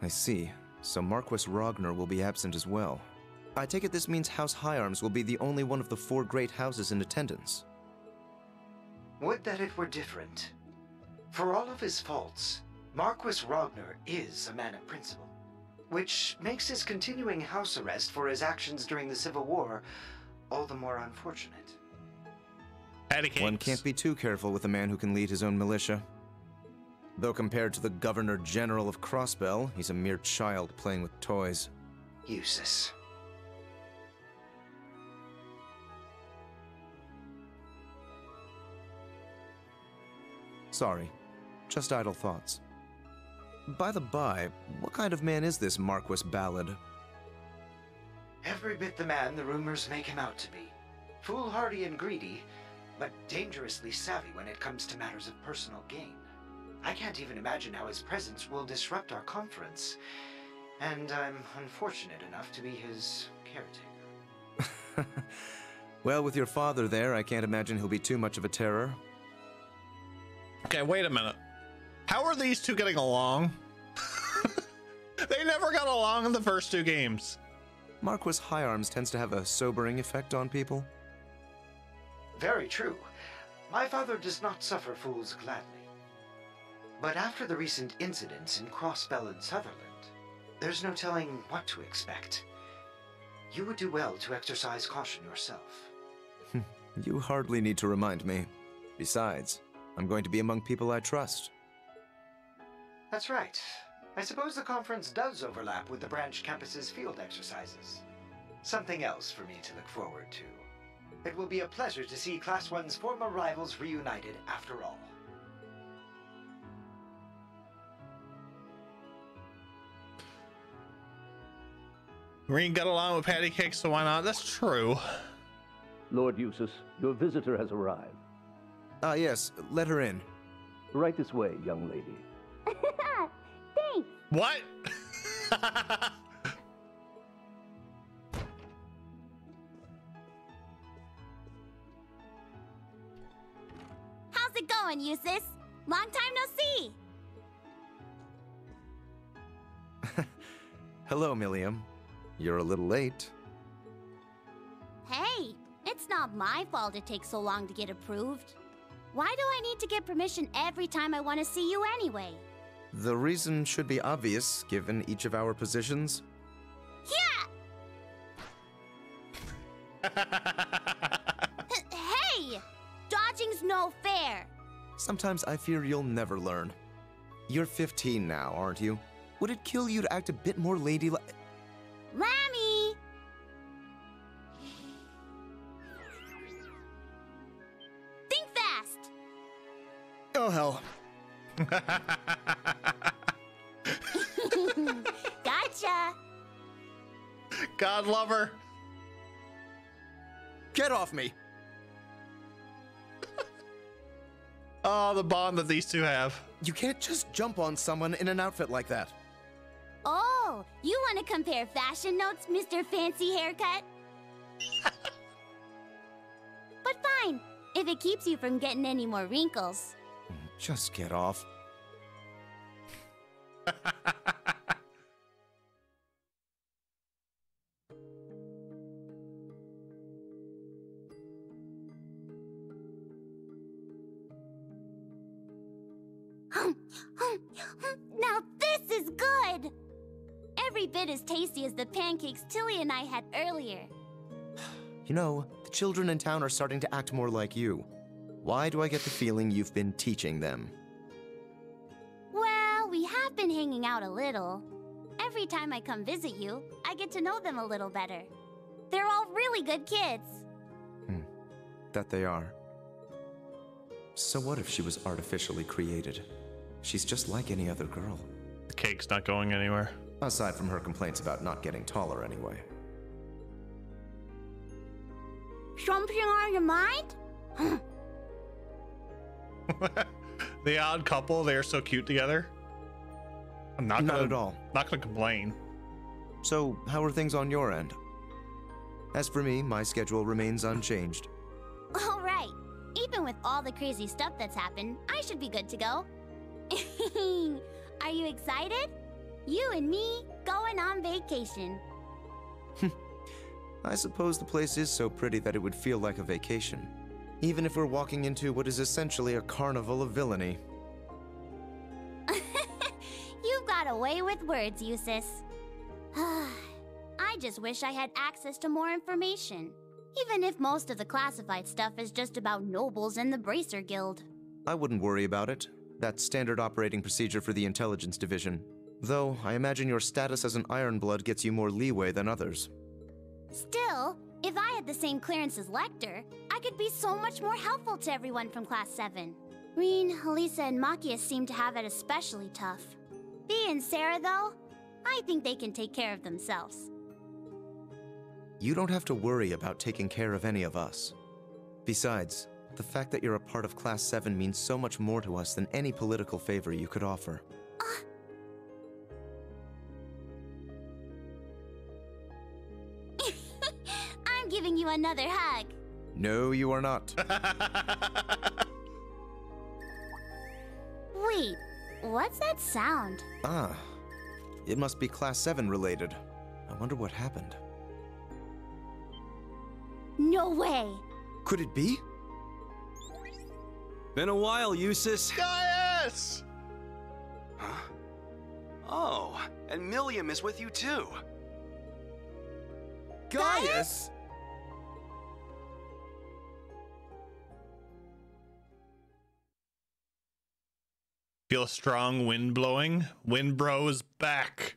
see. So Marquis Ragnar will be absent as well. I take it this means House Hyarms will be the only one of the 4 great houses in attendance. Would that it were different. For all of his faults, Marquis Ragnar is a man of principle, which makes his continuing house arrest for his actions during the Civil War all the more unfortunate. One can't be too careful with a man who can lead his own militia. Though compared to the Governor General of Crossbell, he's a mere child playing with toys. Useless. Sorry, just idle thoughts. By the by, what kind of man is this Marquis Ballad? Every bit the man the rumors make him out to be. Foolhardy and greedy, but dangerously savvy when it comes to matters of personal gain. I can't even imagine how his presence will disrupt our conference, and I'm unfortunate enough to be his caretaker. Well, with your father there, I can't imagine he'll be too much of a terror. Okay, wait a minute. How are these two getting along? They never got along in the first 2 games. Marquis Hyarms tends to have a sobering effect on people. Very true. My father does not suffer fools gladly. But after the recent incidents in Crossbell and Sutherland, there's no telling what to expect. You would do well to exercise caution yourself. You hardly need to remind me. Besides, I'm going to be among people I trust. That's right. I suppose the conference does overlap with the branch campus's field exercises. Something else for me to look forward to. It will be a pleasure to see Class 1's former rivals reunited after all. Green got along with Patty Cake, so why not? That's true. Lord Eustace, your visitor has arrived. Ah, yes, let her in. Right this way, young lady. Thanks. What? How's it going, Eustace? Long time no see. Hello, Milliam. You're a little late. Hey, it's not my fault it takes so long to get approved. Why do I need to get permission every time I want to see you anyway? The reason should be obvious, given each of our positions. Yeah! Hey! Dodging's no fair. Sometimes I fear you'll never learn. You're 15 now, aren't you? Would it kill you to act a bit more ladylike? Lammy! Think fast! Oh, hell. Gotcha! God love her. Get off me! Oh, the bond that these two have. You can't just jump on someone in an outfit like that. Oh, you want to compare fashion notes, Mr. Fancy Haircut? But fine, if it keeps you from getting any more wrinkles. Just get off. Now this is good! Every bit as tasty as the pancakes Tilly and I had earlier. You know, the children in town are starting to act more like you. Why do I get the feeling you've been teaching them? Well, we have been hanging out a little. Every time I come visit you, I get to know them a little better. They're all really good kids. That they are. So what if she was artificially created? She's just like any other girl. The cake's not going anywhere. Aside from her complaints about not getting taller anyway. Something on your mind? The odd couple, they are so cute together. I'm not at all. Not gonna complain. So, how are things on your end? As for me, my schedule remains unchanged. All right. Even with all the crazy stuff that's happened, I should be good to go. Are you excited? You and me going on vacation. I suppose the place is so pretty that it would feel like a vacation, even if we're walking into what is essentially a carnival of villainy. You've got away with words, Eustace. I just wish I had access to more information, even if most of the classified stuff is just about nobles and the Bracer Guild. I wouldn't worry about it. That's standard operating procedure for the Intelligence Division. Though, I imagine your status as an Ironblood gets you more leeway than others. Still, if I had the same clearance as Lecter, I could be so much more helpful to everyone from Class 7. Reen, Halisa, and Machias seem to have it especially tough. Bea and Sarah, though, I think they can take care of themselves. You don't have to worry about taking care of any of us. Besides, the fact that you're a part of Class 7 means so much more to us than any political favor you could offer. I'm giving you another hug. No, you are not. Wait, what's that sound? Ah, it must be Class 7 related. I wonder what happened. No way! Could it be? Been a while, Eustace. Gaius! Huh? Oh, and Milliam is with you too. Gaius? Feel a strong wind blowing? Windbro is back.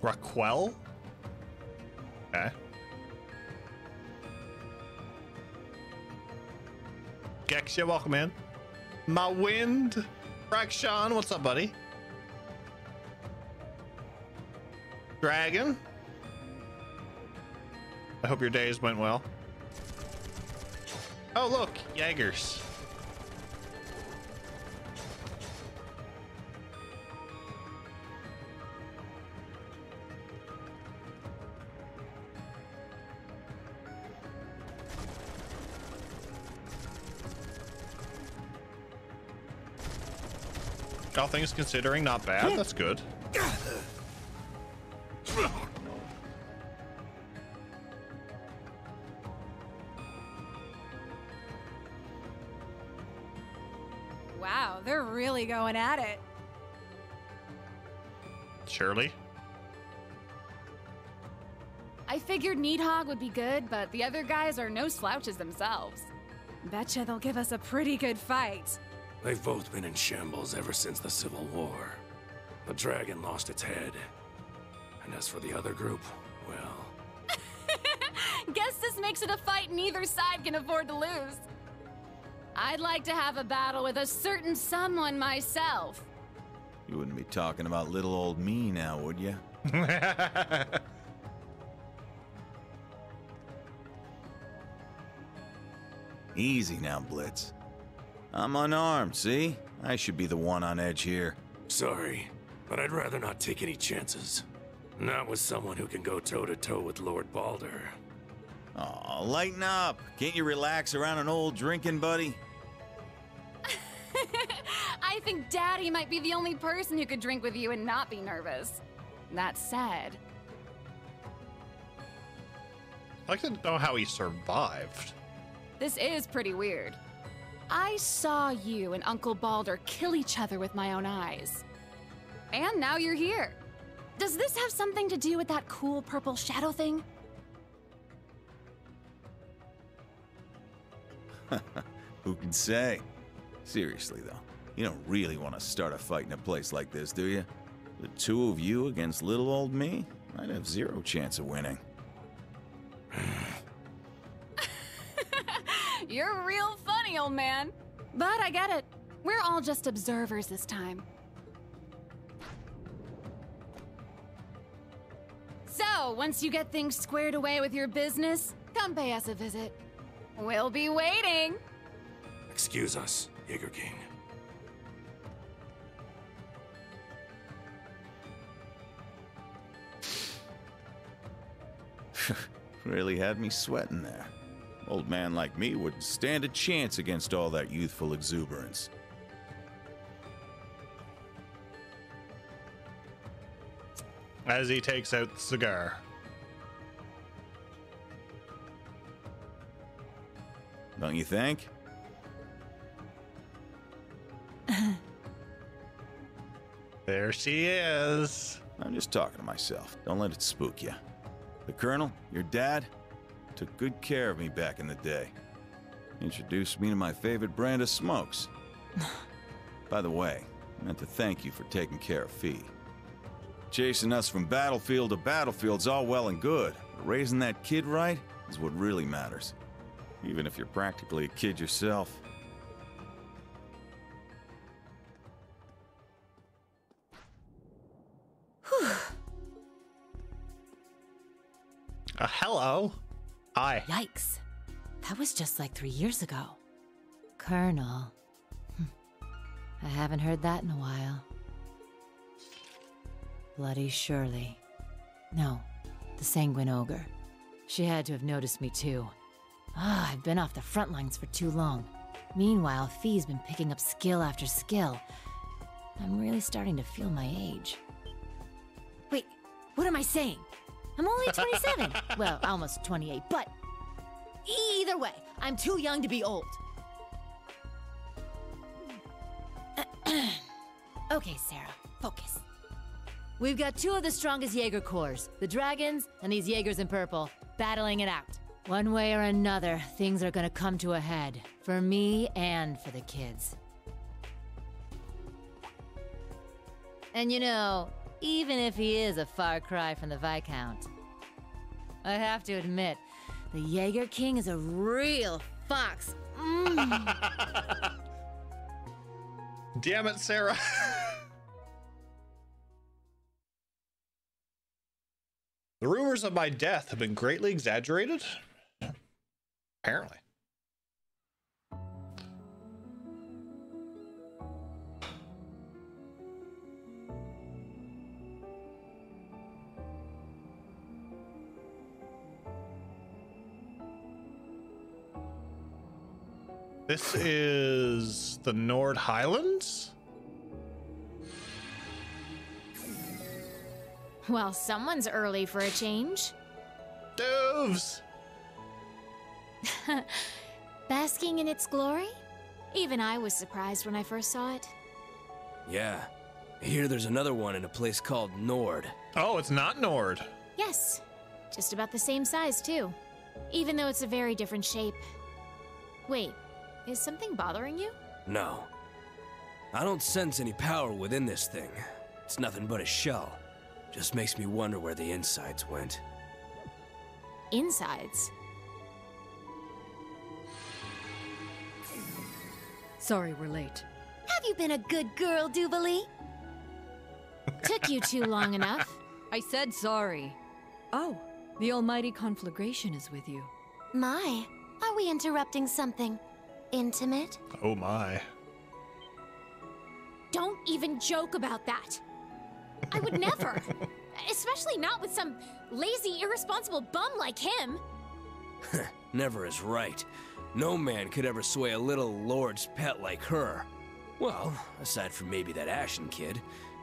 Raquel? Okay. Gex, you're welcome in. My wind. Rakshan, what's up, buddy? Dragon. I hope your days went well. Oh, look, Jaegers. All things considering, not bad. That's good. Wow, they're really going at it. Shirley? I figured Needhog would be good, but the other guys are no slouches themselves. Betcha they'll give us a pretty good fight. They've both been in shambles ever since the Civil War. The dragon lost its head. And as for the other group, well... Guess this makes it a fight neither side can afford to lose. I'd like to have a battle with a certain someone myself. You wouldn't be talking about little old me now, would you? Easy now, Blitz. I'm unarmed, see? I should be the one on edge here. Sorry, but I'd rather not take any chances. Not with someone who can go toe-to-toe with Lord Balder. Aw, lighten up. Can't you relax around an old drinking buddy? I think Daddy might be the only person who could drink with you and not be nervous. That said... I'd like to know how he survived. This is pretty weird. I saw you and Uncle Balder kill each other with my own eyes. And now you're here. Does this have something to do with that cool purple shadow thing? Who can say? Seriously, though, you don't really want to start a fight in a place like this, do you? The two of you against little old me? I'd have zero chance of winning. You're real funny, old man. But I get it. We're all just observers this time. So, once you get things squared away with your business, come pay us a visit. We'll be waiting. Excuse us, Jaeger King. Really had me sweating there. Old man like me wouldn't stand a chance against all that youthful exuberance. As he takes out the cigar. Don't you think? There she is. I'm just talking to myself. Don't let it spook you. The Colonel, your dad, took good care of me back in the day. Introduced me to my favorite brand of smokes. By the way, I meant to thank you for taking care of Fee. Chasing us from battlefield to battlefield's all well and good, but raising that kid right is what really matters. Even if you're practically a kid yourself. Hello. Hi. Yikes. That was just like 3 years ago. Colonel. I haven't heard that in a while. Bloody Shirley. No, the Sanguine Ogre. She had to have noticed me too. I've been off the front lines for too long. Meanwhile, Fee's been picking up skill after skill. I'm really starting to feel my age. Wait, what am I saying? I'm only 27. Well, almost 28, but either way, I'm too young to be old. Okay, Sarah, focus. We've got two of the strongest Jaeger corps, the Dragons and these Jaegers in purple, battling it out. One way or another, things are gonna come to a head, for me and for the kids. And you know, even if he is a far cry from the Viscount, I have to admit, the Jaeger King is a real fox. Damn it, Sarah. The rumors of my death have been greatly exaggerated? Apparently. This is the Nord Highlands? Well, someone's early for a change. Doves! Basking in its glory? Even I was surprised when I first saw it. Yeah. I hear there's another one in a place called Nord. Oh, it's not Nord. Yes. Just about the same size, too. Even though it's a very different shape. Wait, is something bothering you? No. I don't sense any power within this thing. It's nothing but a shell. Just makes me wonder where the insides went. Insides? Sorry we're late. Have you been a good girl, Duvalie? Took you too long enough. I said sorry. Oh, the almighty conflagration is with you. My, are we interrupting something intimate? Oh my. Don't even joke about that. I would never. Especially not with some lazy, irresponsible bum like him. Never is right. No man could ever sway a little lord's pet like her. Well, aside from maybe that Ashen kid.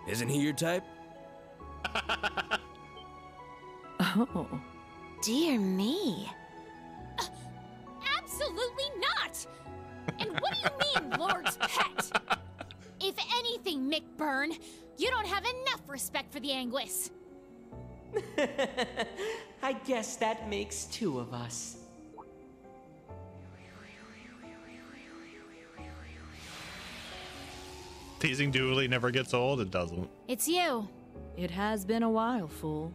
Isn't he your type? Oh. Dear me. Absolutely not! And what do you mean, Lord's pet? If anything, Mick Byrne, you don't have enough respect for the Anguis. I guess that makes two of us. Teasing Dooley never gets old, it doesn't. It's you. It has been a while, fool.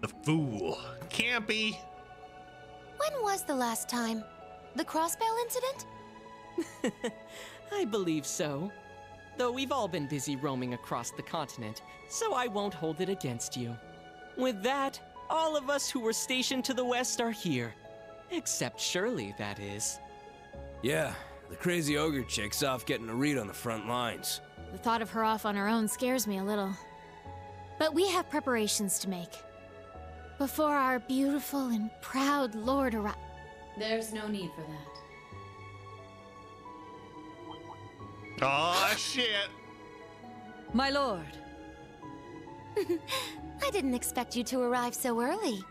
The fool. Campy. When was the last time? The Crossbell incident? I believe so. Though we've all been busy roaming across the continent, so I won't hold it against you. With that, all of us who were stationed to the west are here. Except Shirley, that is. Yeah, the crazy ogre chick's off getting a read on the front lines. The thought of her off on her own scares me a little. But we have preparations to make. before our beautiful and proud lord arrives. There's no need for that. Oh shit! My lord. I didn't expect you to arrive so early.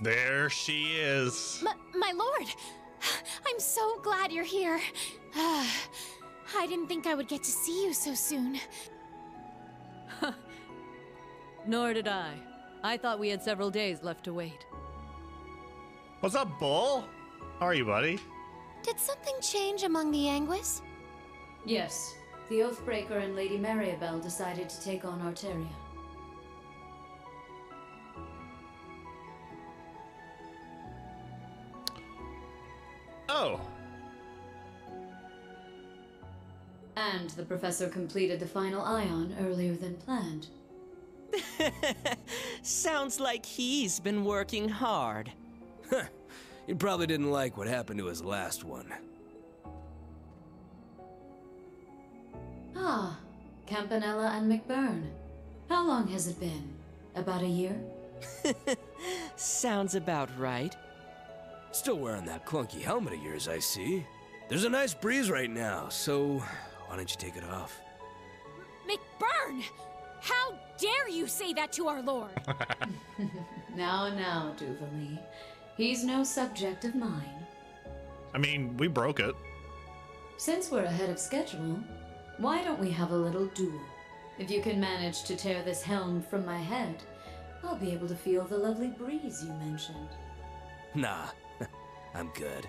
There she is. My lord! I'm so glad you're here. I didn't think I would get to see you so soon. Nor did I. I thought we had several days left to wait. What's up, Bull? How are you, buddy? Did something change among the Anguis? Yes. The Oathbreaker and Lady Mariabelle decided to take on Arteria. Oh. And the professor completed the final ion earlier than planned. Sounds like he's been working hard. Huh. He probably didn't like what happened to his last one. Ah, Campanella and McBurn. How long has it been? About a year? Sounds about right. Still wearing that clunky helmet of yours, I see. There's a nice breeze right now, so why don't you take it off? McBurn! How dare you say that to our lord? Now, Duvalie. He's no subject of mine. I mean, we broke it. Since we're ahead of schedule, why don't we have a little duel? If you can manage to tear this helm from my head, I'll be able to feel the lovely breeze you mentioned. Nah, I'm good.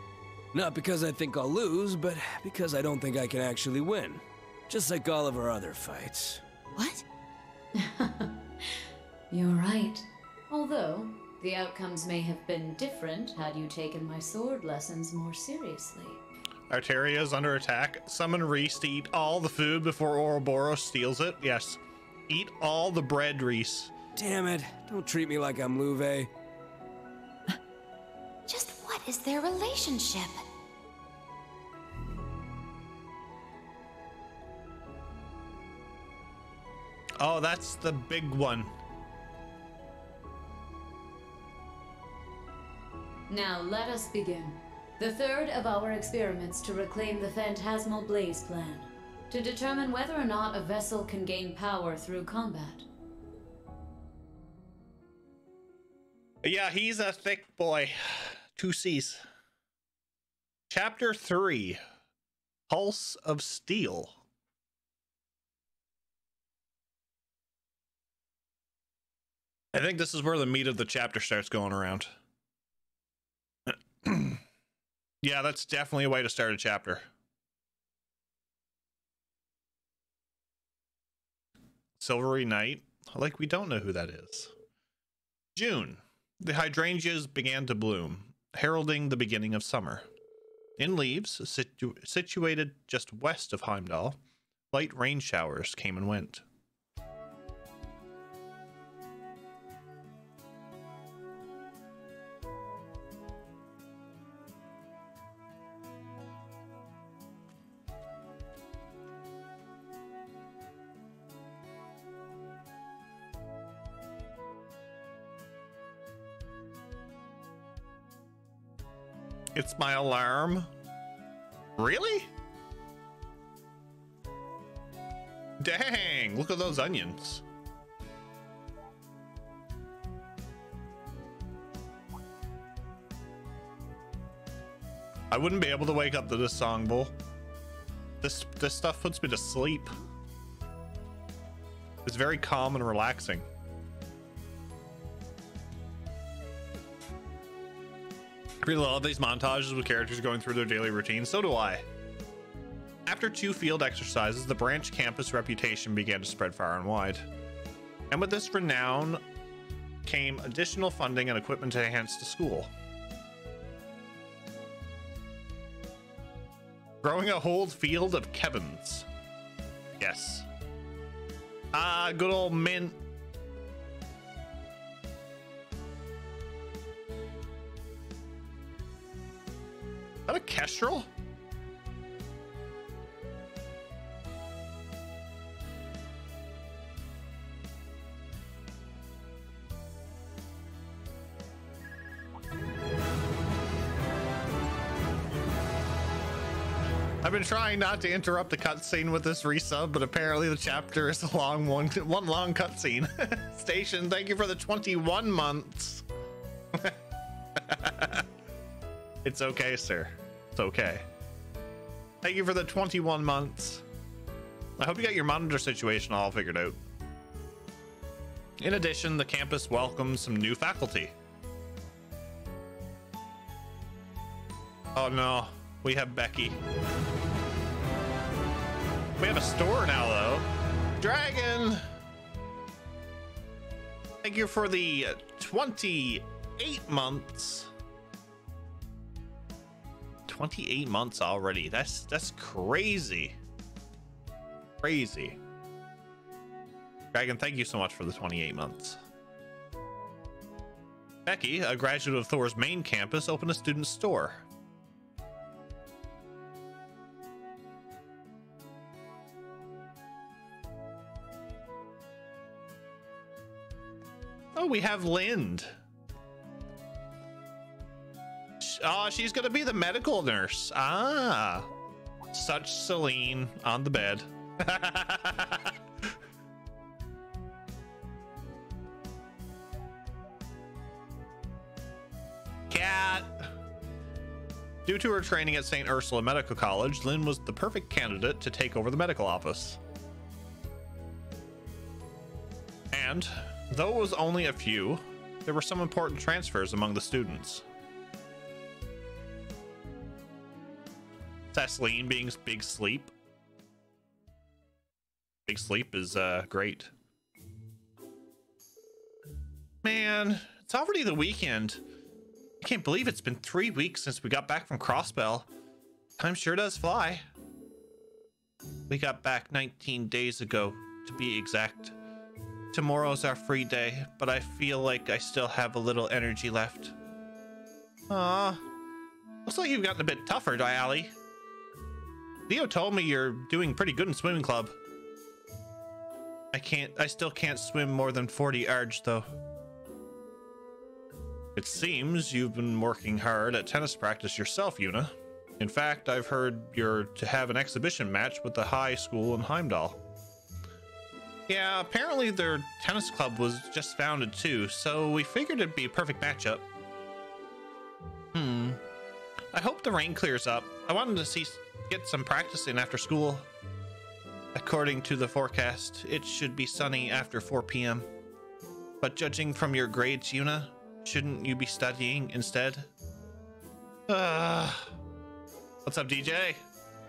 Not because I think I'll lose, but because I don't think I can actually win. Just like all of our other fights. What? You're right. Although, the outcomes may have been different had you taken my sword lessons more seriously. Arteria is under attack. Summon Reese to eat all the food before Ouroboros steals it. Yes. Eat all the bread, Reese. Damn it. Don't treat me like I'm Louve. Just what is their relationship? Oh, that's the big one. Now let us begin. The third of our experiments to reclaim the Phantasmal Blaze plan. To determine whether or not a vessel can gain power through combat. Yeah, he's a thick boy. 2 C's. Chapter 3. Pulse of Steel. I think this is where the meat of the chapter starts going around. Yeah, that's definitely a way to start a chapter. Silvery Night. Like, we don't know who that is. June. The hydrangeas began to bloom, heralding the beginning of summer. In leaves, situated just west of Heimdall, light rain showers came and went. It's my alarm. Really? Dang, look at those onions. I wouldn't be able to wake up to this song, Bull. This stuff puts me to sleep. It's very calm and relaxing. I really love these montages with characters going through their daily routine. So do I. After 2 field exercises, the branch campus reputation began to spread far and wide. And with this renown came additional funding and equipment to enhance the school. Growing a whole field of Kevins. Yes. Good old Mint. Is that a kestrel? I've been trying not to interrupt the cutscene with this resub, but apparently the chapter is a long one long cutscene. Station, thank you for the 21 months. It's okay, sir. It's okay. Thank you for the 21 months. I hope you got your monitor situation all figured out. In addition, the campus welcomes some new faculty. Oh no, we have Becky. We have a store now, though. Dragon! Thank you for the 28 months. 28 months already. That's crazy. Crazy. Dragon, thank you so much for the 28 months. Becky, a graduate of Thor's main campus, opened a student store. Oh, we have Lind. Oh, she's gonna be the medical nurse. Ah, such Celine on the bed. Cat. Due to her training at St. Ursula Medical College, Lynn was the perfect candidate to take over the medical office. And though it was only a few, there were some important transfers among the students. Cecily being Big Sleep. Big Sleep is great. Man, it's already the weekend. I can't believe it's been 3 weeks since we got back from Crossbell. Time sure does fly. We got back 19 days ago, to be exact. Tomorrow's our free day, but I feel like I still have a little energy left. Aw. Looks like you've gotten a bit tougher, Dially. Leo told me you're doing pretty good in swimming club. I still can't swim more than 40 ards though. It seems you've been working hard at tennis practice yourself, Yuna. In fact, I've heard you're to have an exhibition match with the high school in Heimdall. Yeah, apparently their tennis club was just founded too, so we figured it'd be a perfect matchup. I hope the rain clears up. I wanted to get some practice in after school. According to the forecast, it should be sunny after 4 p.m. But judging from your grades, Yuna, shouldn't you be studying instead? What's up, DJ?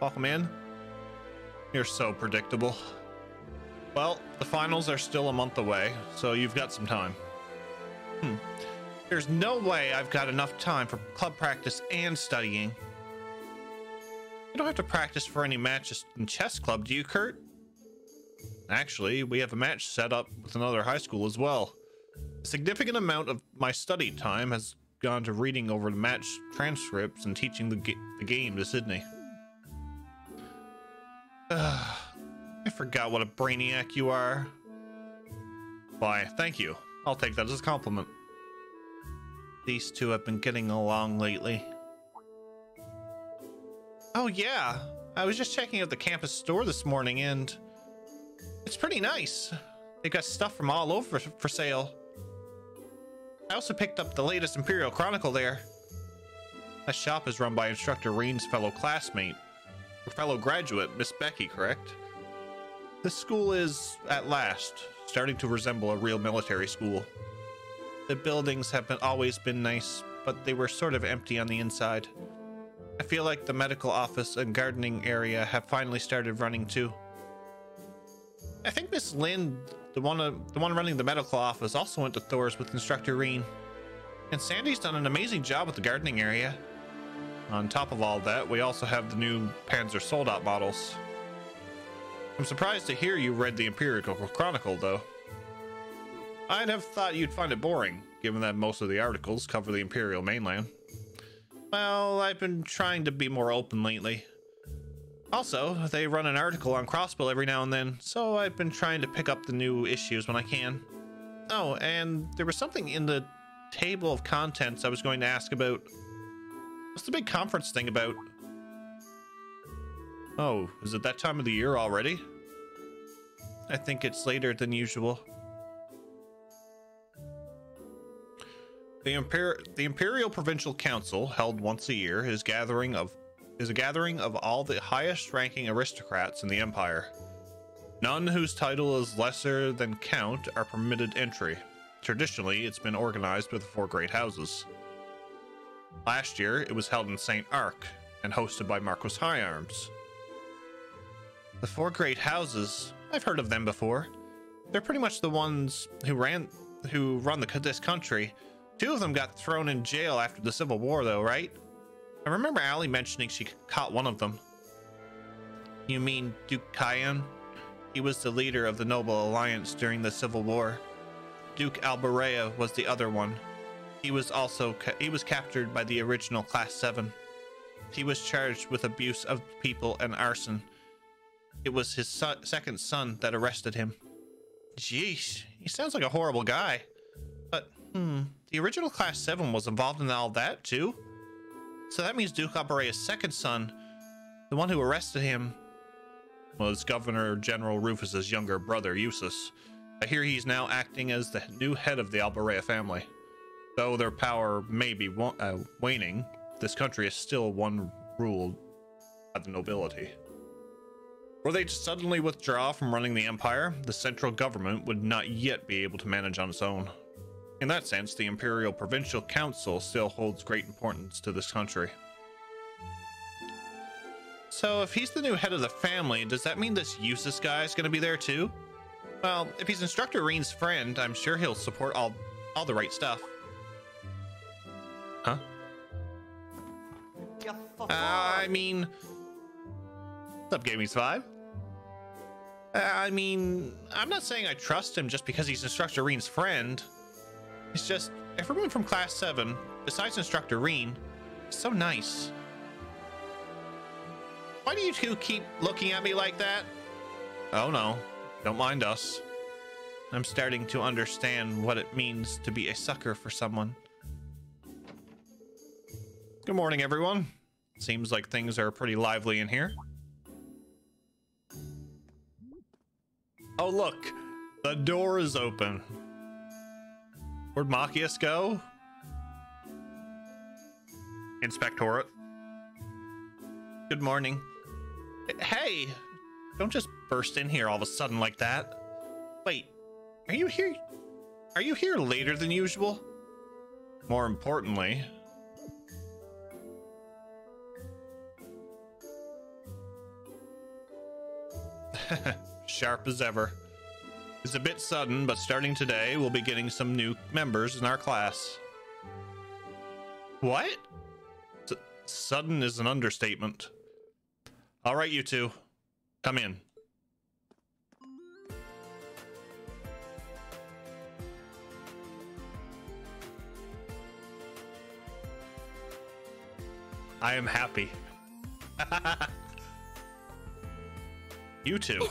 Welcome in. You're so predictable. Well, the finals are still a month away, so you've got some time. There's no way I've got enough time for club practice and studying. You don't have to practice for any matches in chess club, do you, Kurt? Actually, we have a match set up with another high school as well. A significant amount of my study time has gone to reading over the match transcripts and teaching the game to Sydney. I forgot what a brainiac you are. Why, thank you. I'll take that as a compliment. These two have been getting along lately. Oh yeah, I was just checking out the campus store this morning and it's pretty nice. They got stuff from all over for sale. I also picked up the latest Imperial Chronicle there. That shop is run by Instructor Reen's fellow classmate, or fellow graduate, Miss Becky, correct? This school is, at last, starting to resemble a real military school. The buildings have always been nice, but they were sort of empty on the inside. I feel like the medical office and gardening area have finally started running too. I think Miss Lynn, the one running the medical office, also went to Thor's with Instructor Reen. And Sandy's done an amazing job with the gardening area. On top of all that, we also have the new Panzer Soldat models. I'm surprised to hear you read the Imperial Chronicle, though. I'd have thought you'd find it boring, given that most of the articles cover the Imperial mainland. Well, I've been trying to be more open lately. Also, they run an article on Crossbell every now and then, so I've been trying to pick up the new issues when I can. Oh, and there was something in the table of contents I was going to ask about. What's the big conference thing about? Oh, is it that time of the year already? I think it's later than usual. The Imperial Provincial Council, held once a year, is a gathering of all the highest-ranking aristocrats in the Empire. None whose title is lesser than Count are permitted entry. Traditionally, it's been organized with the 4 great houses. Last year, it was held in St. Arc and hosted by Marquis Higharms. The 4 great houses, I've heard of them before. They're pretty much the ones who run this country. 2 of them got thrown in jail after the Civil War, though, right? I remember Allie mentioning she caught one of them. You mean Duke Cayenne? He was the leader of the Noble Alliance during the Civil War. Duke Albarea was the other one. He was captured by the original Class 7. He was charged with abuse of people and arson. It was his second son that arrested him. Jeez, he sounds like a horrible guy. But, the original Class 7 was involved in all that, too? So that means Duke Albarea's second son, the one who arrested him, was Governor General Rufus's younger brother, Eustace. I hear he's now acting as the new head of the Albarea family. Though their power may be waning, this country is still one ruled by the nobility. Were they to suddenly withdraw from running the empire, the central government would not yet be able to manage on its own. In that sense, the Imperial Provincial Council still holds great importance to this country. So if he's the new head of the family, does that mean this Eustace guy is going to be there too? Well, if he's Instructor Reen's friend, I'm sure he'll support all the right stuff. Huh? I mean... What's up, Gaming's Vibe? I mean, I'm not saying I trust him just because he's Instructor Reen's friend. It's just, everyone from Class 7, besides Instructor Reen, is so nice. Why do you two keep looking at me like that? Oh no, don't mind us. I'm starting to understand what it means to be a sucker for someone. Good morning, everyone. Seems like things are pretty lively in here. Oh look, the door is open. Where'd Machias go? Inspectorate. Good morning. Hey, don't just burst in here all of a sudden like that. Wait, are you here? Are you here later than usual? More importantly, sharp as ever. It's a bit sudden, but starting today, we'll be getting some new members in our class. What? Sudden is an understatement. All right, you two, come in. I am happy. You two.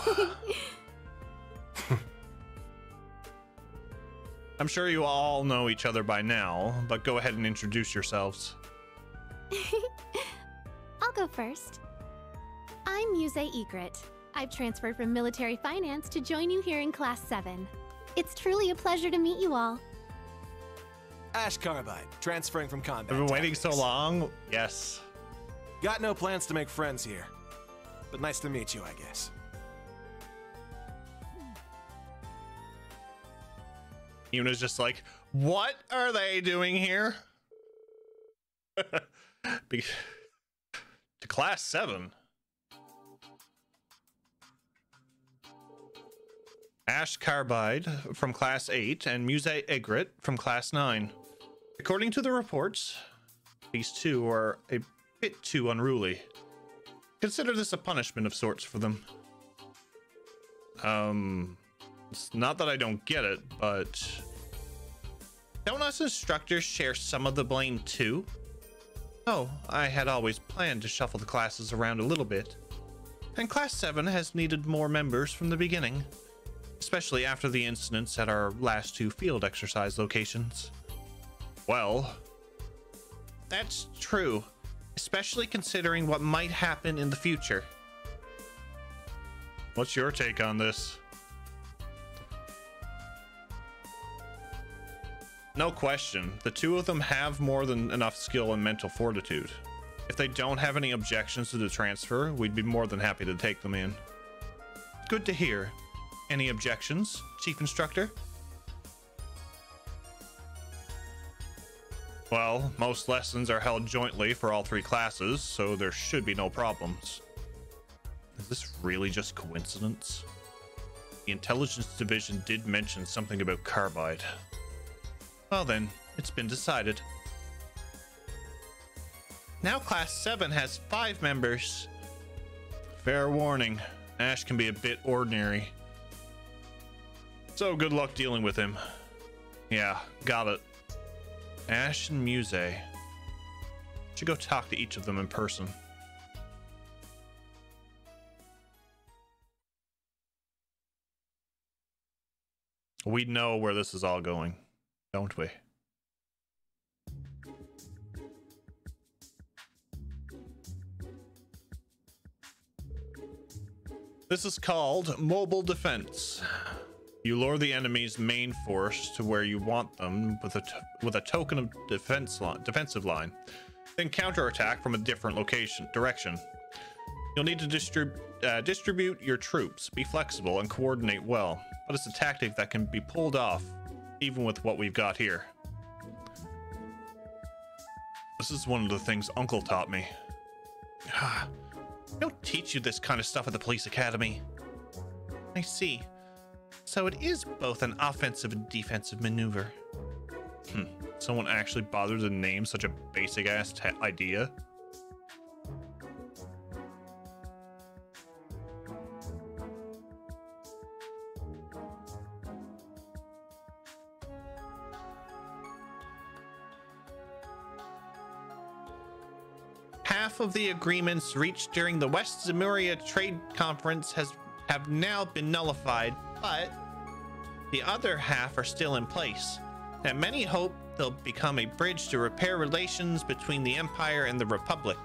I'm sure you all know each other by now, but go ahead and introduce yourselves. I'll go first. I'm Muse Egret. I've transferred from military finance to join you here in Class 7. It's truly a pleasure to meet you all. Ash Carbide, transferring from combat. I've been waiting so long. Yes. Got no plans to make friends here, but nice to meet you, I guess. Yuna's just like, what are they doing here? To Class 7. Ash Carbide from Class 8 and Muse Egret from Class 9. According to the reports, these two are a bit too unruly. Consider this a punishment of sorts for them. It's not that I don't get it, but don't us instructors share some of the blame too? Oh, I had always planned to shuffle the classes around a little bit. And Class 7 has needed more members from the beginning, especially after the incidents at our last 2 field exercise locations. Well, that's true, especially considering what might happen in the future. What's your take on this? No question, the two of them have more than enough skill and mental fortitude. If they don't have any objections to the transfer, we'd be more than happy to take them in. Good to hear. Any objections, Chief Instructor? Well, most lessons are held jointly for all 3 classes, so there should be no problems. Is this really just coincidence? The Intelligence Division did mention something about Carbide. Well then, it's been decided. Now Class 7 has 5 members. Fair warning, Ash can be a bit ordinary. So good luck dealing with him. Yeah, got it. Ash and Muse. Should go talk to each of them in person. We know where this is all going, don't we? This is called mobile defense. You lure the enemy's main force to where you want them with a token of defensive line, then counterattack from a different direction. You'll need to distribute your troops, be flexible, and coordinate well, but it's a tactic that can be pulled off, even with what we've got here. This is one of the things Uncle taught me. They don't teach you this kind of stuff at the police academy. I see. So it is both an offensive and defensive maneuver. Someone actually bothered to name such a basic-ass idea? Half of the agreements reached during the West Zemuria Trade Conference have now been nullified, but the other half are still in place, and many hope they'll become a bridge to repair relations between the Empire and the Republic.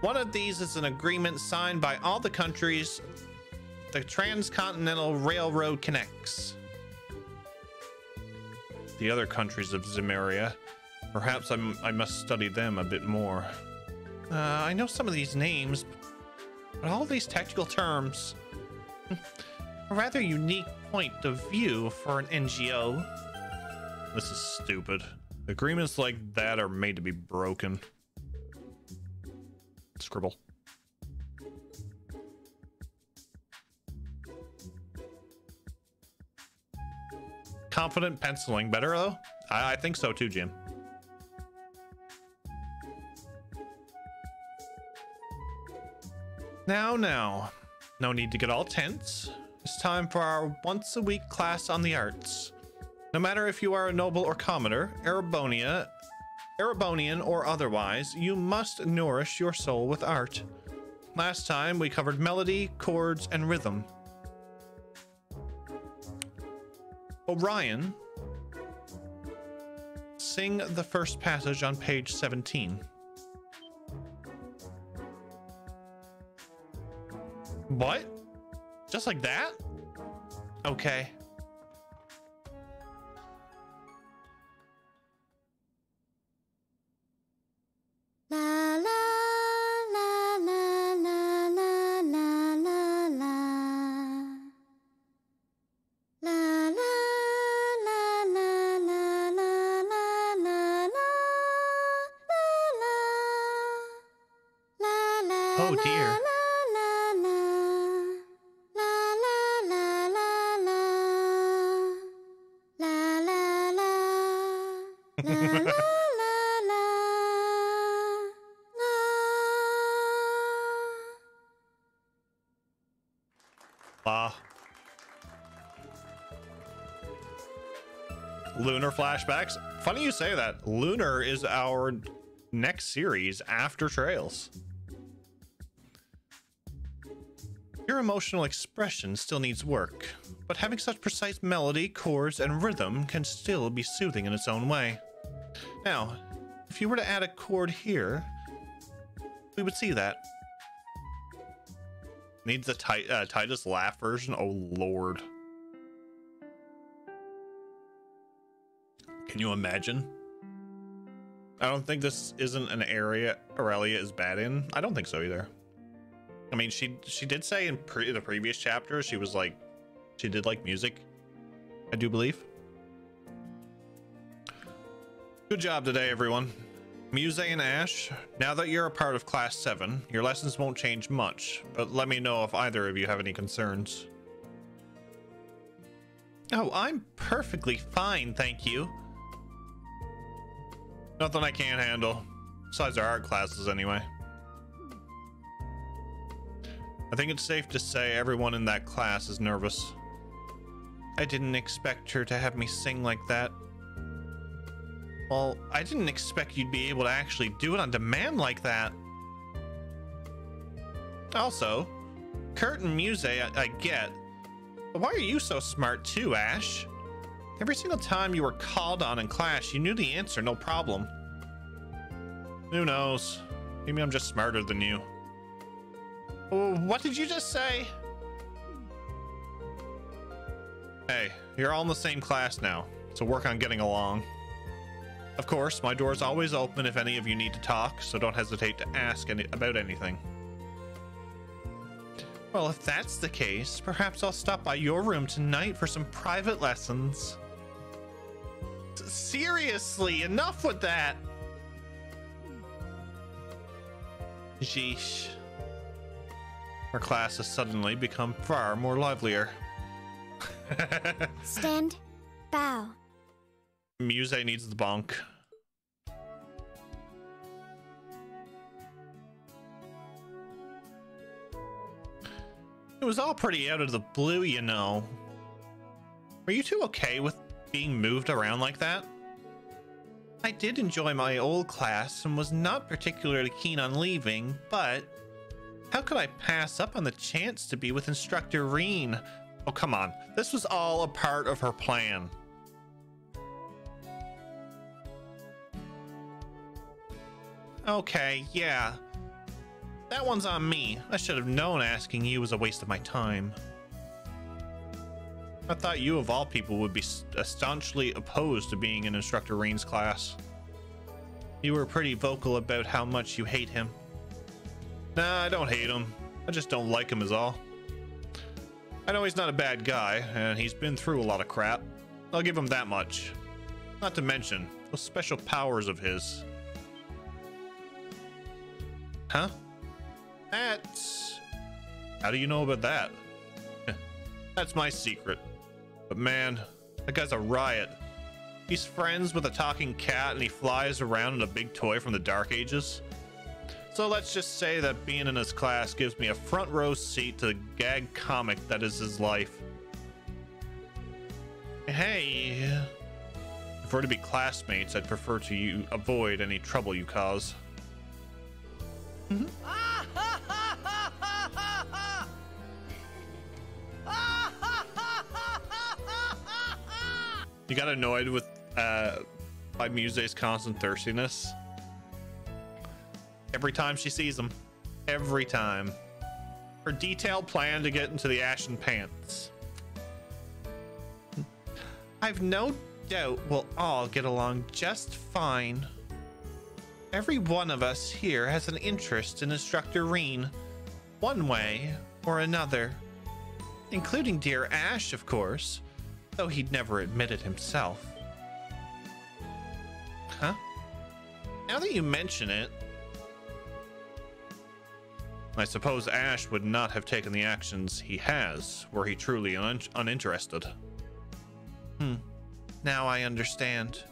One of these is an agreement signed by all the countries the Transcontinental Railroad connects. The other countries of Zemuria, perhaps I must study them a bit more. I know some of these names, but all these technical terms. A rather unique point of view for an NGO. This is stupid. Agreements like that are made to be broken. Scribble. Confident penciling better though? I think so too, Jim. Now, no need to get all tense. It's time for our once-a-week class on the arts. No matter if you are a noble or commoner, Erebonian or otherwise, you must nourish your soul with art. Last time, we covered melody, chords, and rhythm. Orion, sing the first passage on page 17. What? Just like that? Okay. La la la la la la la la la. La la la la la la la la la la la. Oh dear. Lunar flashbacks. Funny you say that. Lunar is our next series after Trails. Your emotional expression still needs work, but having such precise melody, chords, and rhythm can still be soothing in its own way. Now, if you were to add a chord here, we would see that. Needs the Titus laugh version. Oh Lord. Can you imagine? I don't think this isn't an area Aurelia is bad in. I don't think so either. I mean, she did say in the previous chapter she was like, she did like music, I do believe. Good job today, everyone. Muse and Ash, now that you're a part of Class 7, your lessons won't change much, but let me know if either of you have any concerns. Oh, I'm perfectly fine, thank you. Nothing I can't handle, besides our art classes anyway. I think it's safe to say everyone in that class is nervous. I didn't expect her to have me sing like that. Well, I didn't expect you'd be able to actually do it on demand like that. Also, Kurt and Muse I get, but why are you so smart too, Ash? Every single time you were called on in class, you knew the answer, no problem. Who knows? Maybe I'm just smarter than you. Oh, what did you just say? Hey, you're all in the same class now, so work on getting along. Of course, my door's always open if any of you need to talk, so don't hesitate to ask about anything. Well, if that's the case, perhaps I'll stop by your room tonight for some private lessons. Seriously, enough with that! Sheesh. Our class has suddenly become far more livelier. Stand. Bow. Muse needs the bonk. It was all pretty out of the blue, you know. Were you two okay with being moved around like that? I did enjoy my old class and was not particularly keen on leaving, but how could I pass up on the chance to be with Instructor Rean? Oh, come on. This was all a part of her plan. Okay, yeah. That one's on me. I should have known asking you was a waste of my time. I thought you of all people would be staunchly opposed to being in Instructor Rean's class. You were pretty vocal about how much you hate him. Nah, I don't hate him. I just don't like him is all. I know he's not a bad guy, and he's been through a lot of crap. I'll give him that much. Not to mention those special powers of his. Huh? That's... How do you know about that? That's my secret. But man, that guy's a riot. He's friends with a talking cat and he flies around in a big toy from the Dark Ages. So let's just say that being in his class gives me a front row seat to the gag comic that is his life. Hey, if we're to be classmates, I'd prefer to avoid any trouble you cause. Mm-hmm. You got annoyed with by Muse's constant thirstiness every time she sees him. Every time. Her detailed plan to get into the ashen pants. I've no doubt we'll all get along just fine. Every one of us here has an interest in Instructor Rean, one way or another. Including dear Ash, of course, though he'd never admit it himself. Huh? Now that you mention it, I suppose Ash would not have taken the actions he has were he truly uninterested. Now I understand.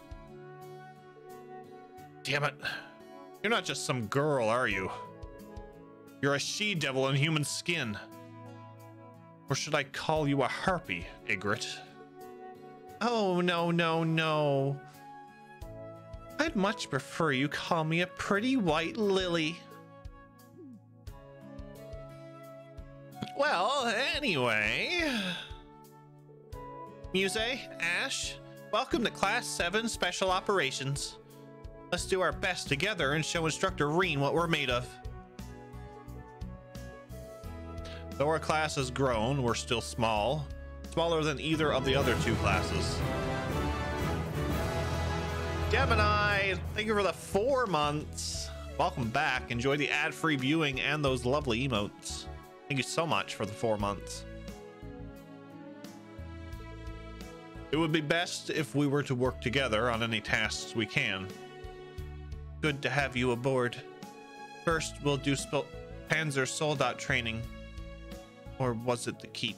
Damn it. You're not just some girl, are you? You're a she-devil in human skin. Or should I call you a harpy, Ygritte? Oh, no, no, no. I'd much prefer you call me a pretty white lily. Well, anyway... Muse, Ash, welcome to Class 7 Special Operations. Let's do our best together and show Instructor Rean what we're made of. Though our class has grown, we're still small. Smaller than either of the other two classes. Gemini, thank you for the 4 months. Welcome back. Enjoy the ad-free viewing and those lovely emotes. Thank you so much for the 4 months. It would be best if we were to work together on any tasks we can. Good to have you aboard. First, we'll do Panzer Soldat training. Or was it the keep?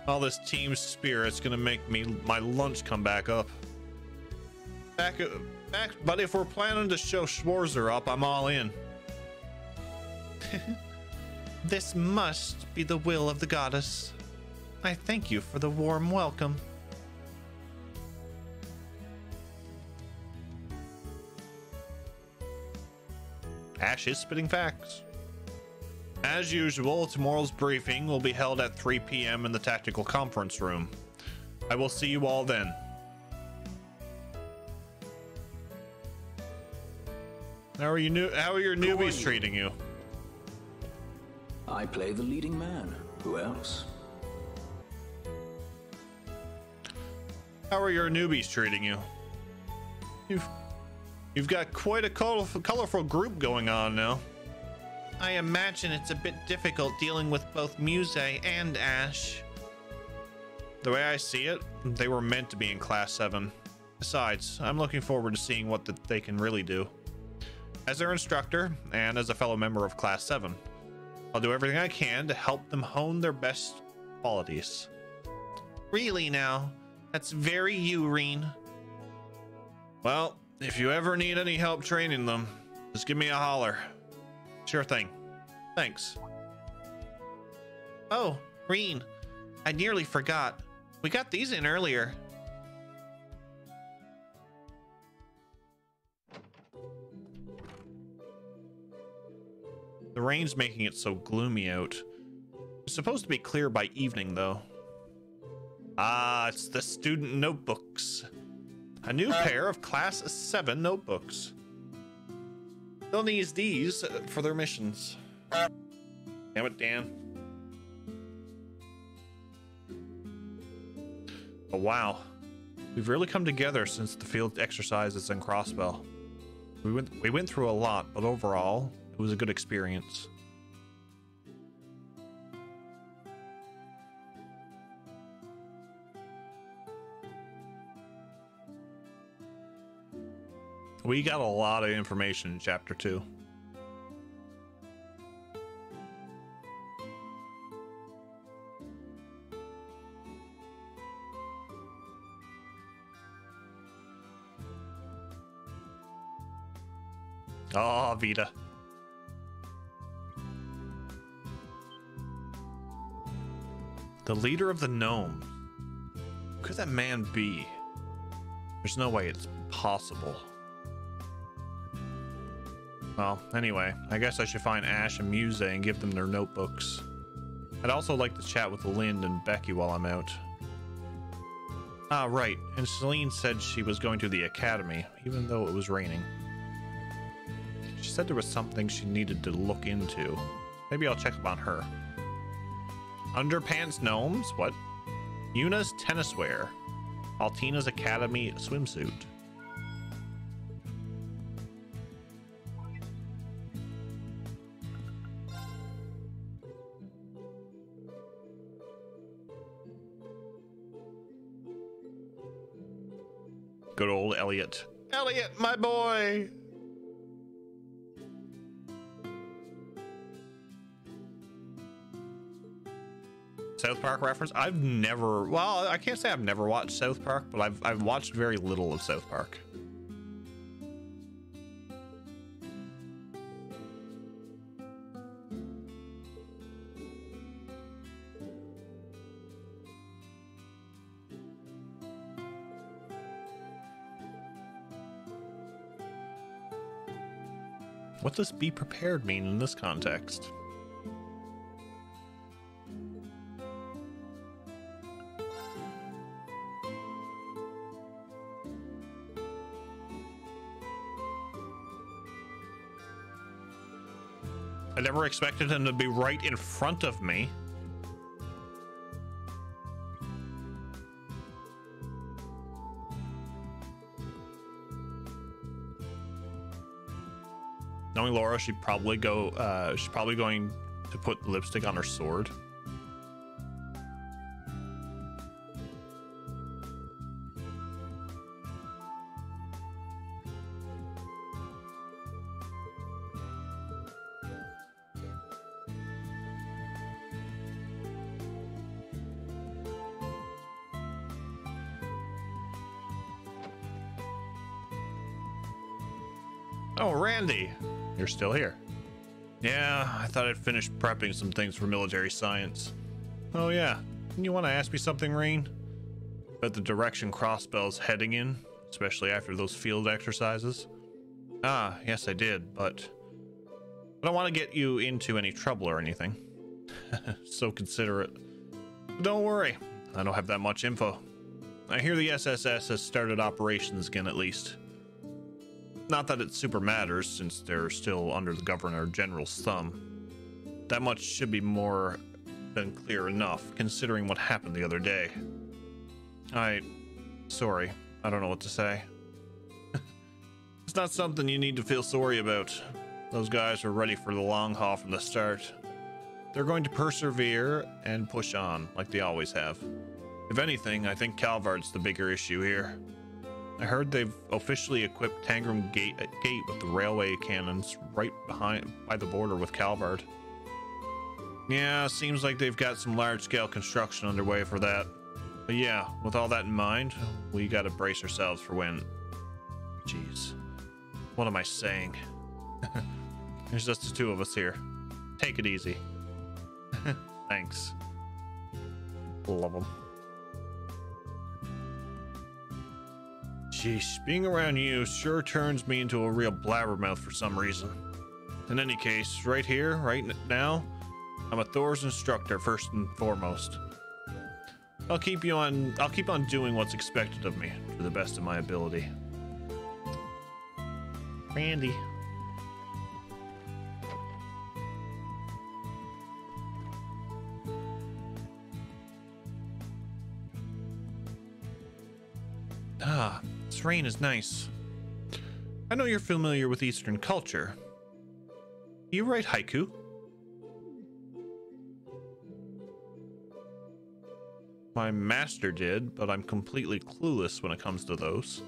All this team spirit's gonna make my lunch come back up. Back, but if we're planning to show Schwarzer up, I'm all in. This must be the will of the goddess. I thank you for the warm welcome. Ash is spitting facts. As usual, tomorrow's briefing will be held at 3 p.m. in the tactical conference room. I will see you all then. How are your newbies treating you? I play the leading man. Who else? How are your newbies treating you? You've got quite a colorful group going on now. I imagine it's a bit difficult dealing with both Muse and Ash. The way I see it, they were meant to be in Class 7. Besides, I'm looking forward to seeing what they can really do. As their instructor, and as a fellow member of Class 7, I'll do everything I can to help them hone their best qualities. Really now? That's very you, Rean. Well, if you ever need any help training them, just give me a holler. Sure thing. Thanks. Oh, Rean, I nearly forgot. We got these in earlier. The rain's making it so gloomy out. It's supposed to be clear by evening, though. Ah, it's the student notebooks. A new pair of Class 7 notebooks. They'll need these for their missions. Damn it, Dan. Oh, wow. We've really come together since the field exercises in Crossbell. We went through a lot, but overall, it was a good experience. We got a lot of information in Chapter 2. Oh, Vita. The leader of the gnomes. Who could that man be? There's no way it's possible. Well, anyway, I guess I should find Ash and Muse and give them their notebooks. I'd also like to chat with Lind and Becky while I'm out. Ah, right, and Celine said she was going to the academy, even though it was raining. She said there was something she needed to look into. Maybe I'll check up on her. Underpants gnomes? What? Yuna's tennis wear. Altina's academy swimsuit. Good old Elliot. Elliot, my boy! South Park reference? I've never, well, I can't say I've never watched South Park, but I've watched very little of South Park. What does be prepared mean in this context? I never expected him to be right in front of me. Knowing Laura, she's probably going to put lipstick on her sword. Oh, Randy, you're still here. Yeah, I thought I'd finished prepping some things for military science. Oh yeah, you want to ask me something, Rain? About the direction Crossbell's heading in, especially after those field exercises? Ah, yes I did, but I don't want to get you into any trouble or anything. So considerate. But don't worry, I don't have that much info. I hear the SSS has started operations again at least. Not that it super matters, since they're still under the Governor General's thumb. That much should be more than clear enough, considering what happened the other day. Sorry, I don't know what to say. It's not something you need to feel sorry about. Those guys were ready for the long haul from the start. They're going to persevere and push on, like they always have. If anything, I think Calvard's the bigger issue here. I heard they've officially equipped Tangram Gate with the railway cannons right by the border with Calvard. Yeah, seems like they've got some large-scale construction underway for that. But yeah, with all that in mind, we gotta brace ourselves for when... Jeez. What am I saying? There's just the two of us here. Take it easy. Thanks. Love them. Sheesh, being around you sure turns me into a real blabbermouth for some reason. In any case, right here, right now, I'm a Thor's instructor first and foremost. I'll keep on doing what's expected of me to the best of my ability. Randy. Ah, this rain is nice. I know you're familiar with Eastern culture. Do you write haiku? My master did, but I'm completely clueless when it comes to those.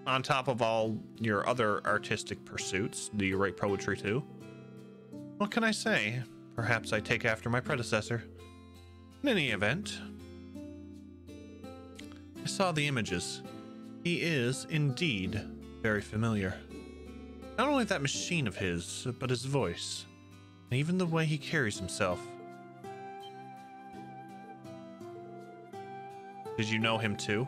On top of all your other artistic pursuits, do you write poetry too? What can I say? Perhaps I take after my predecessor. In any event, I saw the images. He is, indeed, very familiar. Not only that machine of his, but his voice, and even the way he carries himself. Did you know him too?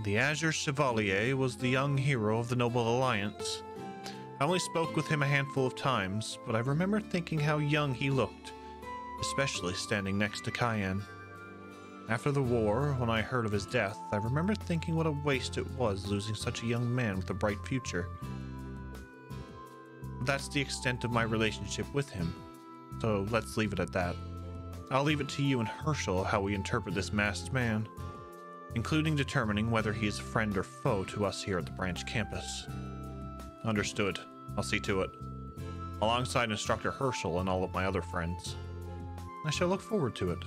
The Azure Chevalier was the young hero of the Noble Alliance. I only spoke with him a handful of times, but I remember thinking how young he looked, especially standing next to Cayenne. After the war, when I heard of his death, I remember thinking what a waste it was losing such a young man with a bright future. That's the extent of my relationship with him, so let's leave it at that. I'll leave it to you and Herschel how we interpret this masked man, including determining whether he is a friend or foe to us here at the branch campus. Understood. I'll see to it. Alongside Instructor Herschel and all of my other friends. I shall look forward to it.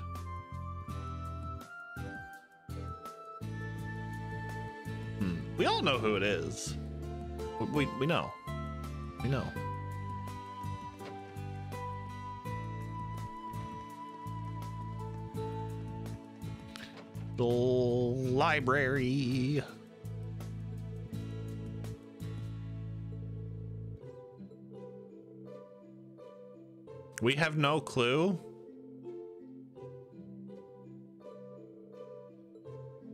We all know who it is. We know. We know. The library. We have no clue.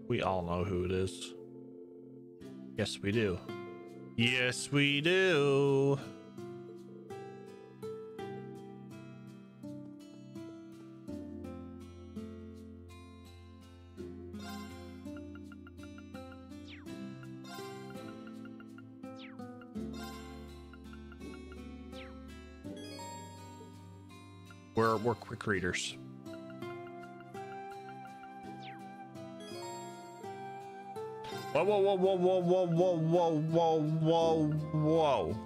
We all know who it is. Yes, we do. Yes, we do. We're quick readers. Whoa, whoa, whoa, whoa, whoa, whoa, whoa, whoa, whoa, whoa, whoa.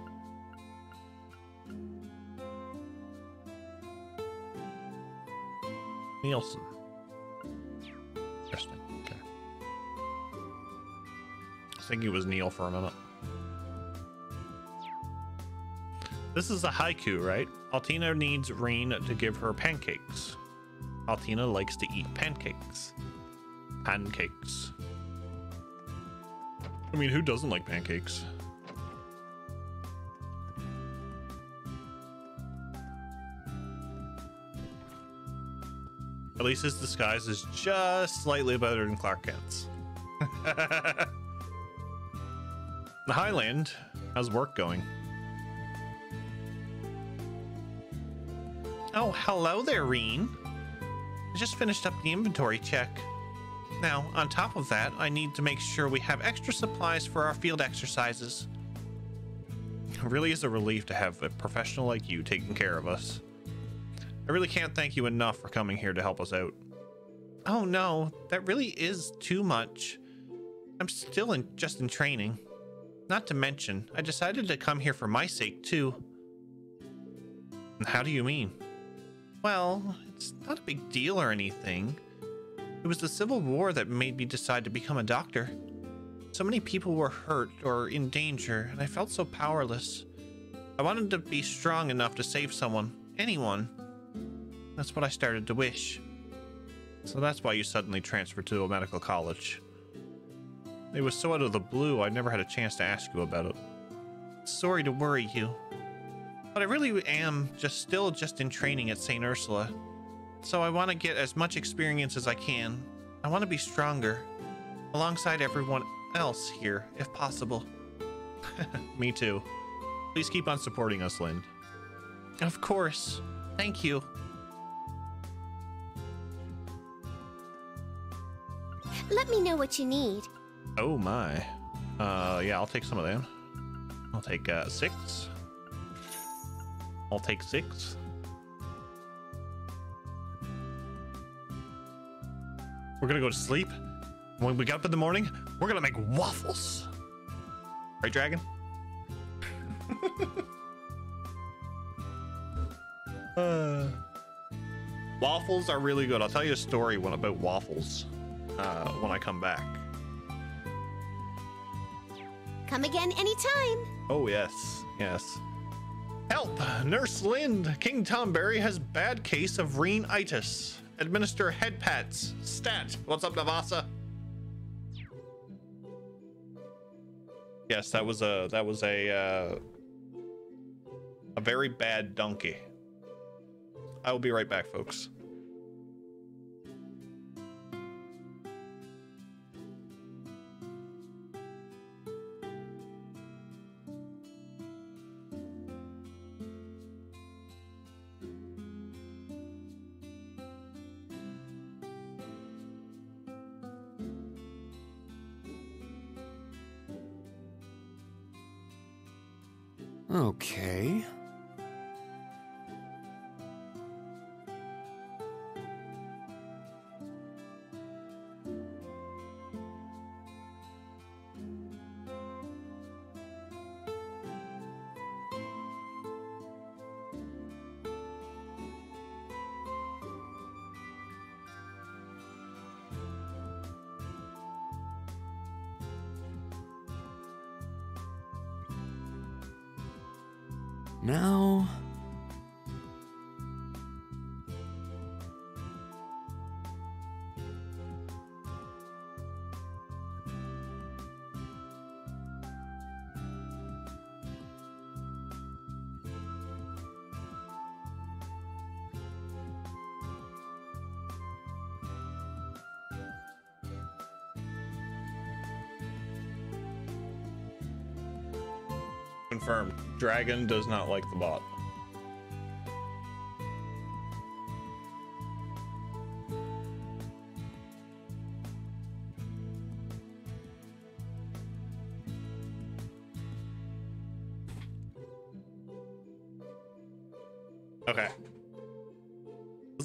Nielsen. Interesting. Okay. I think it was Neil for a minute. This is a haiku, right? Altina needs Rean to give her pancakes. Altina likes to eat pancakes. Pancakes. I mean, who doesn't like pancakes? At least his disguise is just slightly better than Clark Kent's. The Highland, how's work going? Oh, hello there, Rean. I just finished up the inventory check. Now, on top of that, I need to make sure we have extra supplies for our field exercises. It really is a relief to have a professional like you taking care of us. I really can't thank you enough for coming here to help us out. Oh no, that really is too much. I'm still just in training. Not to mention, I decided to come here for my sake too. How do you mean? Well, it's not a big deal or anything. It was the Civil War that made me decide to become a doctor. So many people were hurt or in danger, and I felt so powerless. I wanted to be strong enough to save someone, anyone. That's what I started to wish. So that's why you suddenly transferred to a medical college. It was so out of the blue, I never had a chance to ask you about it. Sorry to worry you. But I really am still in training at St. Ursula. So I want to get as much experience as I can. I want to be stronger, alongside everyone else here, if possible. Me too. Please keep on supporting us, Lind. Of course. Thank you. Let me know what you need. Oh my. Yeah, I'll take some of them. I'll take 6. I'll take 6. We're gonna go to sleep. When we get up in the morning, we're gonna make waffles. Right, Dragon? Waffles are really good. I'll tell you a story about waffles when I come back. Come again anytime. Oh, yes. Yes. Help! Nurse Lind! King Tomberry has bad case of Rean-itis. Administer head pats. Stat. What's up, Navasa? Yes, that was a very bad donkey. I will be right back, folks. Okay. Now... Confirmed. Dragon does not like the bot. Okay.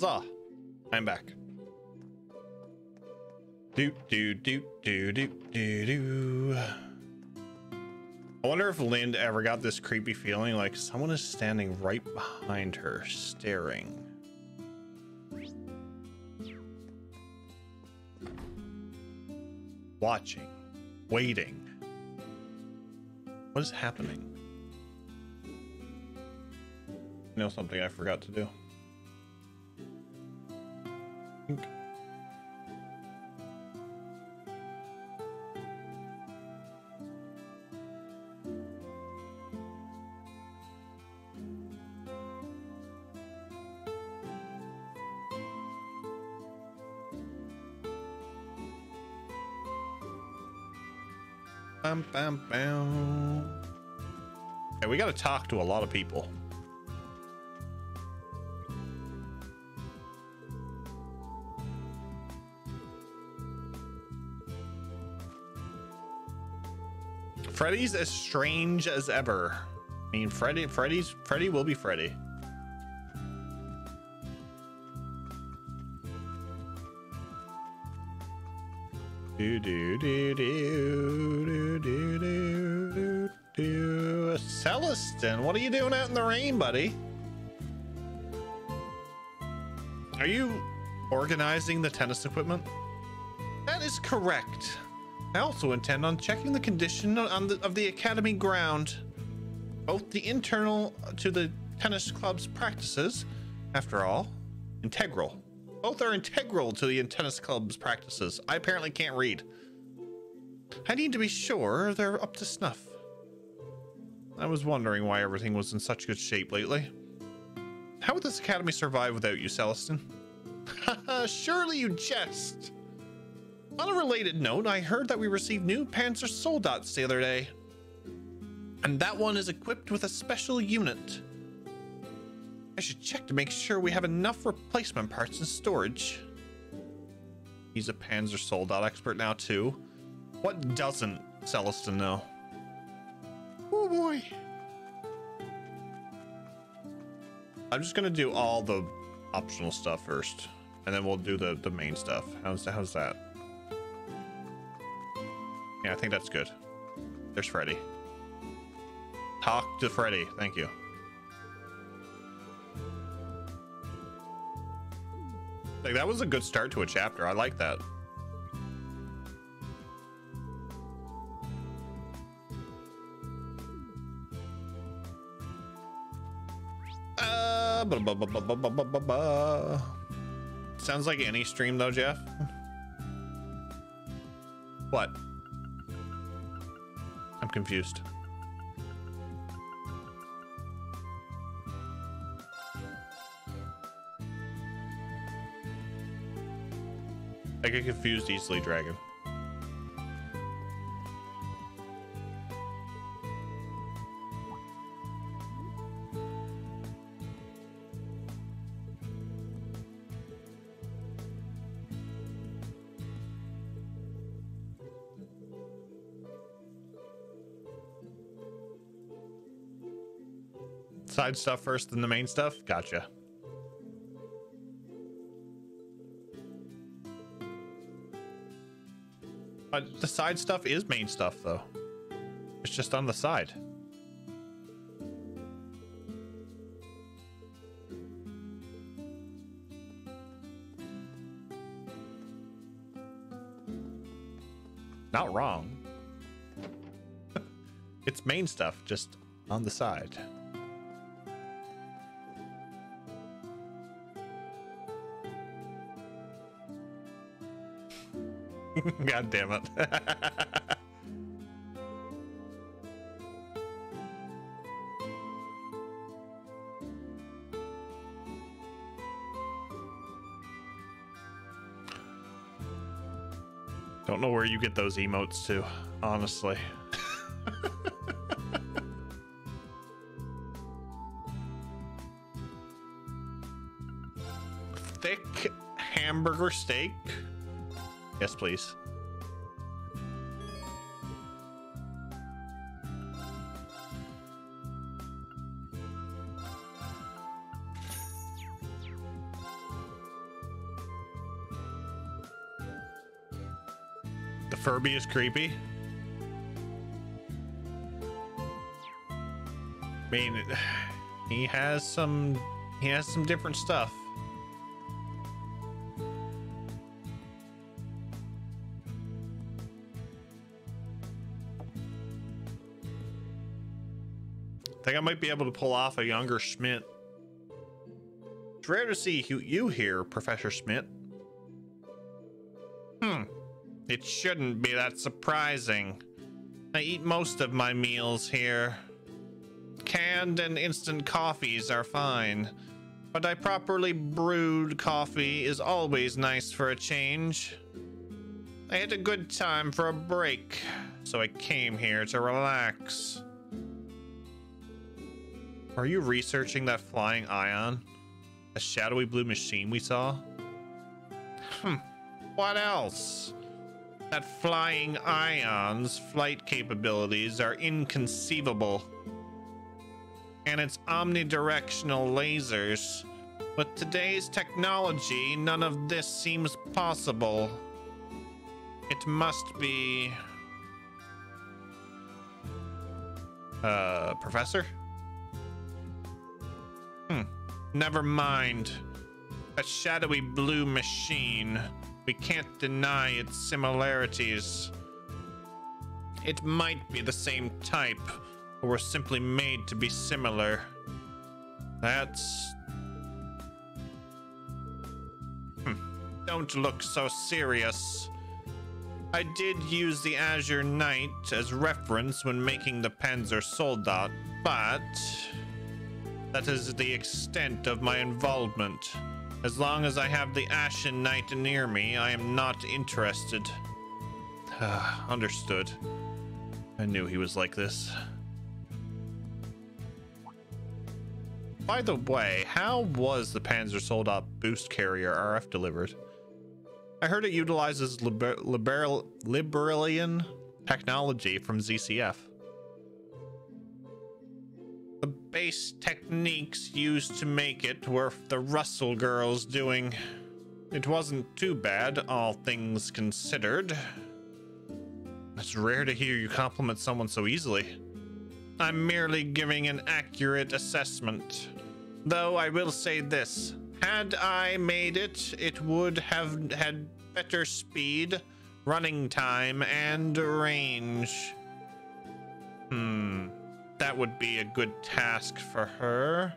Huzzah! I'm back. Do do do do do do do. I wonder if Lind ever got this creepy feeling like someone is standing right behind her, staring. Watching. Waiting. What is happening? You know something I forgot to do. Bam, bam, bam. Okay, we gotta talk to a lot of people. Freddy's as strange as ever. I mean, Freddy will be Freddy. Do do do do do do do do. Celestin, what are you doing out in the rain, buddy? Are you organizing the tennis equipment? That is correct. I also intend on checking the condition of the academy ground, both the internal to the tennis club's practices. After all, integral. Both are integral to the tennis club's practices. I apparently can't read. I need to be sure they're up to snuff. I was wondering why everything was in such good shape lately. How would this academy survive without you, Celestin? Surely you jest. On a related note, I heard that we received new Panzer Soldats the other day. And that one is equipped with a special unit. I should check to make sure we have enough replacement parts in storage. He's a Panzer Soldat expert now too. What doesn't Celestin know? Oh boy. I'm just gonna do all the optional stuff first, and then we'll do the main stuff. How's that? Yeah, I think that's good. There's Freddy. Talk to Freddy. Thank you. Like, that was a good start to a chapter. I like that. Sounds like any stream though, Jeff. What? I'm confused. I get confused easily, Dragon. Side stuff first, then the main stuff? Gotcha. The side stuff is main stuff, though. It's just on the side. Not wrong. It's main stuff, just on the side. God damn it. Don't know where you get those emotes to, honestly. Thick hamburger steak. Yes, please. The Furby is creepy. I mean, he has some different stuff. I think I might be able to pull off a younger Schmidt. It's rare to see you here, Professor Schmidt. It shouldn't be that surprising. I eat most of my meals here. Canned and instant coffees are fine, but a properly brewed coffee is always nice for a change. I had a good time for a break, so I came here to relax. Are you researching that flying ion? A shadowy blue machine we saw? What else? That flying ion's flight capabilities are inconceivable. And its omnidirectional lasers. With today's technology, none of this seems possible. It must be... Professor? Never mind. A shadowy blue machine. We can't deny its similarities. It might be the same type, or were simply made to be similar. That's... Don't look so serious. I did use the Azure Knight as reference when making the Panzer Soldat, but that is the extent of my involvement. As long as I have the Ashen Knight near me, I am not interested. Understood. I knew he was like this. By the way, how was the Panzer Soldat boost carrier RF delivered? I heard it utilizes Liberalian technology from ZCF. The base techniques used to make it were the Russell girls doing. It wasn't too bad, all things considered. It's rare to hear you compliment someone so easily. I'm merely giving an accurate assessment. Though I will say this. Had I made it, it would have had better speed, running time, and range. That would be a good task for her.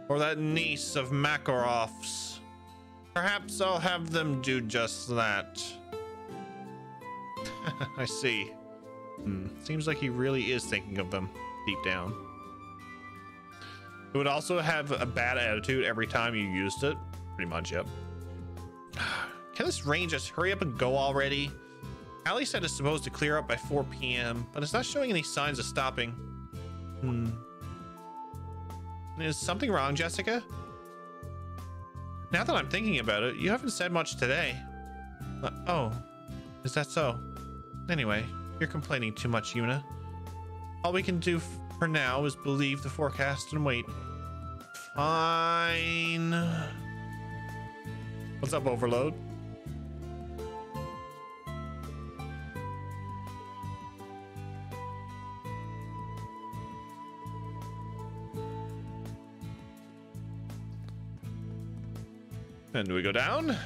Or that niece of Makarov's. Perhaps I'll have them do just that. I see. Seems like he really is thinking of them deep down. It would also have a bad attitude every time you used it. Pretty much, yep. Can this rain just hurry up and go already? Allie said it's supposed to clear up by 4 p.m., but it's not showing any signs of stopping. Is something wrong, Jessica? Now that I'm thinking about it, you haven't said much today. Oh, is that so? Anyway, you're complaining too much, Yuna. All we can do for now is believe the forecast and wait. Fine. What's up, Overload? And do we go down?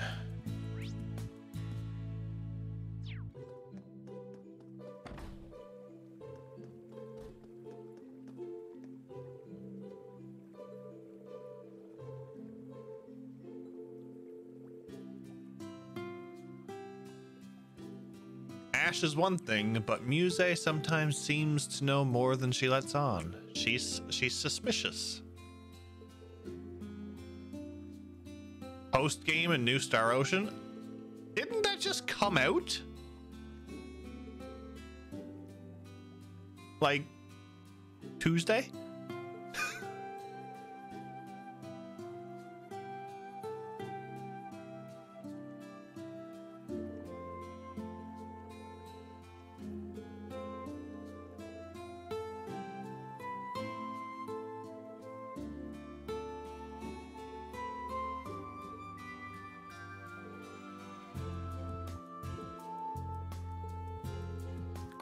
Ash is one thing, but Muse sometimes seems to know more than she lets on. She's suspicious. Post game and New Star Ocean? Didn't that just come out? Like Tuesday?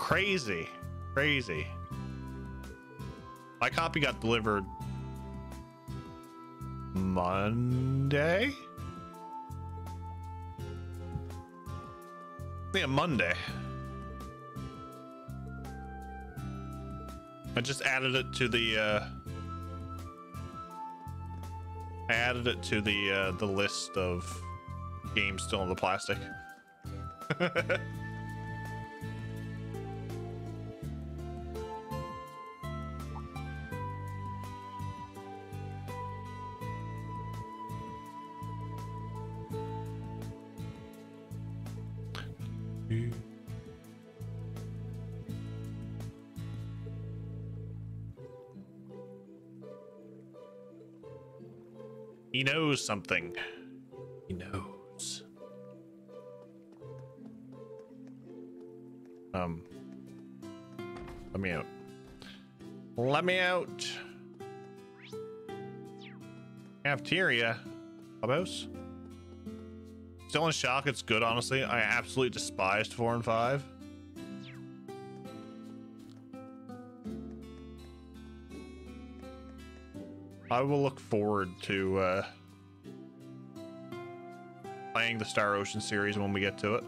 Crazy. Crazy. My copy got delivered Monday? Yeah, Monday. I just added it to the the list of games still in the plastic. He knows something. He knows. Let me out. Let me out. Cafeteria. Clubhouse. Still in shock. It's good, honestly. I absolutely despised 4 and 5. I will look forward to playing the Star Ocean series when we get to it.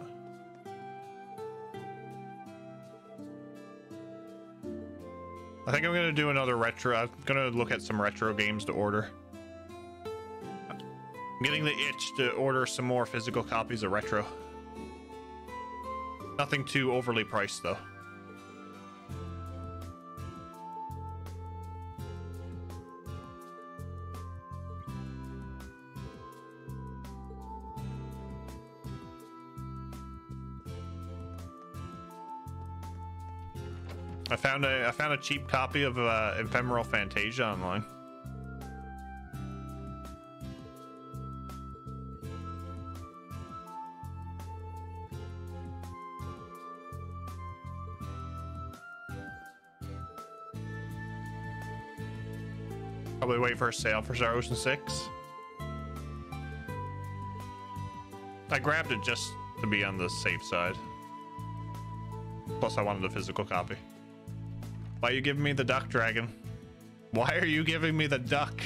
I think I'm going to do another retro. I'm going to look at some retro games to order. I'm getting the itch to order some more physical copies of retro. Nothing too overly priced, though. I found a cheap copy of Ephemeral Fantasia online. Probably wait for a sale for Star Ocean 6. I grabbed it just to be on the safe side. Plus, I wanted a physical copy. Why are you giving me the duck, Dragon? Why are you giving me the duck?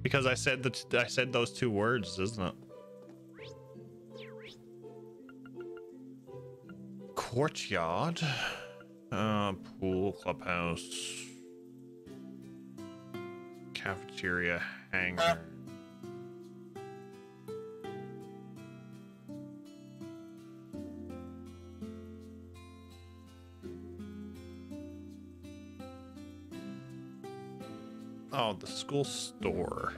Because I said those 2 words, isn't it? Courtyard, pool, clubhouse, cafeteria, hangar. Oh, the school store.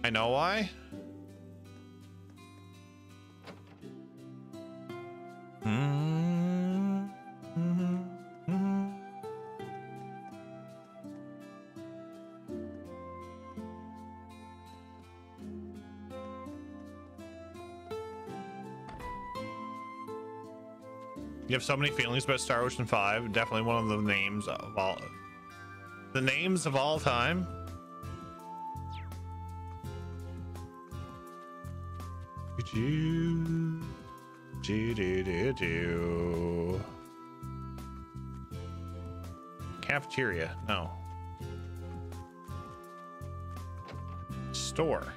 I know why. You have so many feelings about Star Ocean 5. Definitely one of the names of all. The names of all time. Cafeteria, no. Store.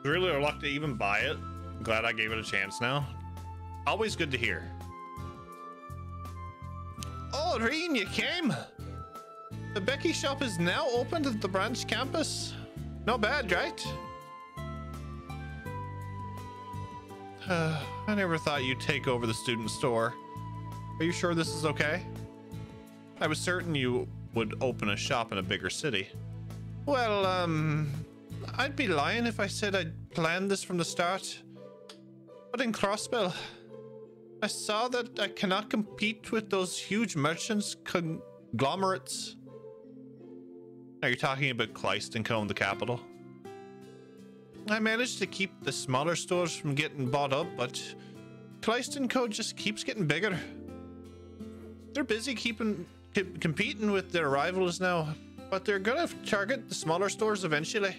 Really reluctant to even buy it. Glad I gave it a chance now. Always good to hear. Oh, Reen, you came. The Becky shop is now open at the branch campus. Not bad, right? I never thought you'd take over the student store. Are you sure this is okay? I was certain you would open a shop in a bigger city. Well, I'd be lying if I said I'd planned this from the start. But in Crossbell, I saw that I cannot compete with those huge merchants conglomerates. Are you talking about Kleist and Co, the capital? I managed to keep the smaller stores from getting bought up, but Kleist & Co just keeps getting bigger. They're busy competing with their rivals now, but they're gonna target the smaller stores eventually.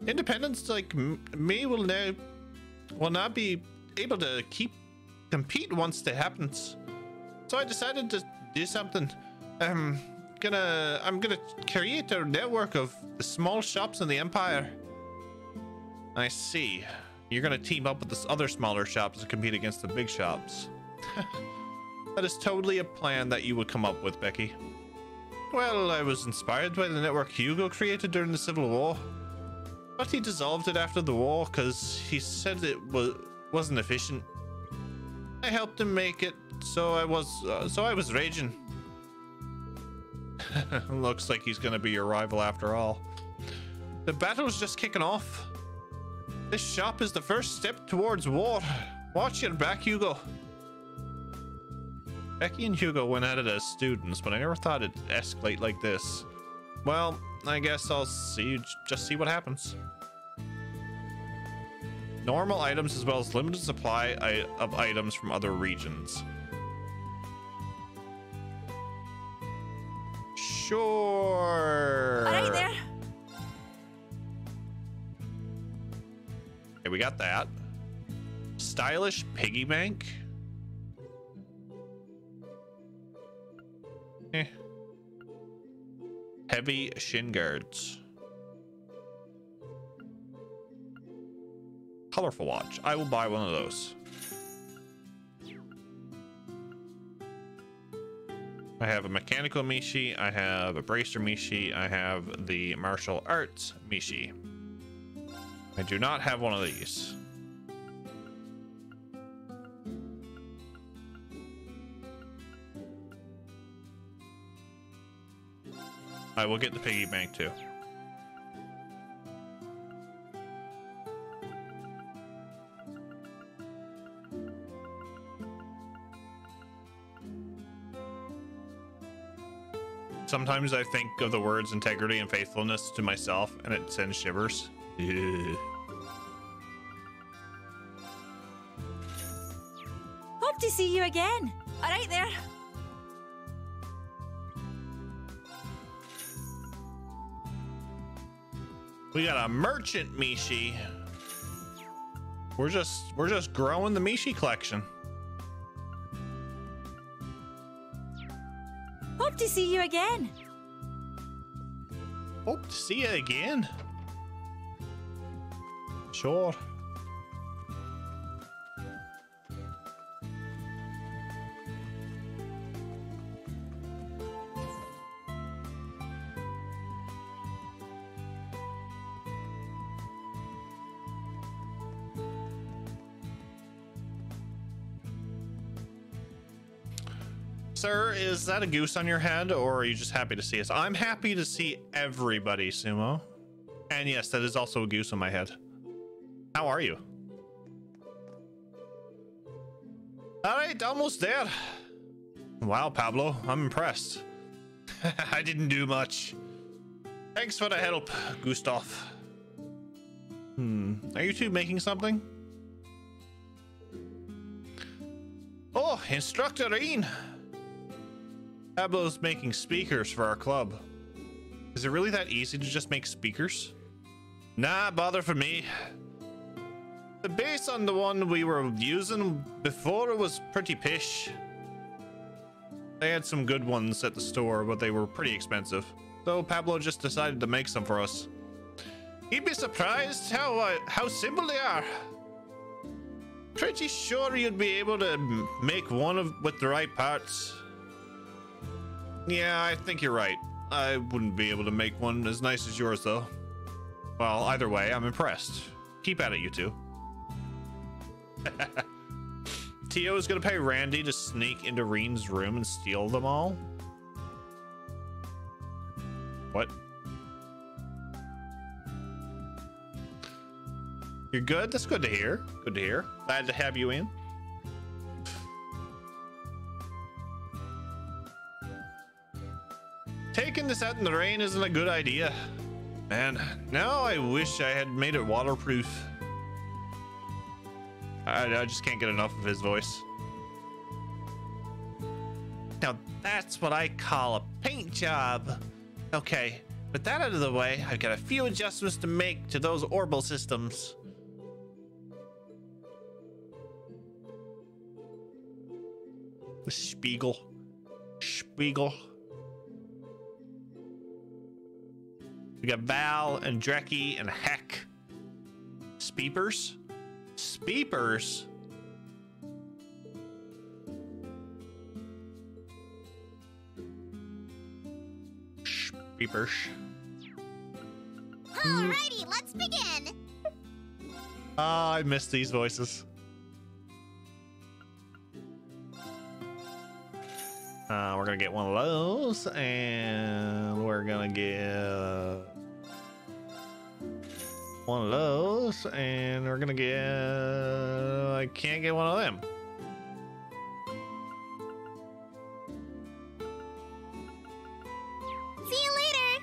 Independents like me will now will not be able to compete once that happens. So I decided to do something. I'm gonna create a network of the small shops in the Empire. I see. You're gonna team up with the other smaller shops to compete against the big shops. That is totally a plan that you would come up with, Becky. Well, I was inspired by the network Hugo created during the Civil War, but he dissolved it after the war because he said it wasn't efficient. I helped him make it, so I was raging. Looks like he's gonna be your rival after all. The battle's just kicking off. This shop is the first step towards war. Watch your back, Hugo. Becky and Hugo went at it as students, but I never thought it'd escalate like this. Well, I guess I'll just see what happens. Normal items as well as limited supply of items from other regions. Sure. All right there. Okay, we got that. Stylish piggy bank. Heavy shin guards. Colorful watch. I will buy one of those. I have a mechanical Mishi. I have a bracer Mishi. I have the martial arts Mishi. I do not have one of these. I will get the piggy bank too. Sometimes I think of the words integrity and faithfulness to myself and it sends shivers. Hope to see you again. All right there. We got a merchant Mishi. We're just growing the Mishi collection. Hope to see you again. Hope to see you again. Sure. Sir, is that a goose on your head, or are you just happy to see us? I'm happy to see everybody, Sumo. And yes, that is also a goose on my head. How are you? All right, almost there. Wow, Pablo, I'm impressed. I didn't do much. Thanks for the help, Gustav. Are you two making something? Oh, Instructor Reen. Pablo's making speakers for our club. Is it really that easy to just make speakers? Nah, bother for me. The base on the one we were using before was pretty pish. They had some good ones at the store, but they were pretty expensive. So Pablo just decided to make some for us. You'd be surprised how simple they are. Pretty sure you'd be able to make one with the right parts. Yeah, I think you're right. I wouldn't be able to make one as nice as yours, though. Well, either way, I'm impressed. Keep at it, you two. Tio is gonna pay Randy to sneak into Reen's room and steal them all? What? You're good? That's good to hear. Good to hear. Glad to have you in. Taking this out in the rain isn't a good idea. Man, now I wish I had made it waterproof. I just can't get enough of his voice. Now that's what I call a paint job. Okay, with that out of the way, I've got a few adjustments to make to those orbital systems. The Spiegel. Spiegel. We got Val and Dreki and Heck. Speepers? Speepers? Speepers. Alrighty, let's begin. Oh, I miss these voices. We're gonna get one of those, and we're gonna get one of those, and we're gonna get... I can't get one of them. See you later.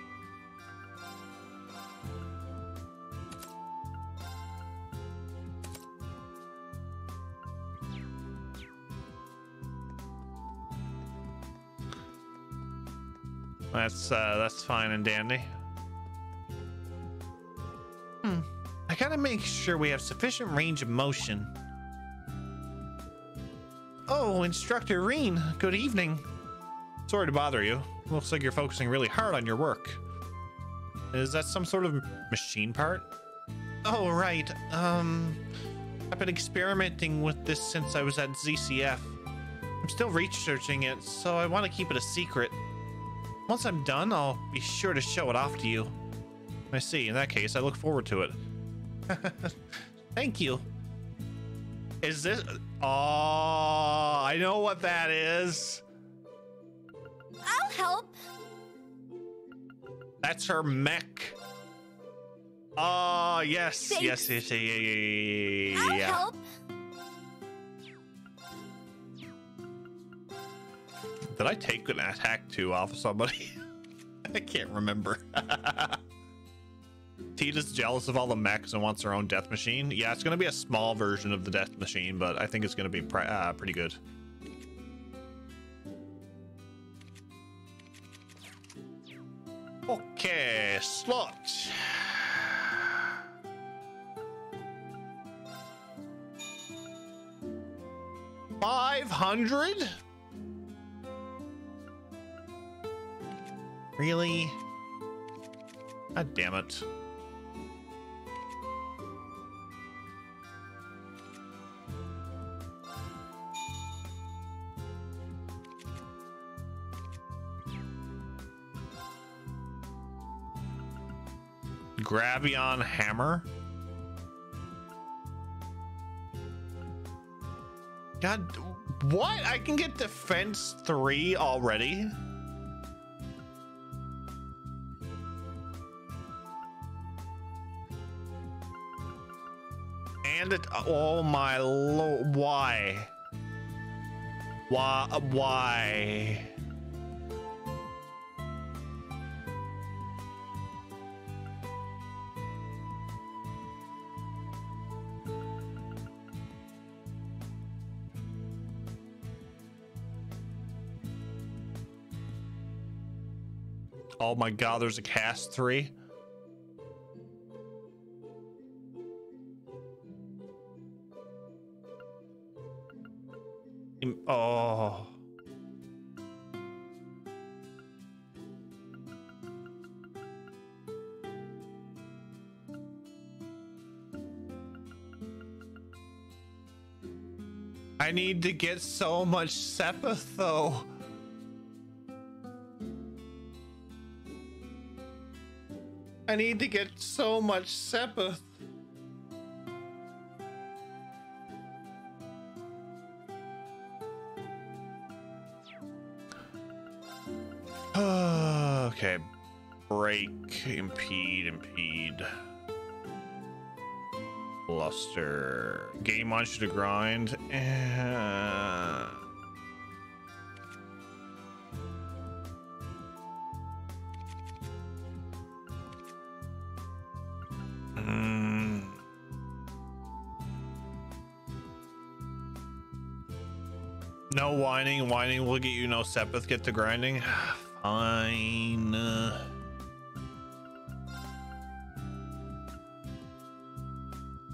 That's fine and dandy. I gotta make sure we have sufficient range of motion. Oh, Instructor Reen, good evening. Sorry to bother you. Looks like you're focusing really hard on your work. Is that some sort of machine part? Oh, right. I've been experimenting with this since I was at ZCF. I'm still researching it, so I want to keep it a secret. Once I'm done, I'll be sure to show it off to you. I see. In that case, I look forward to it. Thank you. Is this... Oh, I know what that is. I'll help. That's her mech. Oh, yes. Thanks. Yes. I'll Yeah. help. Did I take an attack 2 off of somebody? I can't remember. Tita's jealous of all the mechs and wants her own death machine. Yeah, it's going to be a small version of the death machine, but I think it's going to be pretty good. Okay, slot. $500? Really? God damn it. Gravion hammer? God, what? I can get defense 3 already? And it, oh my lord, why? Why? Oh my god, there's a cast 3. Oh. I need to get so much Sepith though. I need to get so much Sepith. Okay. Break, impede. Bluster. Game wants you to grind. No whining. Whining will get you no Sepith. Get to grinding. Fine.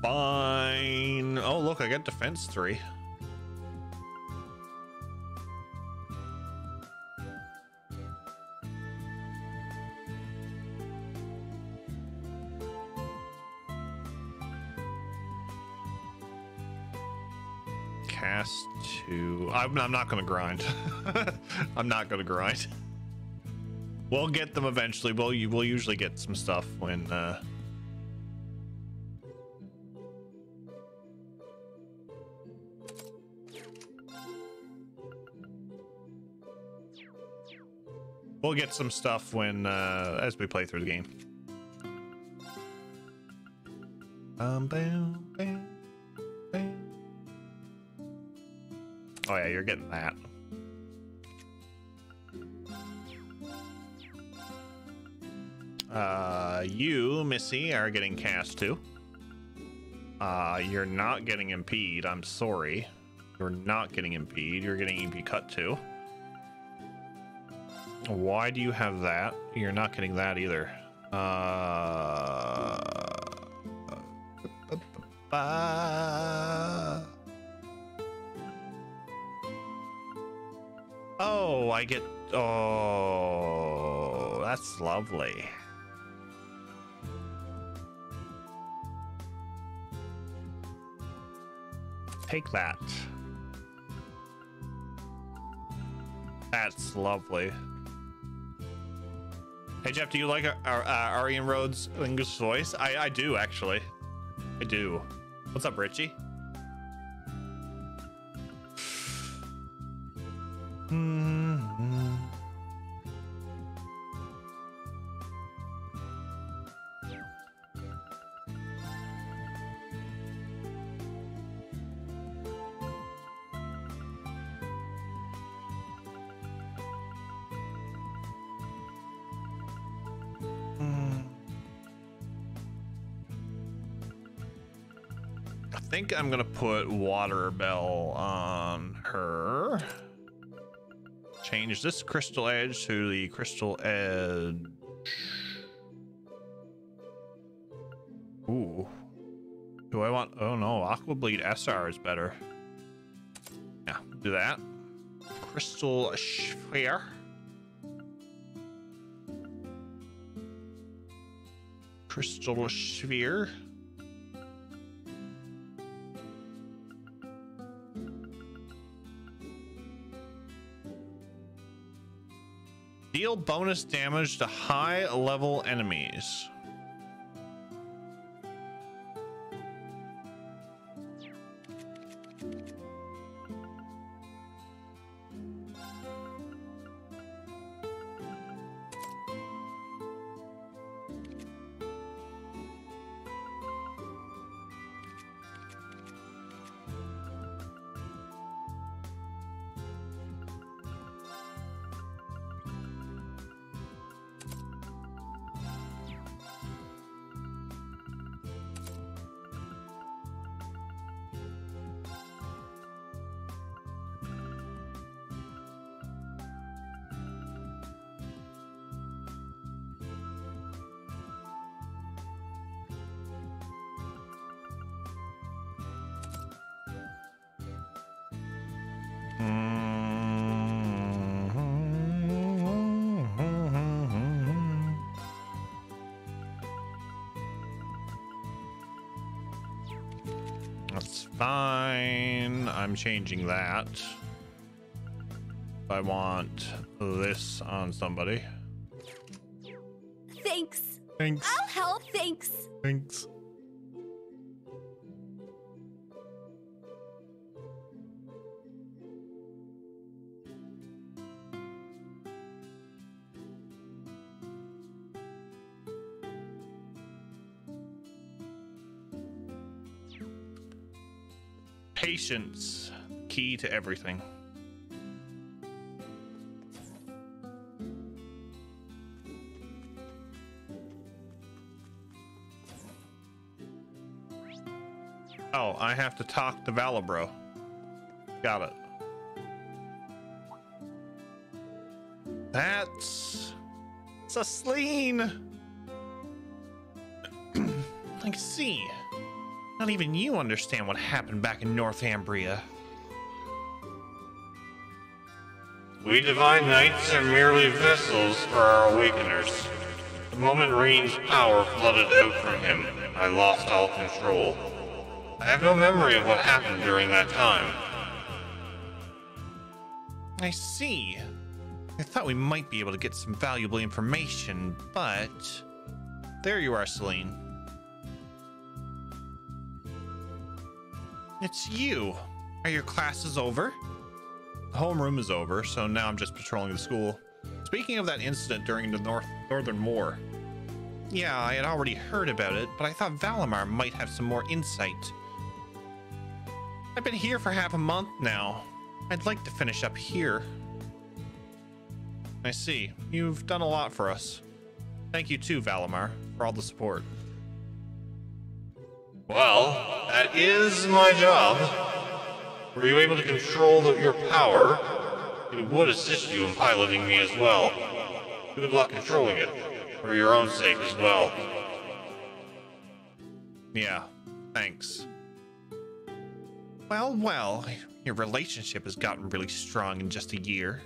Fine. Oh, look, I got defense 3. cast 2. I'm not gonna grind. I'm not gonna grind. We'll get them eventually. We'll usually get some stuff when we'll get some stuff when as we play through the game. Bam, bam, bam. Oh yeah, you're getting that. You, Missy, are getting cast 2. You're not getting impede. I'm sorry. You're not getting impede. You're getting EP cut 2. Why do you have that? You're not getting that either. Oh, I get... Oh, that's lovely. Take that. That's lovely. Hey Jeff, do you like Arian Rhodes' English voice? I do, actually. I do. What's up, Richie? I think I'm gonna put Water Bell on her. Change this Crystal Edge to the Crystal Edge. Ooh. Do I want... Oh no, Aqua Bleed SR is better. Yeah, do that. Crystal Sphere. Crystal Sphere. Deal bonus damage to high-level enemies. That's fine. I'm changing that. I want this on somebody. Thanks. Thanks. I'll help. Thanks. Thanks. Patience, key to everything. Oh, I have to talk to Valabro. Got it. That's Cecile. I see. Not even you understand what happened back in Northumbria. We Divine Knights are merely vessels for our Awakeners. The moment Rain's power flooded out from him, I lost all control. I have no memory of what happened during that time. I see. I thought we might be able to get some valuable information, but... There you are, Celine. It's you. Are your classes over? The homeroom is over, so now I'm just patrolling the school. Speaking of that incident during the Northern War. Yeah, I had already heard about it, but I thought Valimar might have some more insight. I've been here for half a month now. I'd like to finish up here. I see. You've done a lot for us. Thank you too, Valimar, for all the support. Well, that is my job. Were you able to control your power? It would assist you in piloting me as well. Good luck controlling it, for your own sake as well. Yeah, thanks. Well, your relationship has gotten really strong in just a year.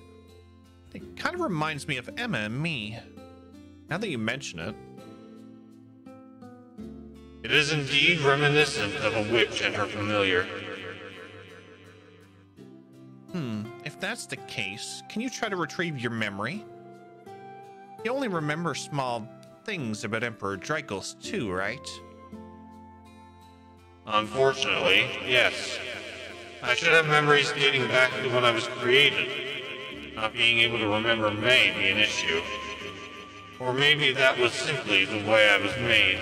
It kind of reminds me of Emma and me. Now that you mention it. It is indeed reminiscent of a witch and her familiar. If that's the case, can you try to retrieve your memory? You only remember small things about Emperor Dracos too, right? Unfortunately, yes. I should have memories dating back to when I was created. Not being able to remember may be an issue. Or maybe that was simply the way I was made.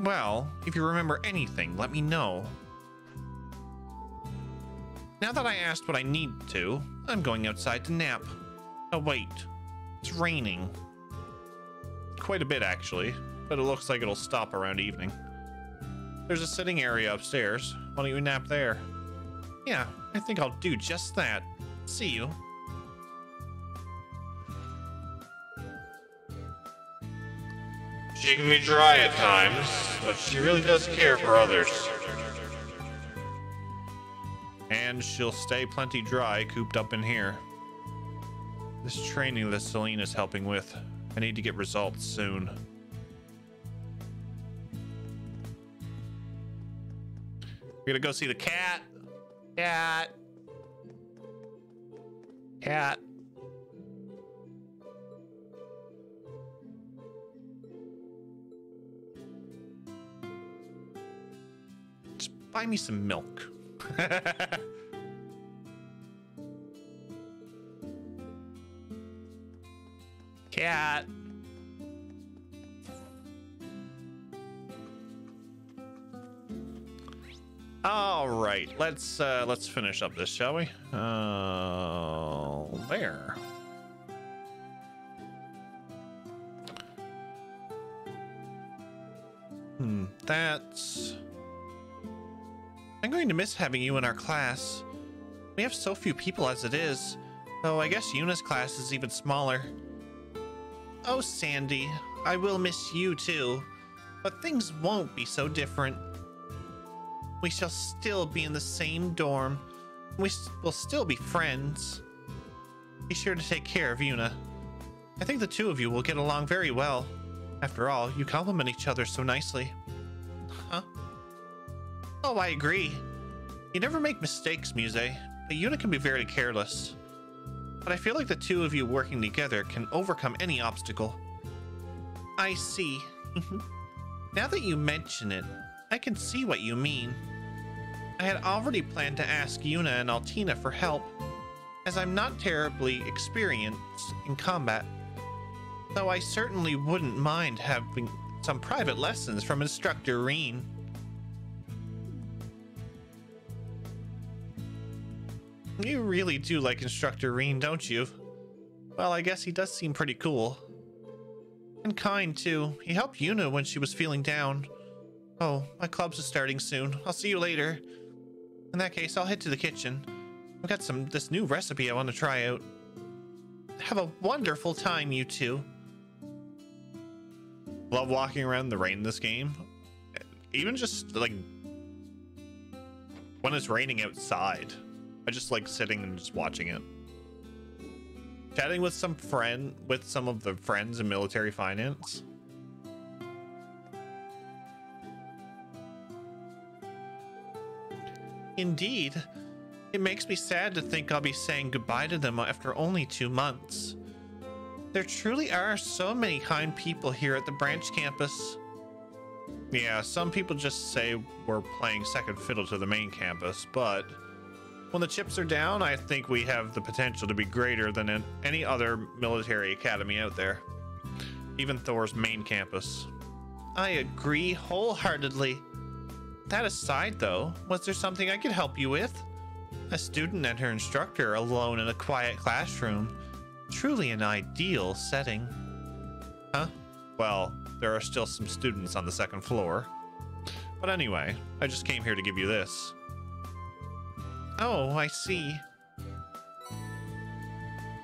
Well, if you remember anything, let me know. Now that I asked what I need to, I'm going outside to nap. Oh wait, it's raining. Quite a bit actually, but it looks like it'll stop around evening. There's a sitting area upstairs. Why don't you nap there? Yeah, I think I'll do just that. See you. She can be dry at times, but she really does care for others. And she'll stay plenty dry cooped up in here. This training that Celine is helping with, I need to get results soon. We're gonna go see the cat. Cat. Cat. Just buy me some milk. Cat. All right, let's finish up this, shall we? There. That's... I'm going to miss having you in our class. We have so few people as it is, though I guess Yuna's class is even smaller. Oh, Sandy, I will miss you too, but things won't be so different. We shall still be in the same dorm. We will still be friends. Be sure to take care of Yuna. I think the two of you will get along very well. After all, you complement each other so nicely. Huh? Oh, I agree. You never make mistakes, Muse, but Yuna can be very careless. But I feel like the two of you working together can overcome any obstacle. I see. Now that you mention it, I can see what you mean. I had already planned to ask Yuna and Altina for help, as I'm not terribly experienced in combat. Though I certainly wouldn't mind having some private lessons from Instructor Reen. You really do like Instructor Reen, don't you? Well, I guess he does seem pretty cool. And kind, too. He helped Yuna when she was feeling down. Oh, my clubs is starting soon. I'll see you later. In that case, I'll head to the kitchen. I've got this new recipe I want to try out. Have a wonderful time, you two. Love walking around in the rain in this game. Even just, like, when it's raining outside. I just like sitting and just watching it. Chatting with some of the friends in military finance. Indeed. It makes me sad to think I'll be saying goodbye to them after only 2 months. There truly are so many kind people here at the branch campus. Yeah, some people just say we're playing second fiddle to the main campus, but when the chips are down, I think we have the potential to be greater than in any other military academy out there. Even Thor's main campus. I agree wholeheartedly. That aside, though, was there something I could help you with? A student and her instructor alone in a quiet classroom. Truly an ideal setting. Huh? Well, there are still some students on the second floor. But anyway, I just came here to give you this. Oh, I see.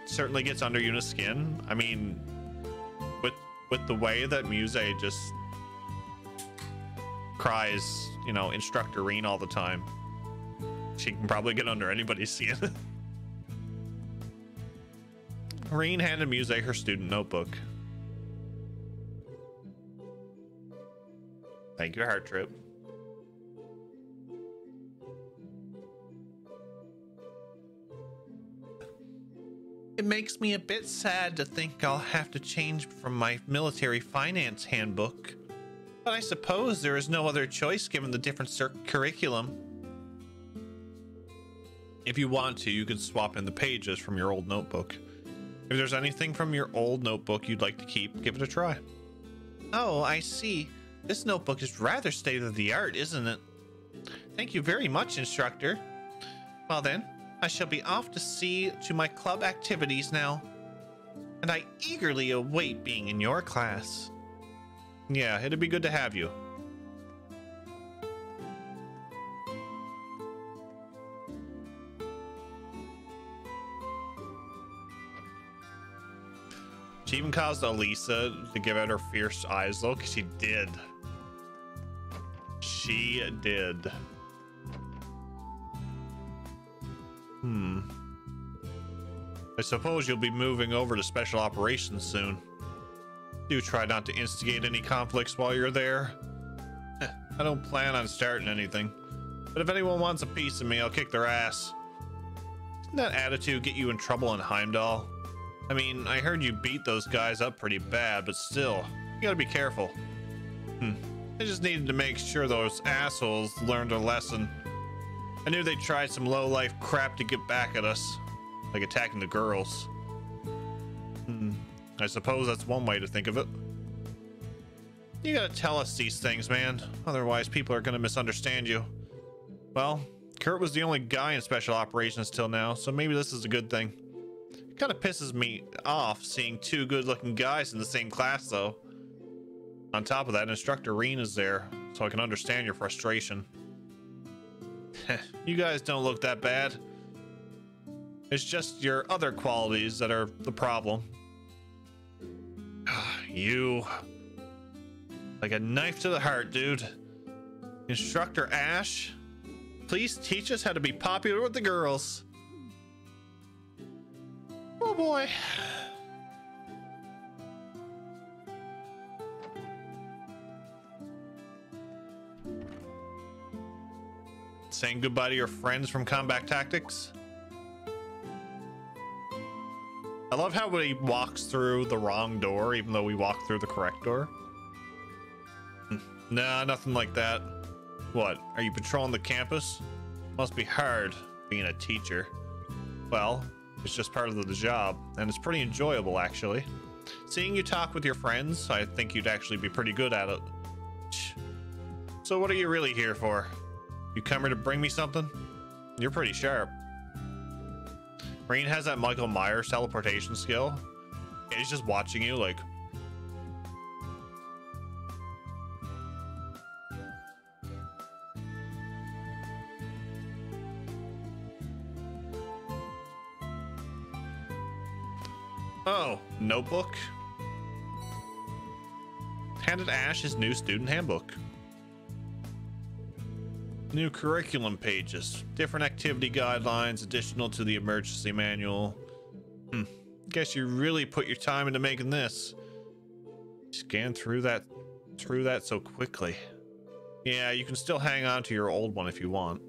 Certainly gets under Yuna's skin. I mean, with the way that Muse just cries, you know, Instructor Rean all the time, she can probably get under anybody's skin. Rean handed Muse her student notebook. Thank you, Heart Trip. It makes me a bit sad to think I'll have to change from my military finance handbook, but I suppose there is no other choice given the different curriculum. If you want to, you can swap in the pages from your old notebook. If there's anything from your old notebook you'd like to keep, give it a try. Oh, I see. This notebook is rather state-of-the-art, isn't it? Thank you very much, instructor. Well then, I shall be off to see to my club activities now. And I eagerly await being in your class. Yeah, it'd be good to have you. She even caused Elisa to give out her fierce eyes look. She did. She did. I suppose you'll be moving over to Special Operations soon. Do try not to instigate any conflicts while you're there. I don't plan on starting anything, but if anyone wants a piece of me, I'll kick their ass. Didn't that attitude get you in trouble in Heimdall? I mean, I heard you beat those guys up pretty bad, but still, you gotta be careful. I just needed to make sure those assholes learned a lesson. I knew they tried some low-life crap to get back at us, like attacking the girls. I suppose that's one way to think of it. You gotta tell us these things, man. Otherwise, people are gonna misunderstand you. Well, Kurt was the only guy in Special Operations till now, so maybe this is a good thing. It kind of pisses me off seeing two good-looking guys in the same class, though. On top of that, Instructor Rean is there, so I can understand your frustration. You guys don't look that bad. It's just your other qualities that are the problem. You. Like a knife to the heart, dude. Instructor Ash, please teach us how to be popular with the girls. Oh boy. Saying goodbye to your friends from Combat Tactics. I love how he walks through the wrong door, even though we walk through the correct door. Nah, nothing like that. What, are you patrolling the campus? Must be hard being a teacher. Well, it's just part of the job, and it's pretty enjoyable, actually. Seeing you talk with your friends, I think you'd actually be pretty good at it. So what are you really here for? You come here to bring me something? You're pretty sharp. Rean has that Michael Myers teleportation skill. And he's just watching you like... Oh, notebook? Handed Ash his new student handbook. New curriculum pages, different activity guidelines additional to the emergency manual. Guess you really put your time into making this. Scan through that so quickly. Yeah, you can still hang on to your old one if you want.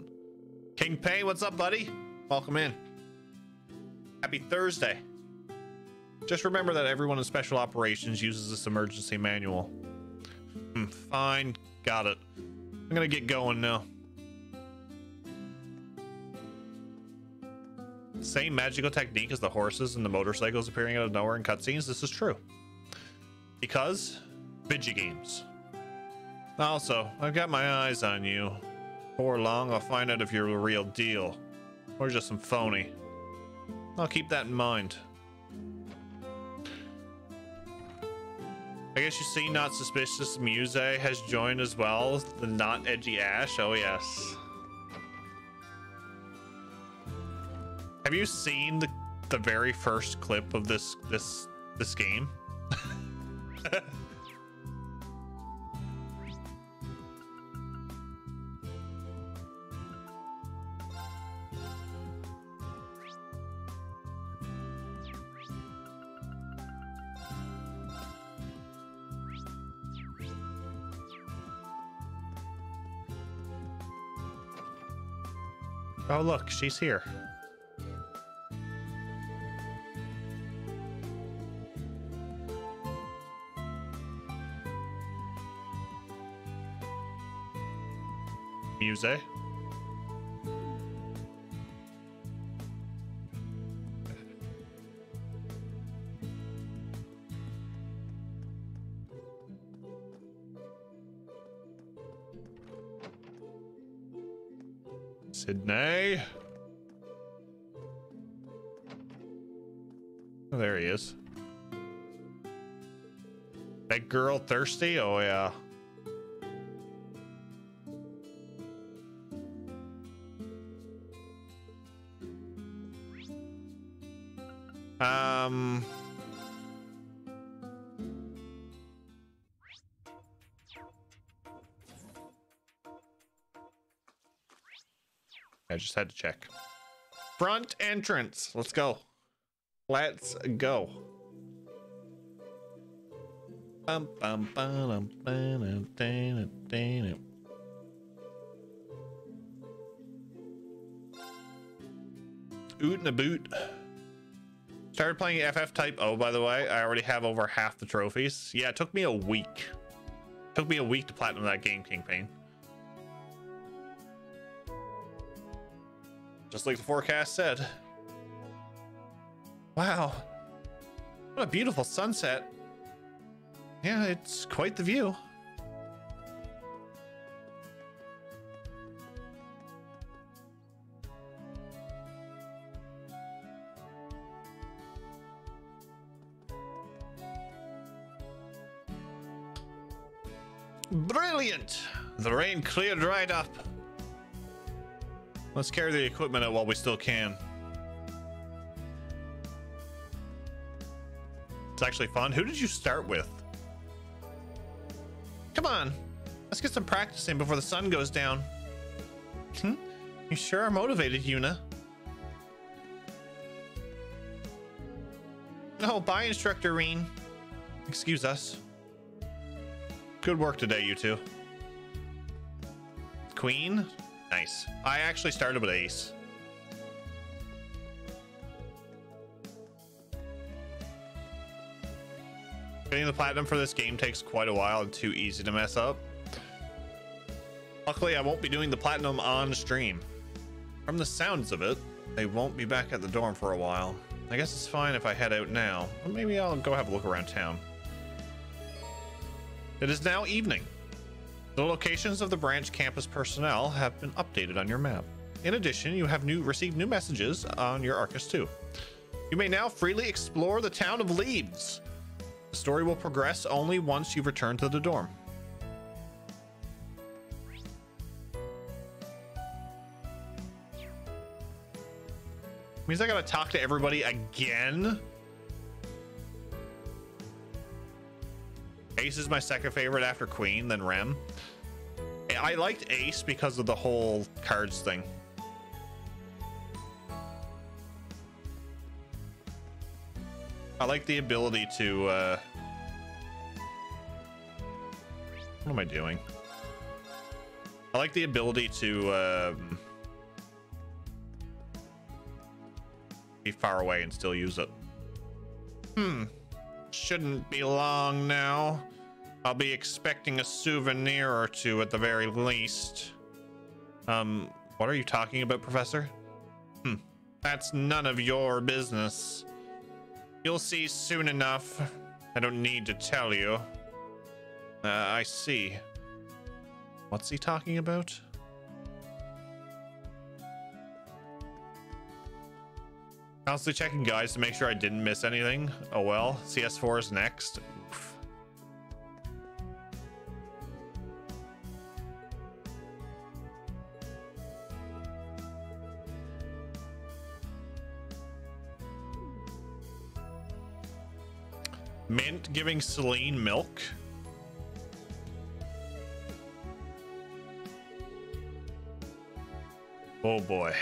King Pay, what's up, buddy? Welcome in. Happy Thursday. Just remember that everyone in Special Operations uses this emergency manual. Fine, got it. I'm gonna get going now. Same magical technique as the horses and the motorcycles appearing out of nowhere in cutscenes. This is true. Because video games. Also, I've got my eyes on you. Before long, I'll find out if you're the real deal or just some phony. I'll keep that in mind. I guess you see, Not Suspicious Muse has joined as well. The Not Edgy Ash. Oh yes. Have you seen the very first clip of this game? Oh look, she's here. Muse. Sydney. Oh, there he is. That girl thirsty? Oh yeah. I just had to check. Front entrance. Let's go. Let's go. Oot and a boot. Started playing FF Type O, by the way. I already have over half the trophies. Yeah, it took me a week. Took me a week to platinum that game, Kingpin. Just like the forecast said. Wow. What a beautiful sunset. Yeah, it's quite the view. Brilliant! The rain cleared right up. Let's carry the equipment out while we still can. It's actually fun. Who did you start with? Come on, let's get some practice in before the sun goes down. You sure are motivated, Yuna. Oh, bye, Instructor Reen. Excuse us. Good work today, you two. Queen? Nice. I actually started with Ace. Getting the platinum for this game takes quite a while and too easy to mess up. Luckily, I won't be doing the platinum on stream. From the sounds of it, they won't be back at the dorm for a while. I guess it's fine if I head out now, but maybe I'll go have a look around town. It is now evening. The locations of the branch campus personnel have been updated on your map. In addition, you have received new messages on your Arcus 2. You may now freely explore the town of Leaves. The story will progress only once you return to the dorm. Means I gotta talk to everybody again? Ace is my second favorite after Queen, then Rem. I liked Ace because of the whole cards thing. I like the ability to, what am I doing? I like the ability to, be far away and still use it. Shouldn't be long now. I'll be expecting a souvenir or two at the very least. What are you talking about, Professor? That's none of your business. You'll see soon enough. I don't need to tell you. I see. What's he talking about? Constantly checking guides to make sure I didn't miss anything. Oh well, CS4 is next. Oof. Mint giving Celine milk. Oh boy.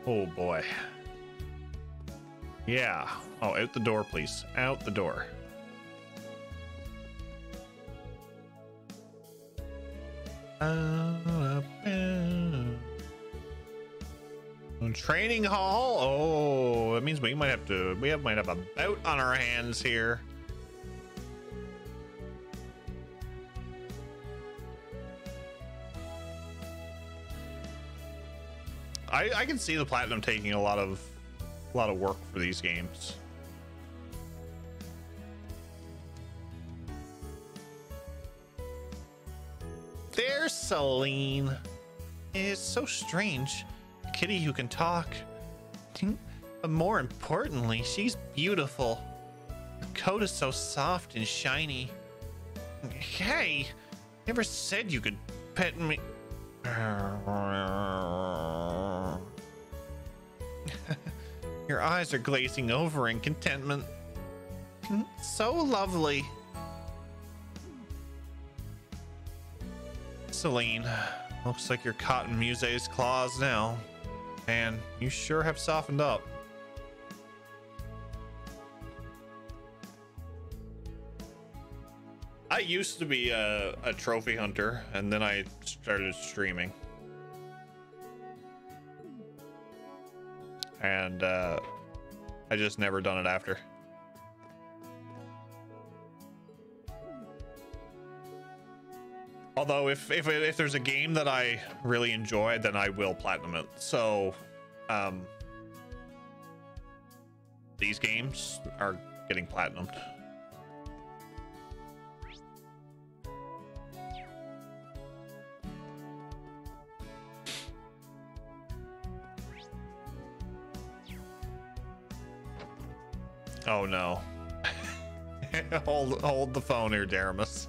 Oh boy. Yeah. Oh, out the door, please. Out the door. Training hall. Oh, that means we might have to. Might have a bout on our hands here. I can see the Platinum taking a lot of work for these games. There's Celine. It's so strange. A kitty who can talk. But more importantly, she's beautiful. The coat is so soft and shiny. Hey, never said you could pet me. Your eyes are glazing over in contentment. So lovely. Celine, looks like you're caught in Muse's claws now. Man, you sure have softened up. I used to be a trophy hunter, and then I started streaming. And I just never done it after. Although if there's a game that I really enjoy, then I will platinum it. So these games are getting platinumed. Oh no. hold the phone here, Daramus.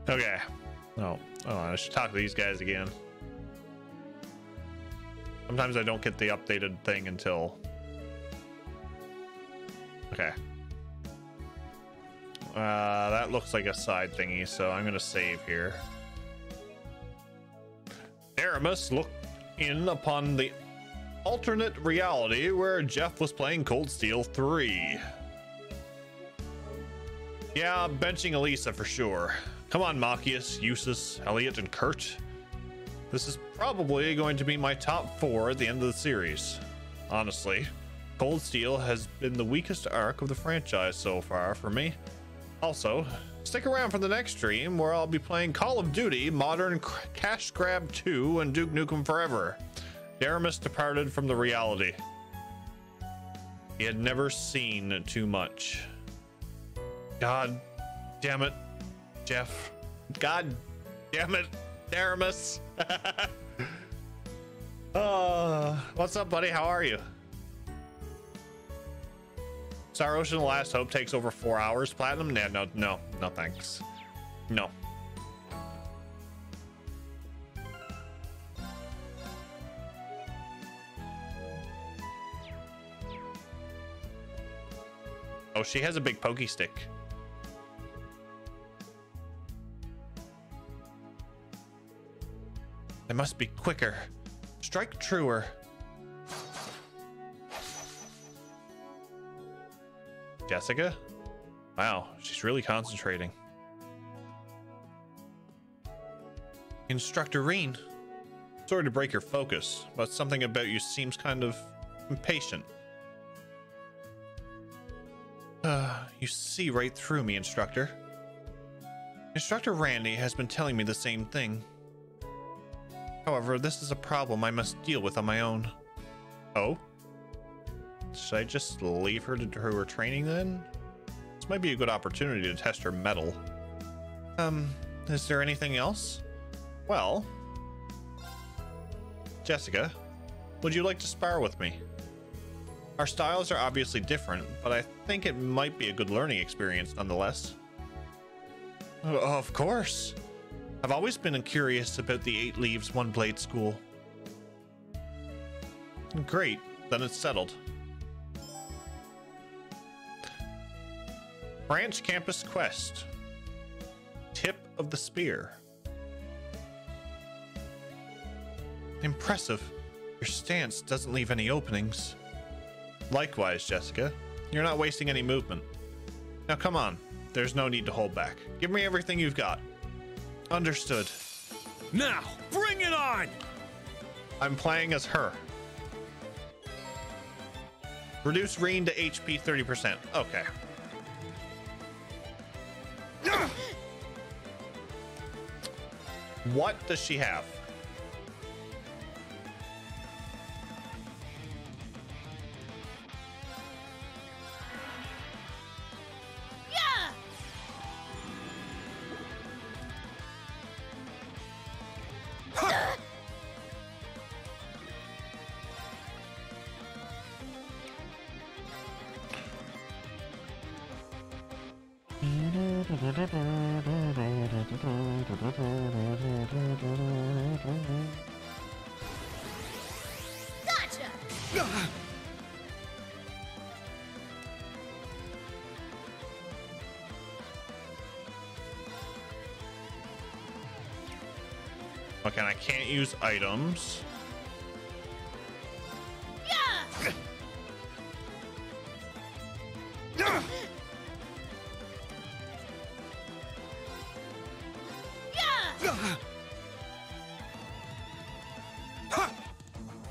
Okay. Oh, I should talk to these guys again. Sometimes I don't get the updated thing until... Okay. That looks like a side thingy, so I'm gonna save here. Aramis looked in upon the alternate reality where Jeff was playing Cold Steel 3. Yeah, benching Elisa for sure. Come on, Machias, Eustace, Elliot, and Kurt. This is probably going to be my top 4 at the end of the series. Honestly, Cold Steel has been the weakest arc of the franchise so far for me. Also, stick around for the next stream where I'll be playing Call of Duty, Modern Cash Grab 2, and Duke Nukem Forever. Daramus departed from the reality. He had never seen too much. God damn it, Jeff. God damn it, Daramus. What's up, buddy? How are you? Star Ocean: The Last Hope takes over 4 hours. Platinum? Nah, no, thanks. No. Oh, she has a big pokey stick. I must be quicker. Strike truer. Jessica? Wow, she's really concentrating. Instructor Rean. Sorry to break your focus, but something about you seems kind of impatient. You see right through me, Instructor. Instructor Randy has been telling me the same thing. However, this is a problem I must deal with on my own. Oh? Should I just leave her to her training then? This might be a good opportunity to test her mettle. Is there anything else? Well, Jessica, would you like to spar with me? Our styles are obviously different, but I think it might be a good learning experience nonetheless. Of course. I've always been curious about the 8 Leaves, 1 Blade school. Great, then it's settled. Branch Campus Quest. Tip of the Spear. Impressive. Your stance doesn't leave any openings. Likewise, Jessica. You're not wasting any movement. Now come on. There's no need to hold back. Give me everything you've got. Understood. Now, bring it on! I'm playing as her. Reduce Rean to HP 30%. Okay. What does she have? Gotcha! Okay, I can't use items.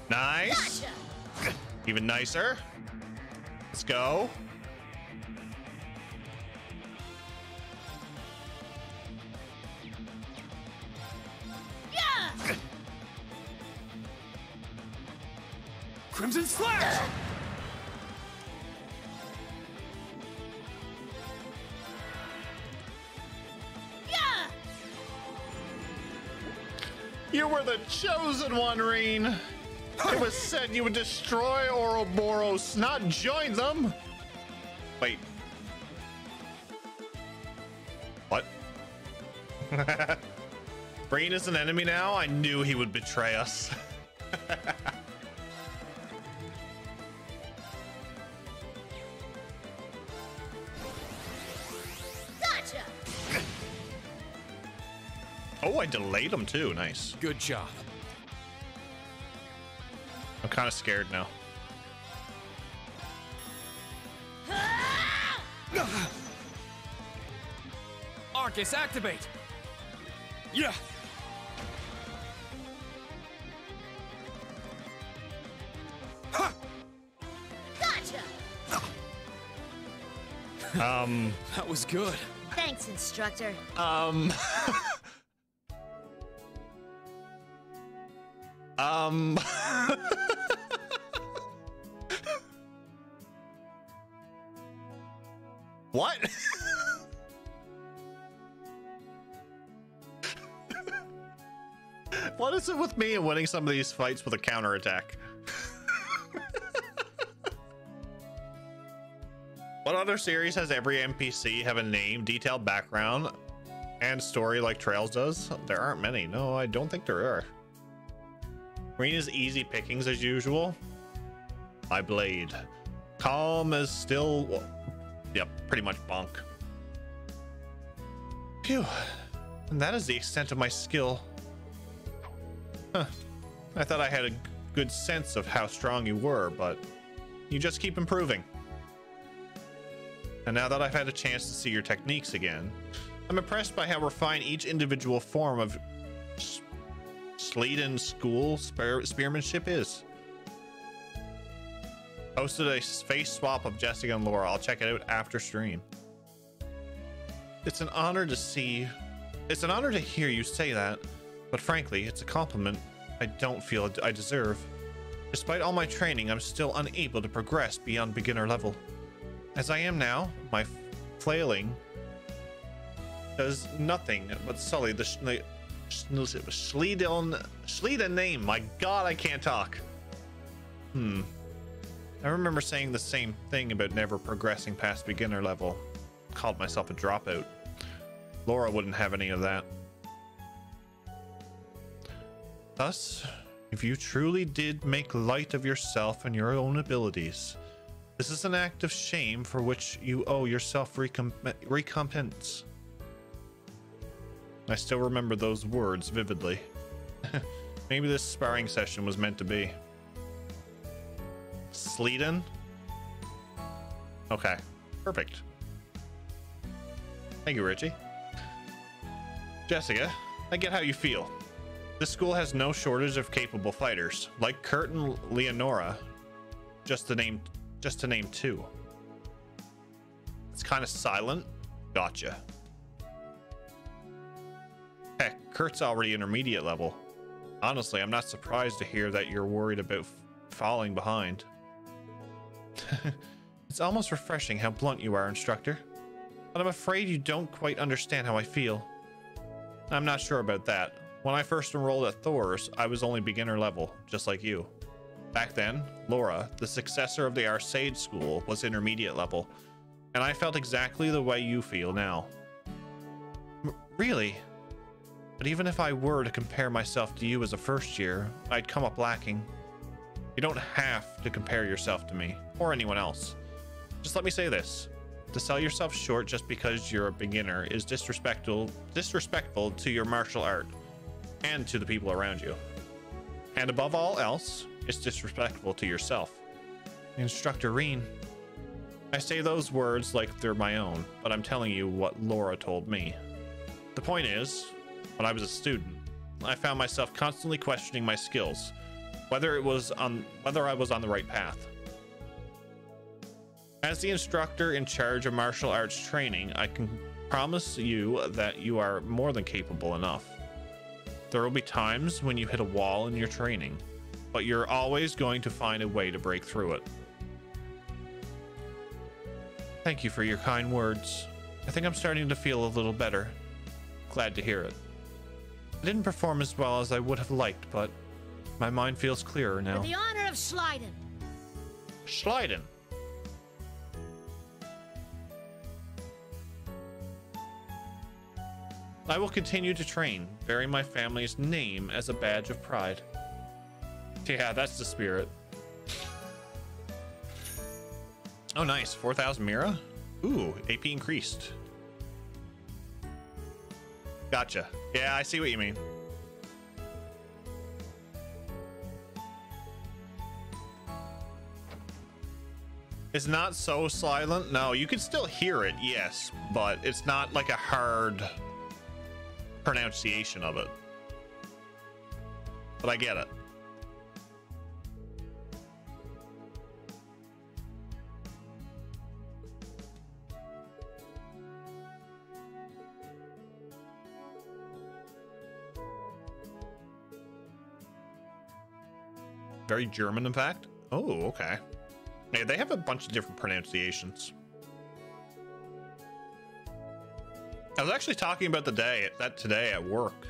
Nice. Gotcha. Even nicer. Let's go. Crimson Slash! You were the chosen one, Rean. It was said you would destroy Ouroboros, not join them. Wait. What? Rean is an enemy now? I knew he would betray us. Gotcha! Oh, I delayed him too. Nice. Good job. I'm kind of scared now. Arcus, activate! Yeah! Gotcha! That was good. Thanks, instructor. What? What is it with me and winning some of these fights with a counterattack? What other series has every NPC have a name, detailed background, and story like Trails does? There aren't many. No, I don't think there are. Rean is easy pickings as usual. My blade. Calm is still... Well, yep, pretty much bonk. Phew. And that is the extent of my skill. Huh. I thought I had a good sense of how strong you were, but you just keep improving. And now that I've had a chance to see your techniques again, I'm impressed by how refined each individual form of Sleeden school spearmanship is. Posted a face swap of Jessica and Laura. I'll check it out after stream. It's an honor to hear you say that, but frankly, it's a compliment I don't feel I deserve. Despite all my training, I'm still unable to progress beyond beginner level. As I am now, my flailing does nothing but sully the Sleeden name. My god, I can't talk. I remember saying the same thing about never progressing past beginner level. Called myself a dropout. Laura wouldn't have any of that. Thus, if you truly did make light of yourself and your own abilities, this is an act of shame for which you owe yourself recompense. I still remember those words vividly. Maybe this sparring session was meant to be. Sleeden? Okay, perfect. Thank you, Richie. Jessica, I get how you feel. This school has no shortage of capable fighters, like Kurt and Leonora, just to name two. It's kind of silent. Gotcha. Heck, Kurt's already intermediate level. Honestly, I'm not surprised to hear that you're worried about falling behind. It's almost refreshing how blunt you are, instructor. But I'm afraid you don't quite understand how I feel. I'm not sure about that. When I first enrolled at Thor's, I was only beginner level, just like you. Back then, Laura, the successor of the Arcade School, was intermediate level, and I felt exactly the way you feel now. Really? But even if I were to compare myself to you as a first year, I'd come up lacking. You don't have to compare yourself to me, or anyone else. Just let me say this. To sell yourself short just because you're a beginner is disrespectful to your martial art, and to the people around you. And above all else, it's disrespectful to yourself. Instructor Rean. I say those words like they're my own, but I'm telling you what Laura told me. The point is, when I was a student, I found myself constantly questioning my skills, whether I was on the right path. As the instructor in charge of martial arts training, I can promise you that you are more than capable enough. There will be times when you hit a wall in your training, but you're always going to find a way to break through it. Thank you for your kind words. I think I'm starting to feel a little better. Glad to hear it. I didn't perform as well as I would have liked, but my mind feels clearer now. For the honor of Sleiden. Sleiden. I will continue to train, bearing my family's name as a badge of pride. Yeah, that's the spirit. Oh, nice. 4,000 Mira? Ooh, AP increased. Gotcha. Yeah, I see what you mean. It's not so silent. No, you can still hear it, yes, but it's not like a hard pronunciation of it. But I get it. Very German, in fact. Oh, okay. Yeah, they have a bunch of different pronunciations. I was actually talking about that today at work.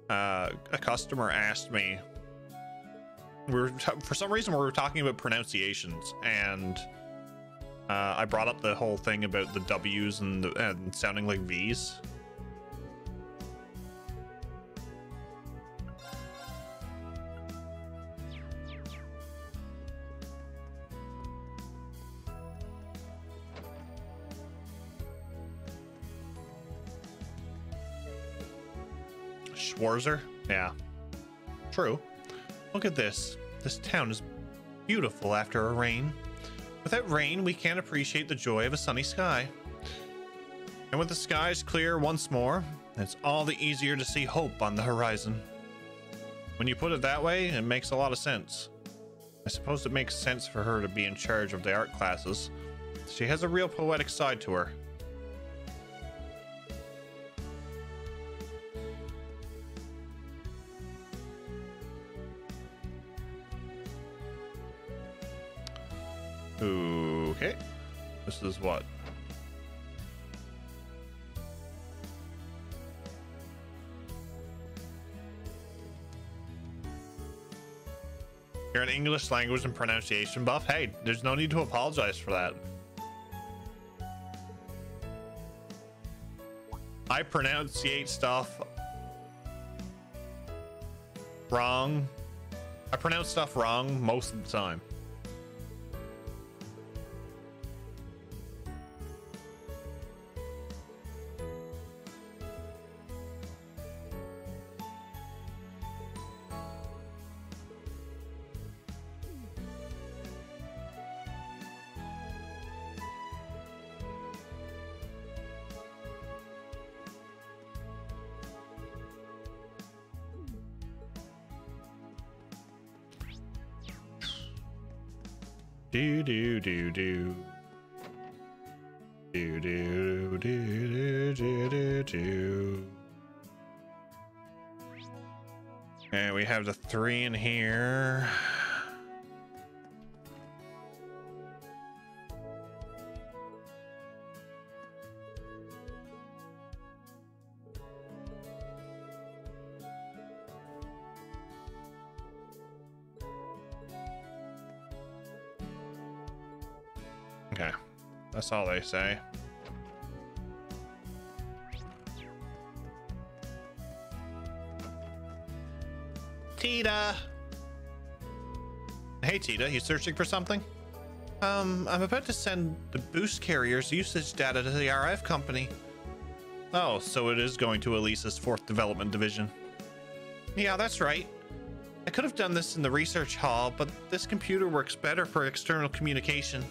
A customer asked me. For some reason we were talking about pronunciations, and I brought up the whole thing about the W's and sounding like V's. Schwarzer? Yeah. True. Look at this. This town is beautiful after a rain. Without rain, we can't appreciate the joy of a sunny sky. And with the skies clear once more, it's all the easier to see hope on the horizon. When you put it that way, it makes a lot of sense. I suppose it makes sense for her to be in charge of the art classes. She has a real poetic side to her. Okay. This is what? You're an English language and pronunciation buff? Hey, there's no need to apologize for that. I pronunciate stuff wrong. I pronounce stuff wrong most of the time. Do do do do. Do do do do do do. And we have the 3 in here. Okay, that's all they say. Tita! Hey Tita, you searching for something? I'm about to send the boost carrier's usage data to the RF company. Oh, so it is going to Elisa's 4th development division. Yeah, that's right. I could have done this in the research hall, but this computer works better for external communication.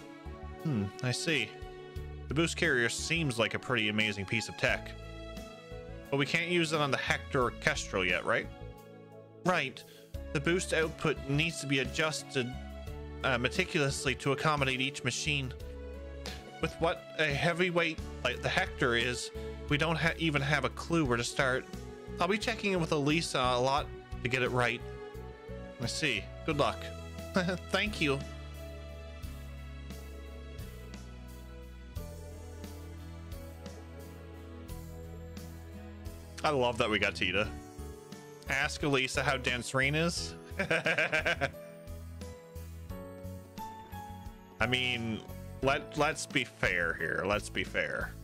I see. The boost carrier seems like a pretty amazing piece of tech. But we can't use it on the Hector or Kestrel yet, right? Right. The boost output needs to be adjusted meticulously to accommodate each machine. With what a heavyweight like the Hector is, we don't even have a clue where to start. I'll be checking in with Elisa a lot to get it right. I see. Good luck. Thank you. I love that we got Tita. Ask Elisa how dense rain is. I mean, let's be fair here. Let's be fair.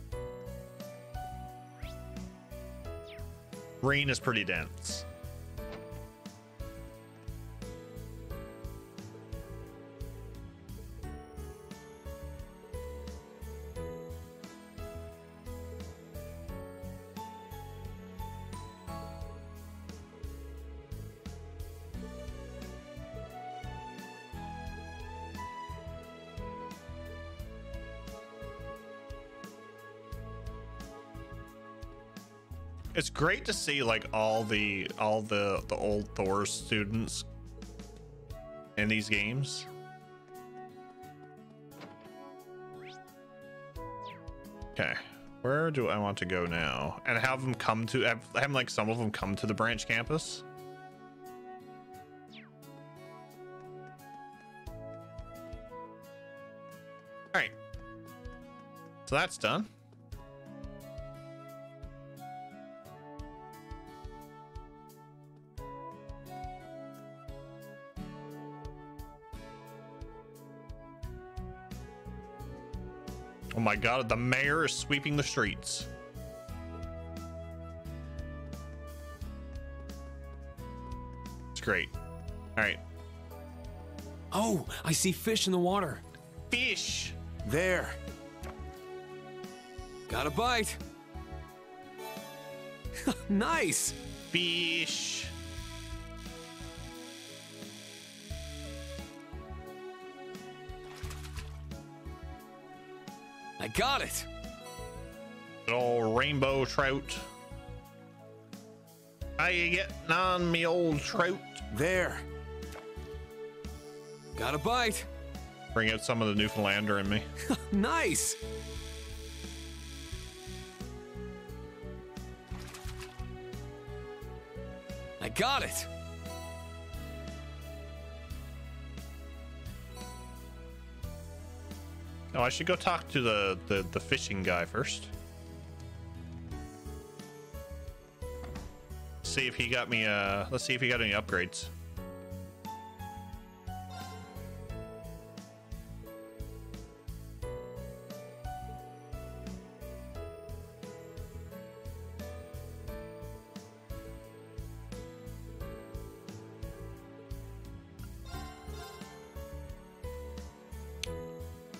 Rain is pretty dense. It's great to see like all the old Thor students in these games. Okay, where do I want to go now? And have them come to have like some of them come to the branch campus. All right, so that's done. Oh my god, the mayor is sweeping the streets. It's great. All right. Oh, I see fish in the water. Fish! There. Got a bite. Nice. Fish. got it. Good old rainbow trout. How you getting on, me old trout? There. Got a bite. Bring out some of the Newfoundlander in me. Nice. I got it. Oh, I should go talk to the fishing guy first. See if he got me let's see if he got any upgrades.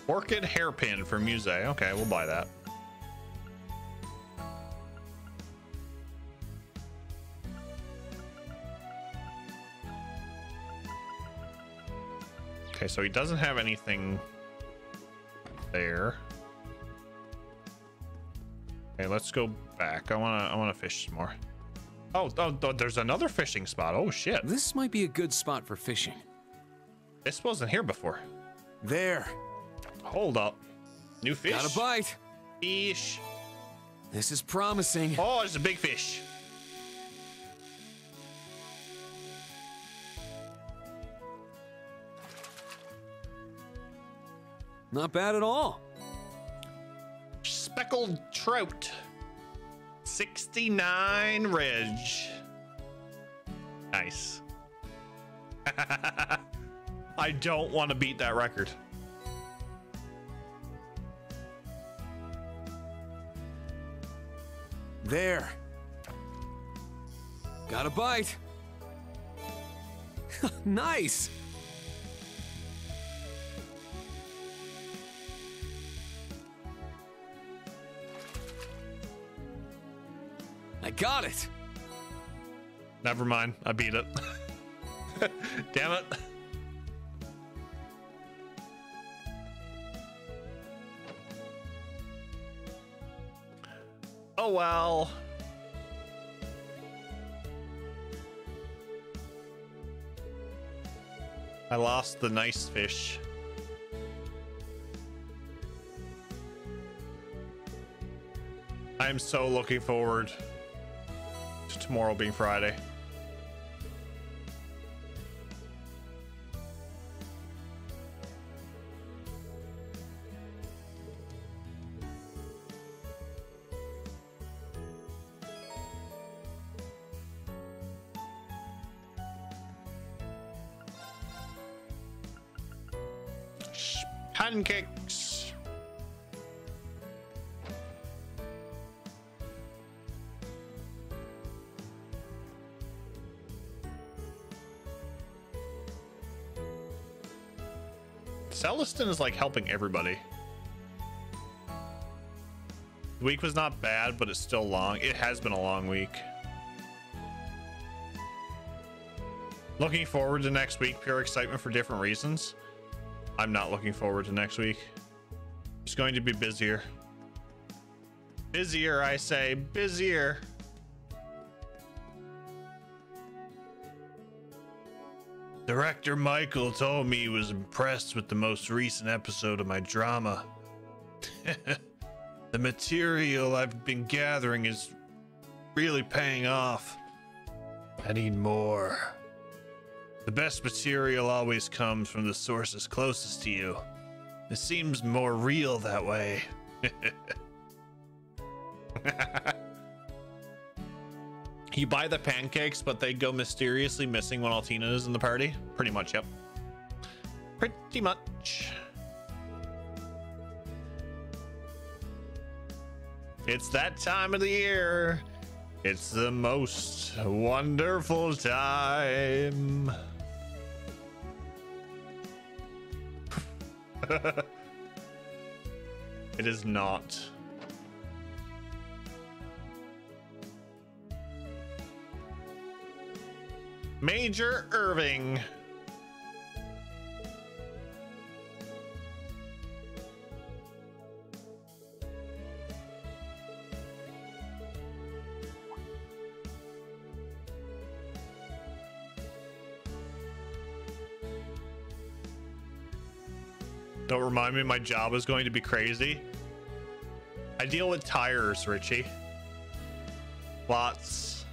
Orchid hairpin for Muse. Okay, we'll buy that. Okay, so he doesn't have anything there. Okay, let's go back. I wanna fish some more. Oh, there's another fishing spot. Oh shit. This might be a good spot for fishing. This wasn't here before. There. Hold up. New fish. Got a bite. Fish. This is promising. Oh, it's a big fish. Not bad at all. Speckled trout. 69 reg. Nice. I don't want to beat that record. There. Got a bite. Nice. I got it. Never mind. I beat it. Damn it. Oh well. I lost the nice fish. I'm so looking forward to tomorrow being Friday. Pancakes. Celestin is like helping everybody. The week was not bad, but it's still long. It has been a long week. Looking forward to next week. Pure excitement for different reasons. I'm not looking forward to next week. It's going to be busier. Busier, I say. Busier. Director Michael told me he was impressed with the most recent episode of my drama. The material I've been gathering is really paying off. I need more. The best material always comes from the sources closest to you. It seems more real that way. You buy the pancakes, but they go mysteriously missing when Altina is in the party? Pretty much, yep. Pretty much. It's that time of the year. It's the most wonderful time. It is not. Major Irving. Don't remind me my job is going to be crazy. I deal with tires, Richie. Lots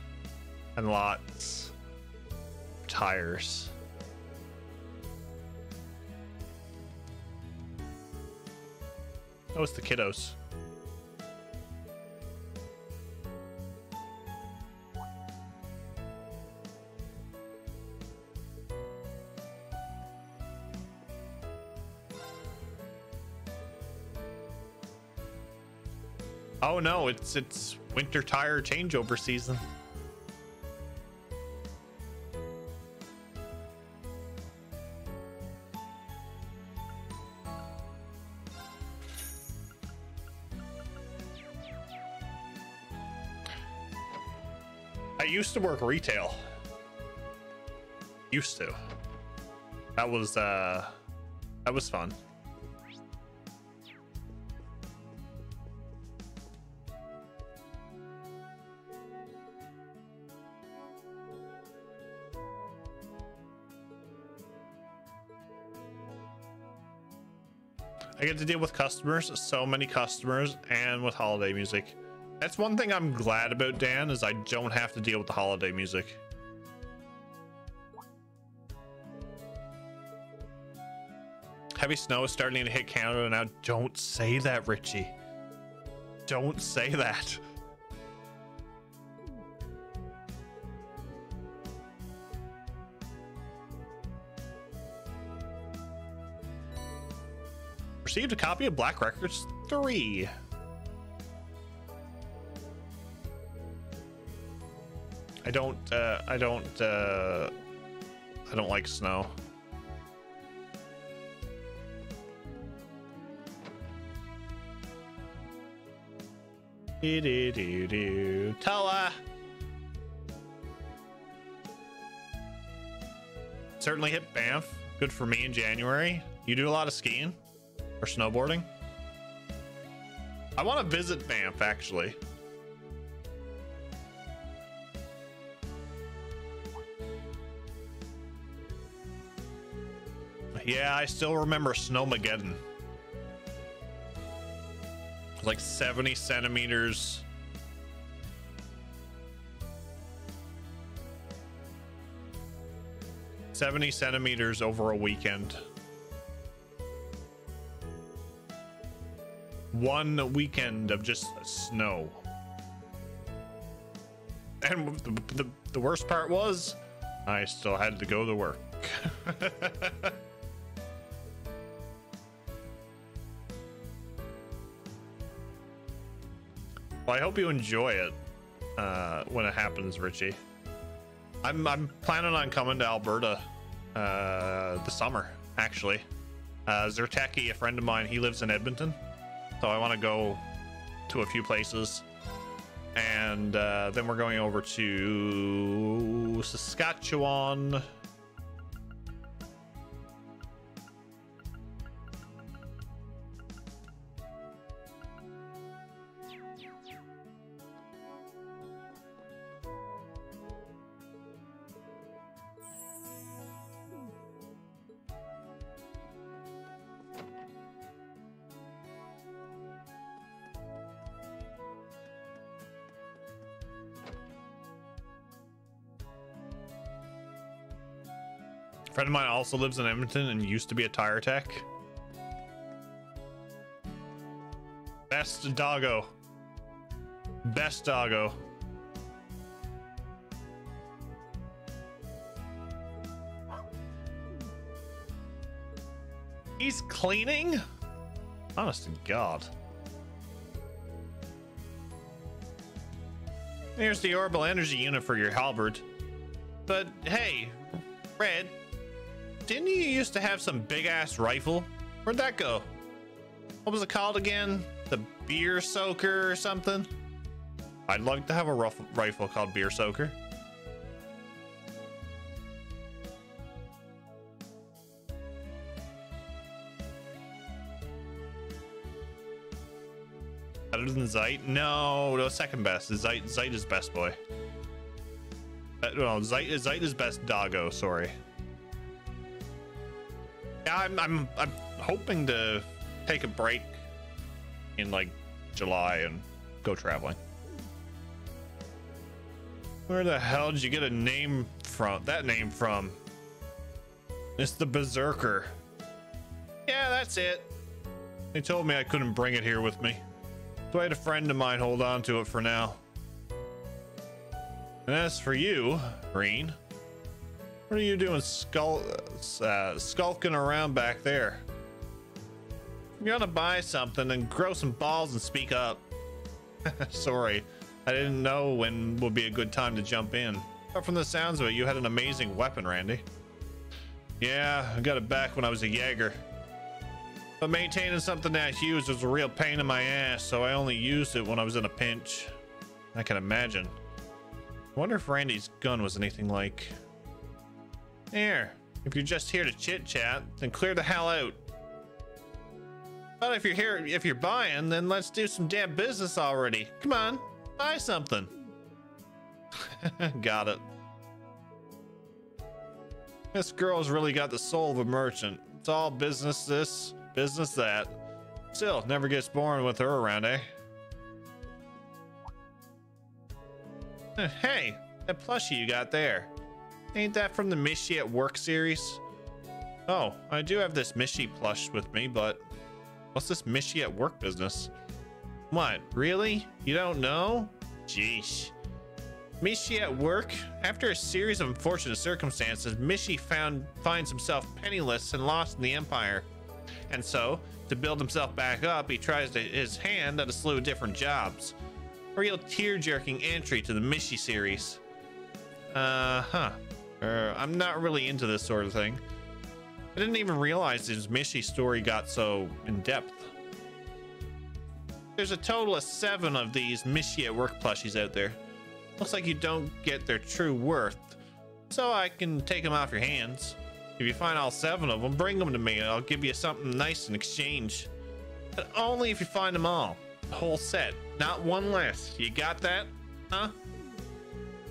and lots of tires. Oh, it's the kiddos. Oh no, it's winter tire changeover season. I used to work retail. Used to. That was fun. I get to deal with customers, so many customers, and with holiday music. That's one thing I'm glad about, Dan, is I don't have to deal with the holiday music. Heavy snow is starting to hit Canada now. Don't say that, Richie. Don't say that. Received a copy of Black Records 3. I don't like snow. Toa. Certainly hit Banff. Good for me in January. You do a lot of skiing or snowboarding? I want to visit Banff, actually. Yeah, I still remember Snowmageddon. Like 70 centimeters. Over a weekend. One weekend of just snow. And the worst part was, I still had to go to work. Well, I hope you enjoy it when it happens, Richie. I'm planning on coming to Alberta this summer, actually. Zerteki, a friend of mine, he lives in Edmonton, so I want to go to a few places, and then we're going over to Saskatchewan. A friend of mine also lives in Edmonton and used to be a tire tech. Best doggo. Best doggo. He's cleaning? Honest to God. Here's the orbital energy unit for your halberd. But hey, Red, didn't you used to have some big ass rifle? Where'd that go? What was it called again? The Beer Soaker or something? I'd like to have a rifle called Beer Soaker. Better than Zeit? No, second best. Zeit is best boy. No, Zeit is best doggo, sorry. Yeah, I'm hoping to take a break in like July and go traveling. Where the hell did you get a name from? That name from? It's the Berserker. Yeah, that's it. They told me I couldn't bring it here with me, so I had a friend of mine hold on to it for now. And as for you, Rean, what are you doing skulking around back there? If you're gonna buy something, then grow some balls and speak up. Sorry, I didn't know when would be a good time to jump in. But from the sounds of it, you had an amazing weapon, Randy. Yeah, I got it back when I was a Jaeger. But maintaining something that huge was a real pain in my ass, so I only used it when I was in a pinch. I can imagine. I wonder if Randy's gun was anything like... Here, if you're just here to chit-chat, then clear the hell out. But if you're buying, then let's do some damn business already. Come on, buy something. Got it. This girl's really got the soul of a merchant. It's all business this, business that. Still, never gets boring with her around, eh? Hey, that plushie you got there. Ain't that from the Miss She at Work series? Oh, I do have this Miss She plush with me, but what's this Miss She at Work business? What, really? You don't know? Jeesh. Miss She at Work? After a series of unfortunate circumstances, Miss She finds himself penniless and lost in the Empire. And so, to build himself back up, he tries his hand at a slew of different jobs. A real tear-jerking entry to the Miss She series. I'm not really into this sort of thing. I didn't even realize his Miss She story got so in-depth. There's a total of 7 of these Miss She at Work plushies out there. Looks like you don't get their true worth, so I can take them off your hands. If you find all 7 of them, bring them to me and I'll give you something nice in exchange. But only if you find them all. The whole set, not one less. You got that? Huh?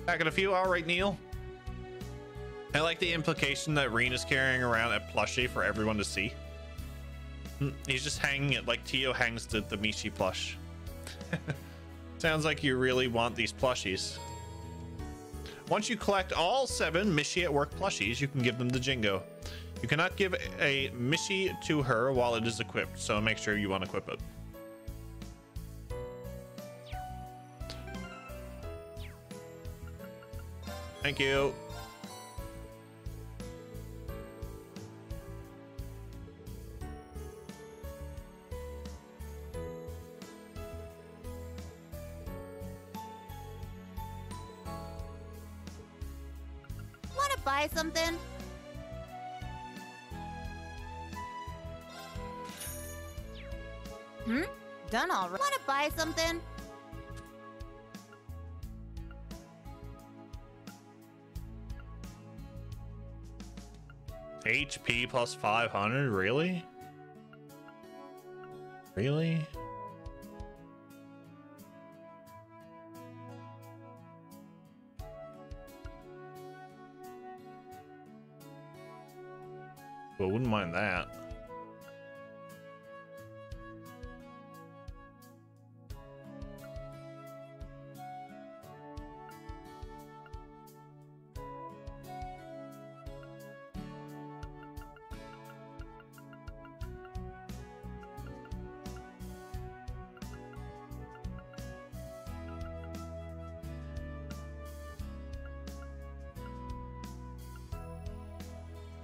Back at a few? All right, Neil. I like the implication that Rean is carrying around a plushie for everyone to see. He's just hanging it like Tio hangs the Miss She plush. Sounds like you really want these plushies. Once you collect all 7 Miss She at Work plushies, you can give them to Jingo. You cannot give a Miss She to her while it is equipped, so make sure you want to equip it. Thank you. Wanna buy something? Done already. Wanna buy something? HP plus 500, really? Really? Well, wouldn't mind that.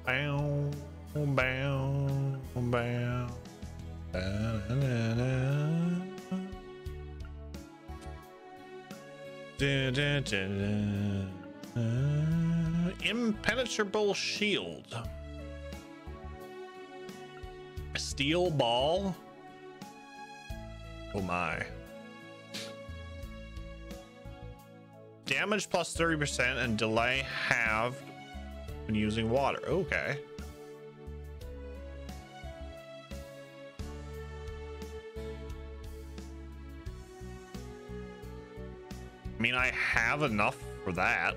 Bow, bow, bow. Da, da, da, da. Impenetrable shield. Steel ball. Oh my. Damage plus 30% and delay halved when using water. Okay. I mean, I have enough for that.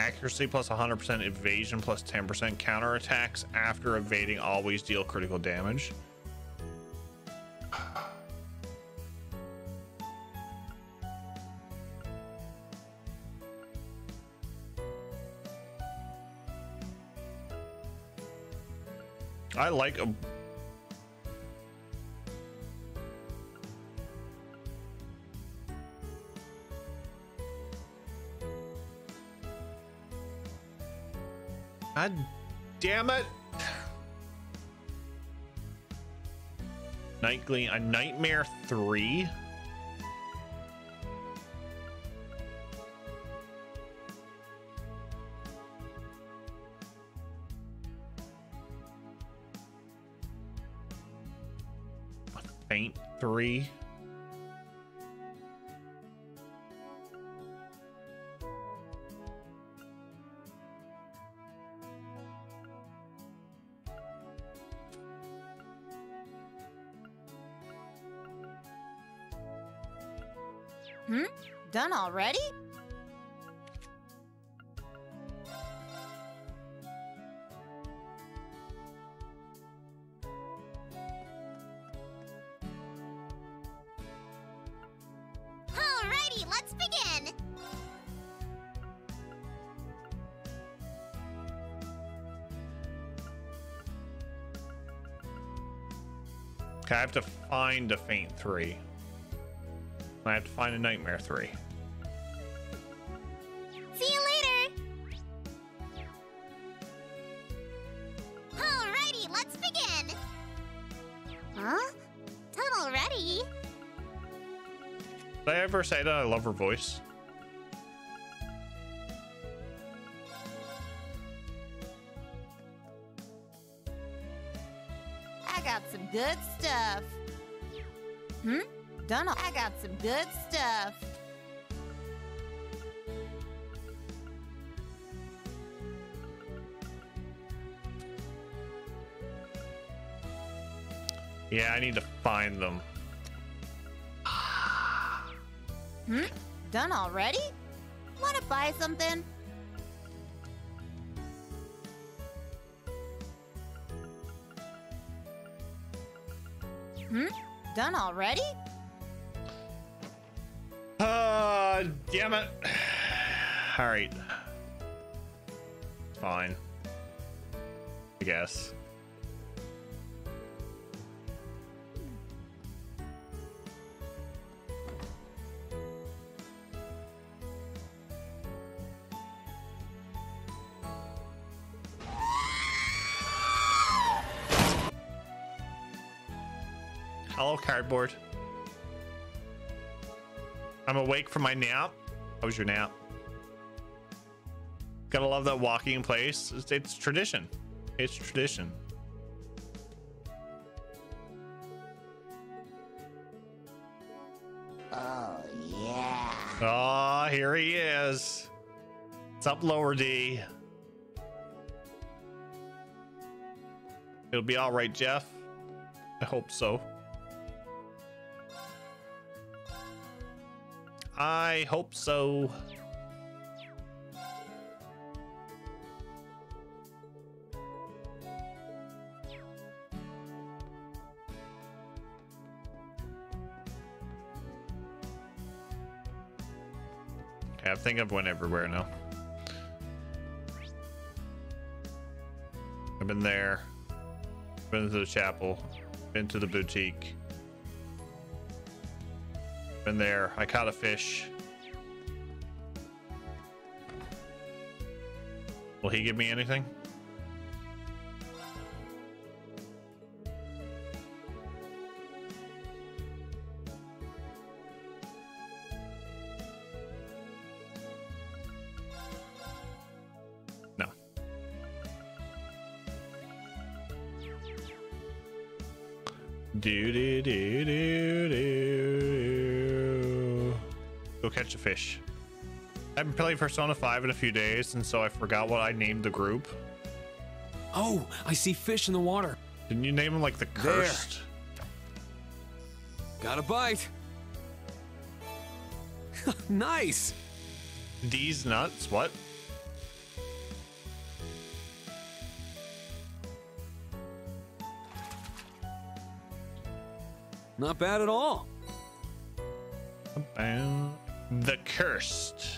Accuracy plus 100%, evasion plus 10%. Counterattacks after evading always deal critical damage. I like a God damn it. Night Gleam, a Nightmare 3. A Faint 3. Done already? Alrighty, let's begin! Okay, I have to find a Faint 3. I have to find a Nightmare 3. See you later! Alrighty, let's begin! Huh? Done already? Did I ever say that I love her voice? I got some good stuff. Done. I got some good stuff. Yeah, I need to find them. Done already? Wanna buy something? Done already? Damn it. All right. Fine. I guess. Hello, cardboard. I'm awake from my nap. How was your nap? Gotta love that walking in place. It's tradition. It's tradition. Oh, yeah. Oh, here he is. What's up, Lower D? It'll be all right, Jeff. I hope so. I hope so. Okay, I think I've went everywhere now. I've been there. Been to the chapel. Been to the boutique. Been there. I caught a fish. Will he give me anything? No. Do do do do do. Go catch a fish. I haven't played Persona 5 in a few days, and so I forgot what I named the group. Oh, I see fish in the water. Didn't you name them like the Cursed? Got a bite. Nice. These nuts? What? Not bad at all. The Cursed.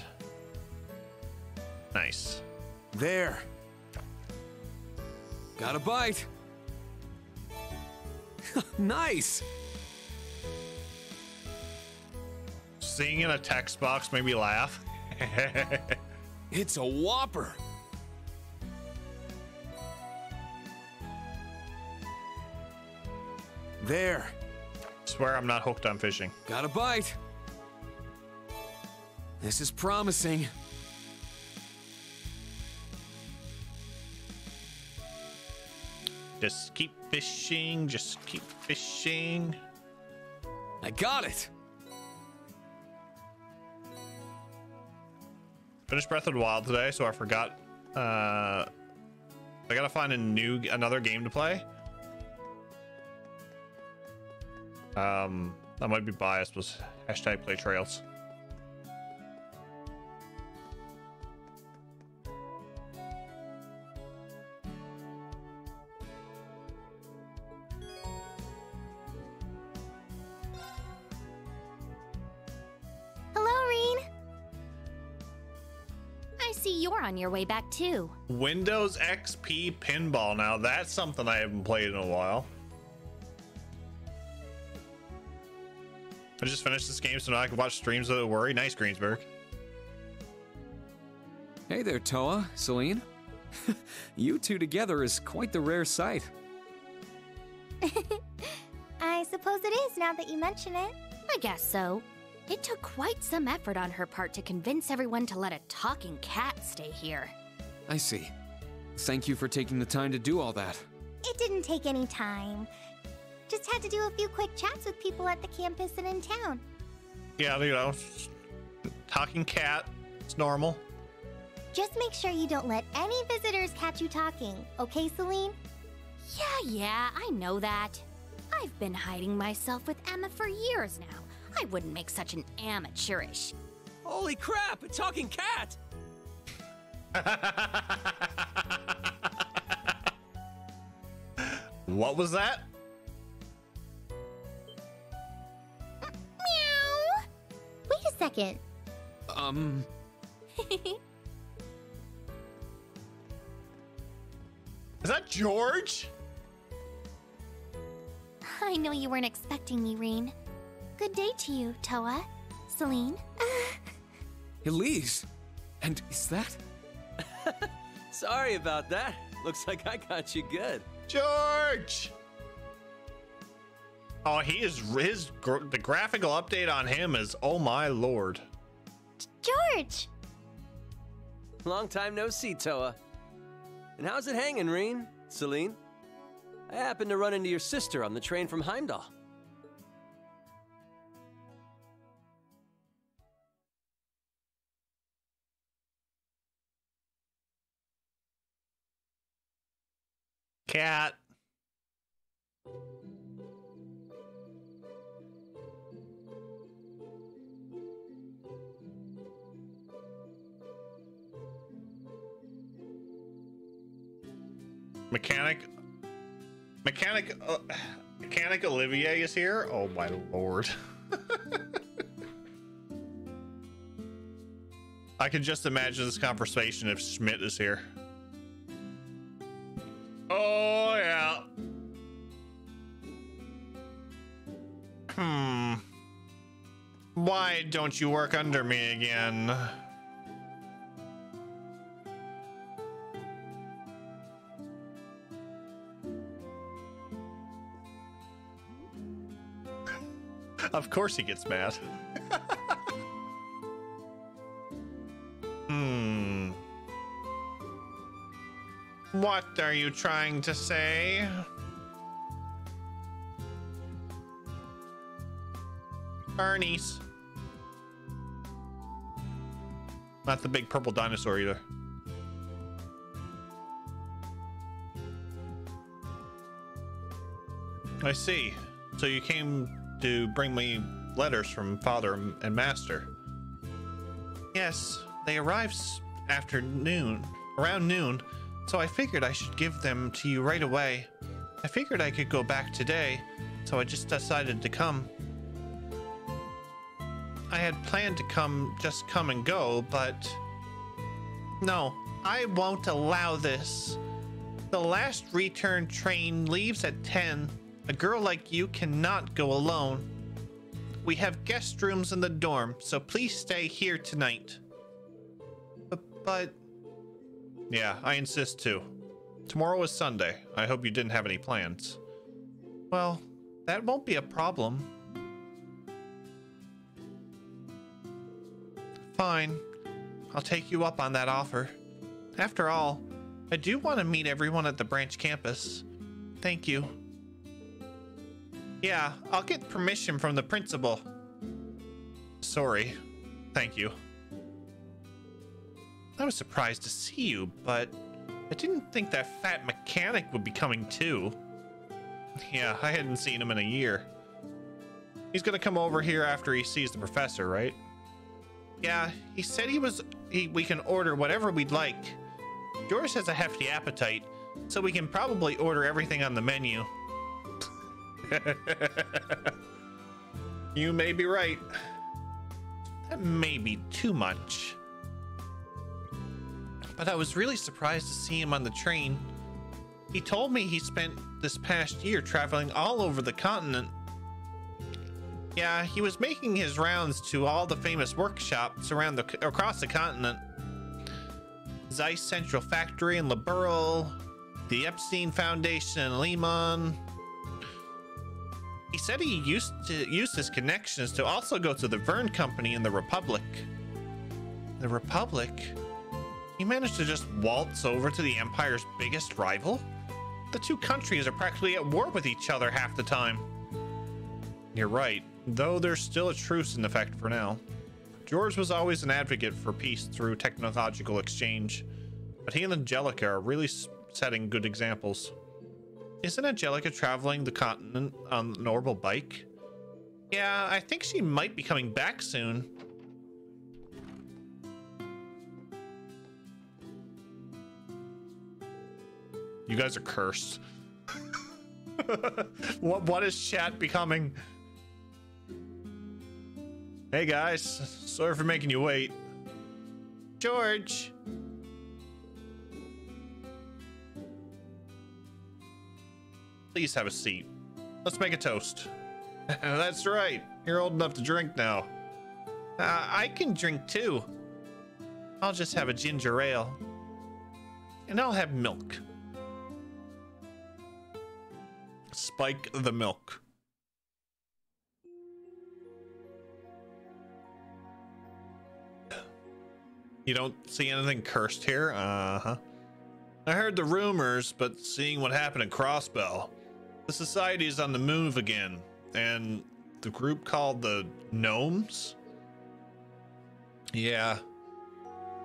Nice. There. Got a bite. Nice. Seeing in a text box made me laugh. It's a whopper. There. Swear I'm not hooked on fishing. Got a bite. This is promising. Just keep fishing. Just keep fishing. I got it. Finished Breath of the Wild today, so I forgot. I gotta find another game to play. I might be biased with #play trails. Hello, Rean. I see you're on your way back too. Windows XP Pinball. Now that's something I haven't played in a while. I just finished this game so now I can watch streams without worry. Nice, Greensburg. Hey there, Toa, Celine. You two together is quite the rare sight. I suppose it is now that you mention it. I guess so. It took quite some effort on her part to convince everyone to let a talking cat stay here. I see. Thank you for taking the time to do all that. It didn't take any time. Just had to do a few quick chats with people at the campus and in town. Yeah, you know, talking cat. It's normal. Just make sure you don't let any visitors catch you talking, okay, Celine? Yeah, I know that. I've been hiding myself with Emma for years now. I wouldn't make such an amateurish. Holy crap, a talking cat! What was that? Meow! Wait a second. Is that George? I know you weren't expecting me, Rean. Good day to you, Toa. Celine. Elise! And is that? Sorry about that. Looks like I got you good. George! Oh, the graphical update on him is, oh my lord. George! Long time no see, Toa. And how's it hanging, Rean? Celine? I happened to run into your sister on the train from Heimdall. Cat. Mechanic Olivier is here. Oh my lord. I can just imagine this conversation if Schmidt is here. Oh yeah. Why don't you work under me again? Of course he gets mad. What are you trying to say? Bernice. Not the big purple dinosaur either. I see. So you came to bring me letters from Father and Master. Yes, they arrived around noon, so I figured I should give them to you right away. I figured I could go back today, so so I just decided to come. I had planned to just come and go, but no, I won't allow this. The last return train leaves at 10. A girl like you cannot go alone. We have guest rooms in the dorm, so please stay here tonight. But... Yeah, I insist too. Tomorrow is Sunday. I hope you didn't have any plans. Well, that won't be a problem. Fine. I'll take you up on that offer. After all, I do want to meet everyone at the branch campus. Thank you. Yeah, I'll get permission from the principal. Sorry. Thank you. I was surprised to see you, but I didn't think that fat mechanic would be coming too. Yeah, I hadn't seen him in a year. He's gonna come over here after he sees the professor, right? Yeah, he said we can order whatever we'd like. George has a hefty appetite, so we can probably order everything on the menu. You may be right. That may be too much. But I was really surprised to see him on the train. He told me he spent this past year traveling all over the continent. Yeah, he was making his rounds to all the famous workshops across the continent. Zeiss Central Factory in Liberl, the Epstein Foundation in Lehman. He said he used to use his connections to also go to the Verne Company in the Republic. The Republic? He managed to just waltz over to the Empire's biggest rival? The two countries are practically at war with each other half the time. You're right, though there's still a truce in effect for now. George was always an advocate for peace through technological exchange, but he and Angelica are really setting good examples. Isn't Angelica traveling the continent on an orbital bike? Yeah, I think she might be coming back soon. You guys are cursed. What is chat becoming? Hey guys, sorry for making you wait. George. Please have a seat. Let's make a toast. That's right. You're old enough to drink now. I can drink too. I'll just have a ginger ale. And I'll have milk. Spike the milk. You don't see anything cursed here? Uh-huh. I heard the rumors, but seeing what happened at Crossbell, the society is on the move again, and the group called the Gnomes? Yeah.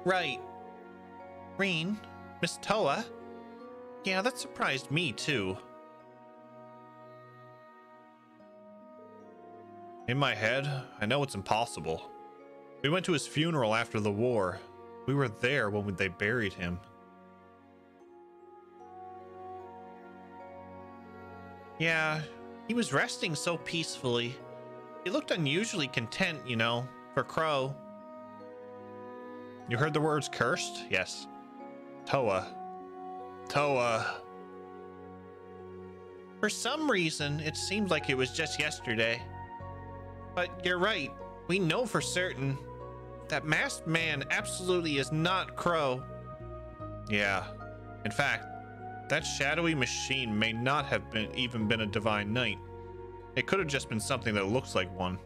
Right. Rean, Miss Toa? Yeah, that surprised me too. In my head, I know it's impossible. We went to his funeral after the war. We were there when they buried him. Yeah, he was resting so peacefully. He looked unusually content, you know, for Crow. You heard the words cursed? Yes. Toa. Toa. For some reason, it seemed like it was just yesterday. But you're right. We know for certain that masked man absolutely is not Crow. Yeah. In fact, that shadowy machine may not have even been a Divine Knight. It could have just been something that looks like one.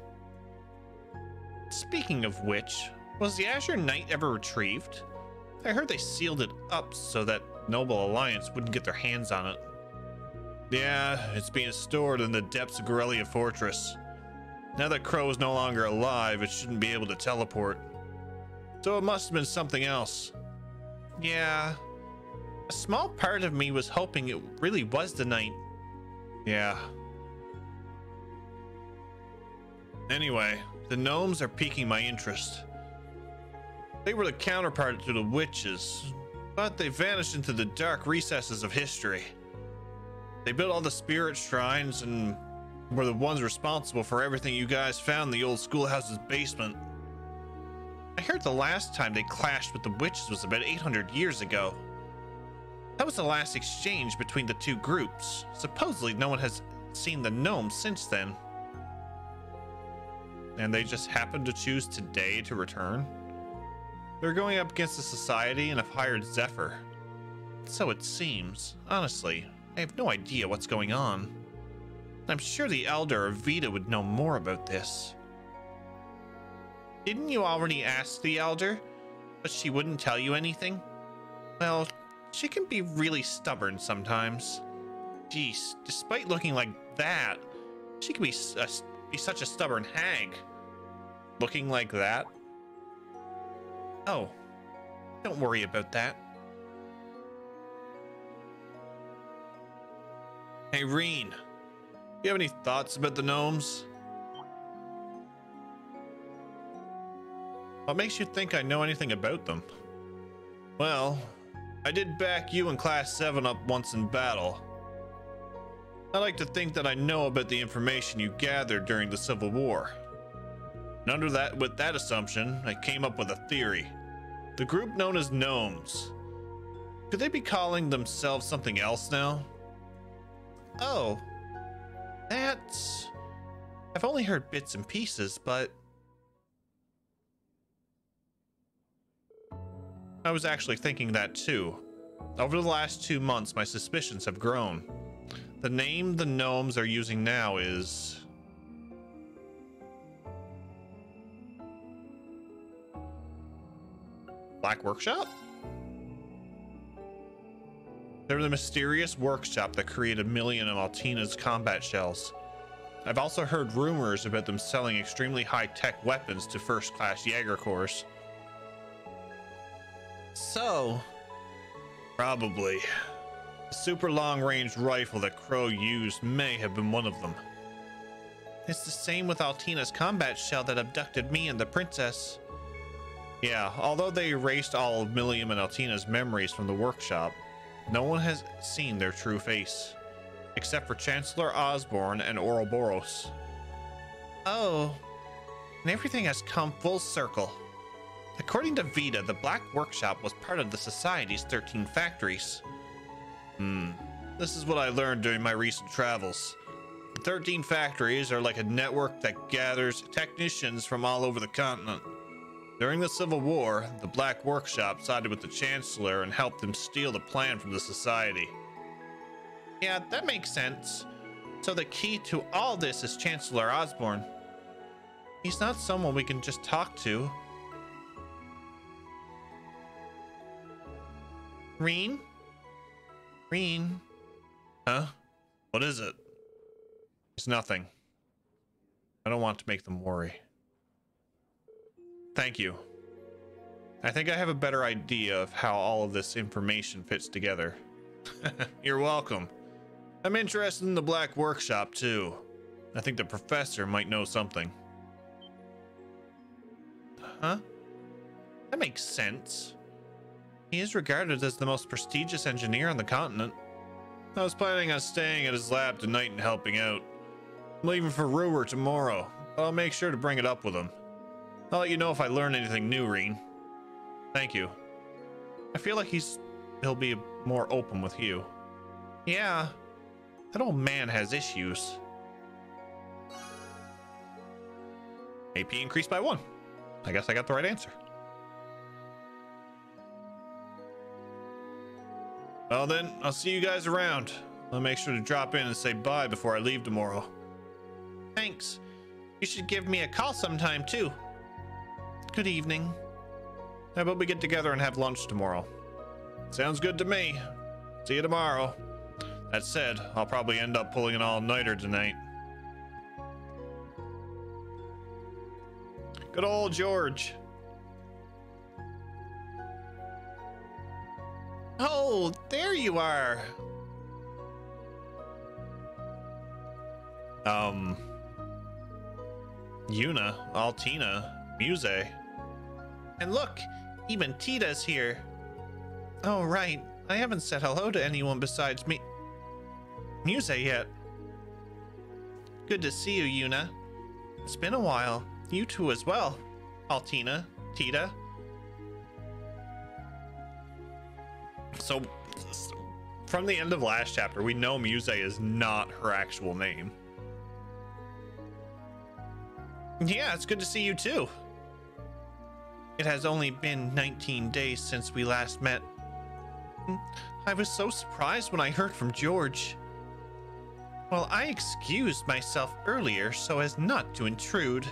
Speaking of which, was the Azure Knight ever retrieved? I heard they sealed it up so that Noble Alliance wouldn't get their hands on it. Yeah, it's being stored in the depths of Corellia Fortress. Now that Crow is no longer alive, it shouldn't be able to teleport. So it must have been something else. Yeah. A small part of me was hoping it really was the Knight. Yeah. Anyway, the gnomes are piquing my interest. They were the counterpart to the witches, but they vanished into the dark recesses of history. They built all the spirit shrines and, were the ones responsible for everything you guys found in the old schoolhouse's basement. I heard the last time they clashed with the witches was about 800 years ago. That was the last exchange between the two groups. Supposedly no one has seen the gnomes since then. And they just happened to choose today to return? They're going up against the society and have hired Zephyr. So it seems. Honestly, I have no idea what's going on. I'm sure the Elder or Vita would know more about this. Didn't you already ask the Elder, but she wouldn't tell you anything? Well, she can be really stubborn sometimes. Jeez, despite looking like that, she can be such a stubborn hag. Looking like that? Oh, don't worry about that. Hey, Reen, do you have any thoughts about the gnomes? What makes you think I know anything about them? Well, I did back you in Class 7 up once in battle. I like to think that I know about the information you gathered during the Civil War. And with that assumption, I came up with a theory. The group known as Gnomes. Could they be calling themselves something else now? Oh, that's... I've only heard bits and pieces, but... I was actually thinking that too. Over the last 2 months, my suspicions have grown. The name the gnomes are using now is... Black Workshop? They're the mysterious workshop that created 1 million of Altina's combat shells. I've also heard rumors about them selling extremely high-tech weapons to first-class Jaeger Corps. So, probably. The super long-range rifle that Crow used may have been one of them. It's the same with Altina's combat shell that abducted me and the princess. Yeah, although they erased all of Millium and Altina's memories from the workshop, no one has seen their true face, except for Chancellor Osborne and Ouroboros. Oh, and everything has come full circle. According to Vita, the Black Workshop was part of the Society's 13 factories. This is what I learned during my recent travels. The 13 factories are like a network that gathers technicians from all over the continent. During the Civil War, the Black Workshop sided with the Chancellor and helped them steal the plan from the Society. Yeah, that makes sense. So the key to all this is Chancellor Osborne. He's not someone we can just talk to. Reen? Reen? Huh? What is it? It's nothing. I don't want to make them worry. Thank you. I think I have a better idea of how all of this information fits together. You're welcome. I'm interested in the Black Workshop too. I think the professor might know something. Huh? That makes sense. He is regarded as the most prestigious engineer on the continent. I was planning on staying at his lab tonight and helping out. I'm leaving for Ruhr tomorrow, but I'll make sure to bring it up with him. I'll let you know if I learn anything new, Reen. Thank you. I feel like he'll be more open with you. Yeah, that old man has issues. AP increased by 1. I guess I got the right answer. Well then, I'll see you guys around. I'll make sure to drop in and say bye before I leave tomorrow. Thanks. You should give me a call sometime too. Good evening. How about we get together and have lunch tomorrow? Sounds good to me. See you tomorrow. That said, I'll probably end up pulling an all-nighter tonight. Good old George. Oh, there you are. Yuna, Altina, Muse. And look, even Tita's here. Oh, right. I haven't said hello to anyone besides me. Muse yet. Good to see you, Yuna. It's been a while. You two as well. Altina, Tita. So, from the end of last chapter, we know Muse is not her actual name. Yeah, it's good to see you too. It has only been 19 days since we last met. I was so surprised when I heard from George. Well, I excused myself earlier so as not to intrude.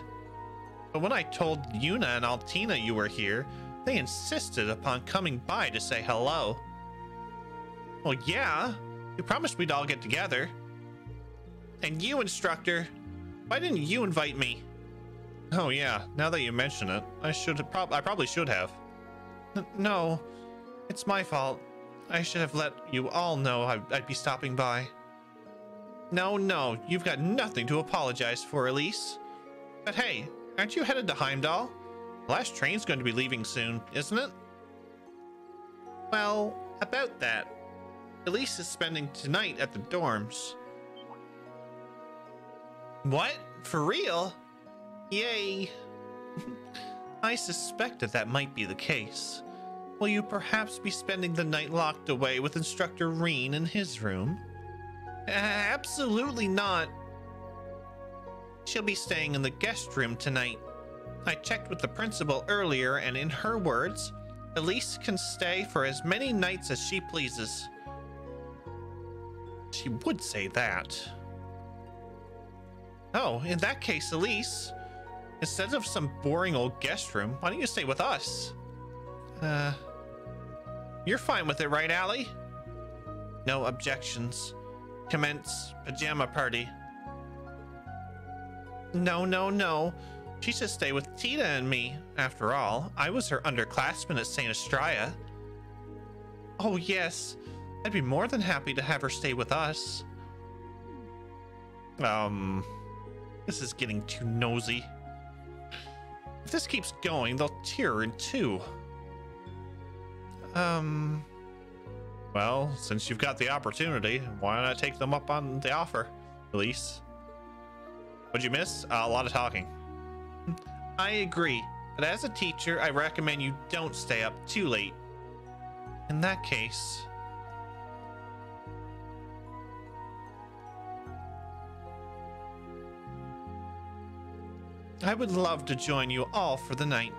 But when I told Yuna and Altina you were here, they insisted upon coming by to say hello. Well, yeah, we promised we'd all get together. And you, instructor, why didn't you invite me? Oh yeah, now that you mention it, I probably should have. No, it's my fault. I should have let you all know I'd be stopping by. No, you've got nothing to apologize for, Elise. But hey, aren't you headed to Heimdall? The last train's going to be leaving soon, isn't it? Well, about that. Elise is spending tonight at the dorms. What? For real? Yay. I suspected that might be the case. Will you perhaps be spending the night locked away with Instructor Rean in his room? Absolutely not. She'll be staying in the guest room tonight. I checked with the principal earlier, and in her words, Elise can stay for as many nights as she pleases. She would say that. Oh, in that case, Elise, instead of some boring old guest room, why don't you stay with us? You're fine with it, right, Allie? No objections. Commence pajama party. No. She should stay with Tita and me. After all, I was her underclassman at St. Estrella. Oh, yes. I'd be more than happy to have her stay with us. This is getting too nosy. If this keeps going, they'll tear her in two. Well, since you've got the opportunity, why not take them up on the offer, Elise? What'd you miss? A lot of talking. I agree, but as a teacher, I recommend you don't stay up too late. In that case... I would love to join you all for the night.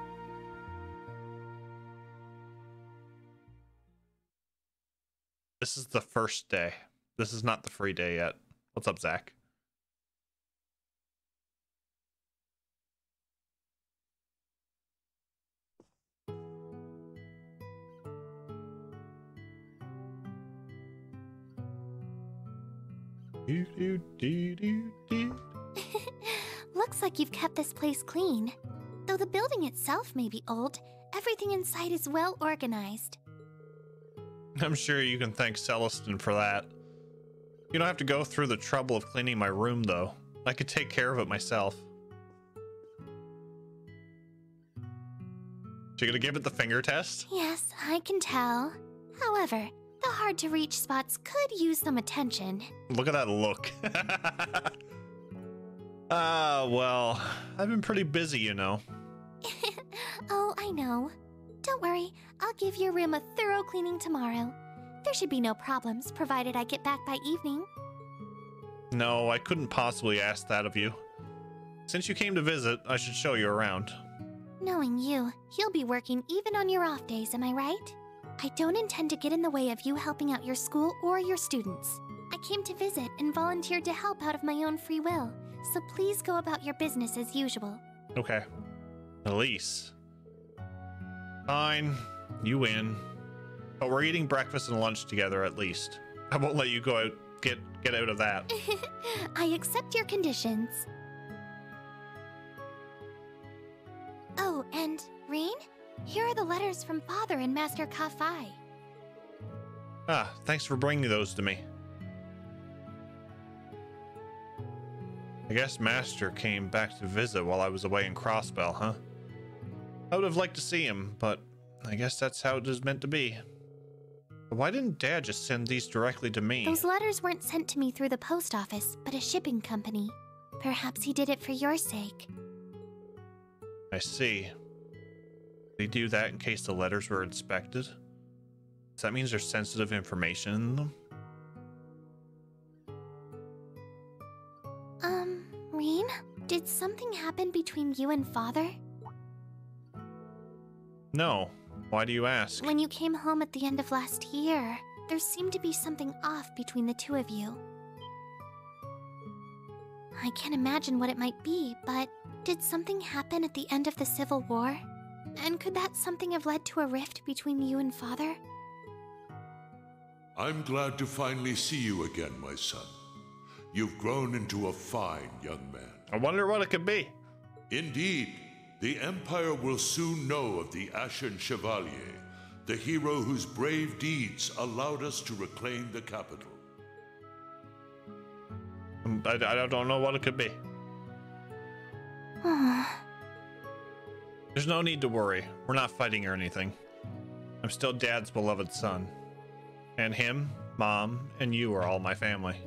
This is the first day. This is not the free day yet. What's up, Zach? Looks like you've kept this place clean. Though the building itself may be old, everything inside is well organized. I'm sure you can thank Celestin for that. You don't have to go through the trouble of cleaning my room, though. I could take care of it myself. So you're gonna give it the finger test? Yes, I can tell. However, the hard-to-reach spots could use some attention. Look at that look. Well, I've been pretty busy, you know. Oh, I know. Don't worry, I'll give your room a thorough cleaning tomorrow. There should be no problems, provided I get back by evening. No, I couldn't possibly ask that of you. Since you came to visit, I should show you around. Knowing you, you'll be working even on your off days, am I right? I don't intend to get in the way of you helping out your school or your students. I came to visit and volunteered to help out of my own free will, so please go about your business as usual. Okay. Elise. Fine, you win. But we're eating breakfast and lunch together at least. I won't let you go out, get out of that. I accept your conditions. Oh, and Rean? Here are the letters from Father and Master Ka-Fai. Ah, thanks for bringing those to me. I guess Master came back to visit while I was away in Crossbell, huh? I would have liked to see him, but I guess that's how it is meant to be. But why didn't Dad just send these directly to me? Those letters weren't sent to me through the post office, but a shipping company. Perhaps he did it for your sake. I see. They do that in case the letters were inspected? Does that mean there's sensitive information in them? Rean? Did something happen between you and Father? No. Why do you ask? When you came home at the end of last year, there seemed to be something off between the two of you. I can't imagine what it might be, but did something happen at the end of the Civil War? And could that something have led to a rift between you and Father? I'm glad to finally see you again, my son. You've grown into a fine young man. I wonder what it could be. Indeed, the Empire will soon know of the Ashen Chevalier, the hero whose brave deeds allowed us to reclaim the capital. I don't know what it could be. There's no need to worry. We're not fighting or anything. I'm still Dad's beloved son. And him, Mom, and you are all my family.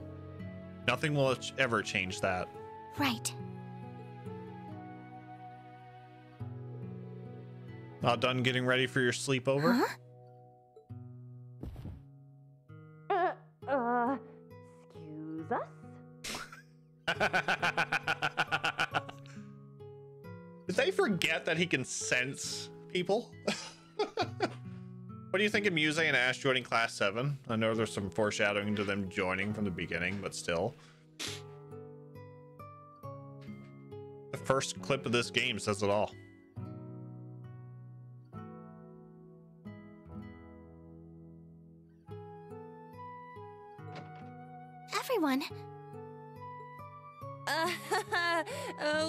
Nothing will ever change that. Right. All done getting ready for your sleepover? Huh? Excuse us? Did they forget that he can sense people? What do you think of Muse and Ash joining Class 7? I know there's some foreshadowing to them joining from the beginning, but still. The first clip of this game says it all. Everyone.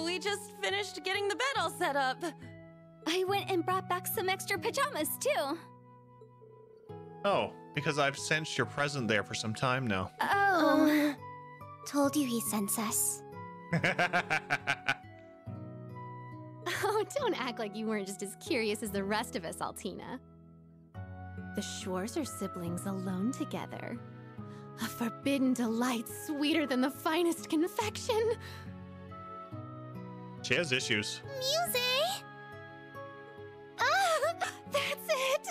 We just finished getting the bed all set up. I went and brought back some extra pajamas, too. Oh, because I've sensed your present there for some time now. Oh. Told you he sensed us. Oh, don't act like you weren't just as curious as the rest of us, Altina. The Schwarzer siblings alone together. A forbidden delight sweeter than the finest confection. She has issues. Muse! That's it!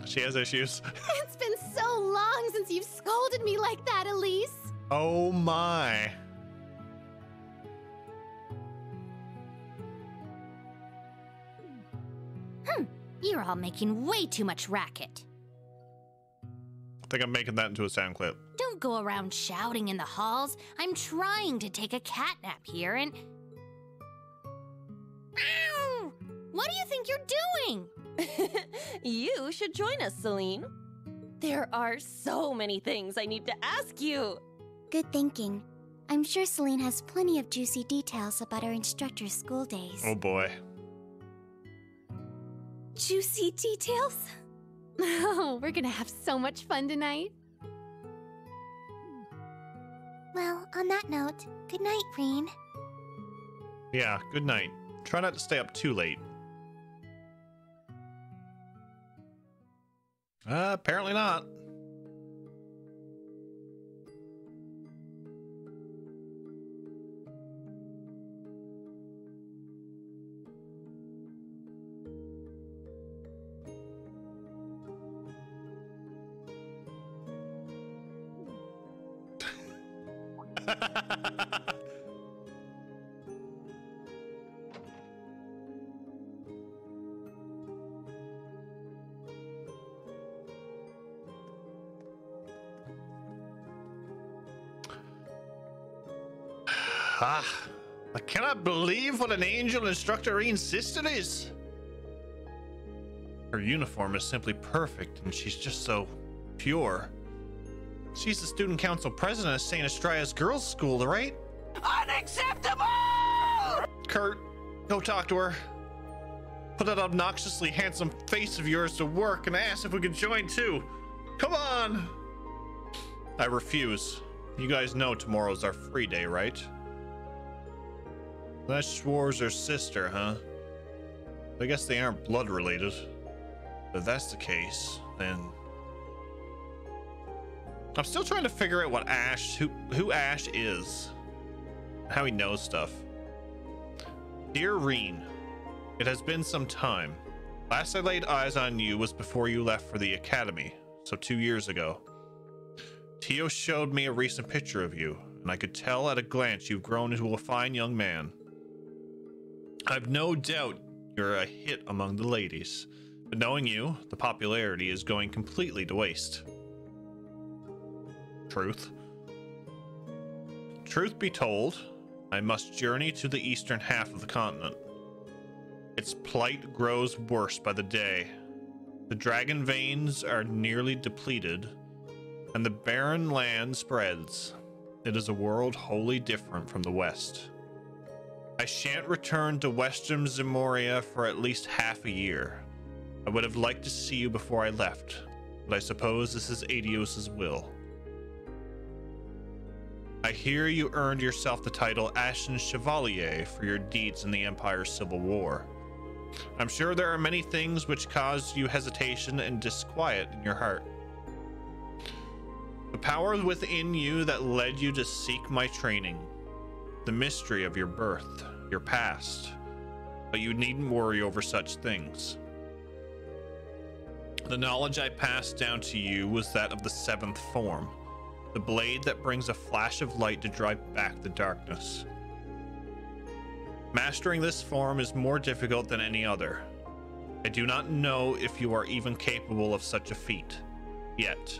She has issues. It's been so long since you've scolded me like that, Elise. Oh my. You're all making way too much racket. I think I'm making that into a sound clip. Don't go around shouting in the halls. I'm trying to take a cat nap here and... Ow! What do you think you're doing? You should join us, Celine. There are so many things I need to ask you. Good thinking. I'm sure Celine has plenty of juicy details about our instructor's school days. Oh boy. Juicy details? Oh, we're gonna have so much fun tonight. Well, on that note, good night, Rean. Yeah, good night. Try not to stay up too late. Apparently not. I cannot believe what an angel Instructor Rean's sister is. Her uniform is simply perfect, and she's just so pure. She's the student council president of St. Estria's girls' school, right? Unacceptable! Kurt, go talk to her. Put that obnoxiously handsome face of yours to work and ask if we could join too. Come on! I refuse. You guys know tomorrow's our free day, right? That's Schwarzer's sister, huh? I guess they aren't blood related. If that's the case, then... I'm still trying to figure out what Ash, who Ash is. How he knows stuff. Dear Reen, it has been some time. Last I laid eyes on you was before you left for the academy, so 2 years ago. Tio showed me a recent picture of you, and I could tell at a glance you've grown into a fine young man. I've no doubt you're a hit among the ladies, but knowing you, the popularity is going completely to waste. Truth. Truth be told, I must journey to the eastern half of the continent. Its plight grows worse by the day. The dragon veins are nearly depleted, and the barren land spreads. It is a world wholly different from the West. I shan't return to Western Zemoria for at least half a year. I would have liked to see you before I left, but I suppose this is Aidios' will. I hear you earned yourself the title Ashen Chevalier for your deeds in the Empire's Civil War. I'm sure there are many things which caused you hesitation and disquiet in your heart. The power within you that led you to seek my training, the mystery of your birth, your past, but you needn't worry over such things. The knowledge I passed down to you was that of the seventh form, the blade that brings a flash of light to drive back the darkness. Mastering this form is more difficult than any other. I do not know if you are even capable of such a feat, yet.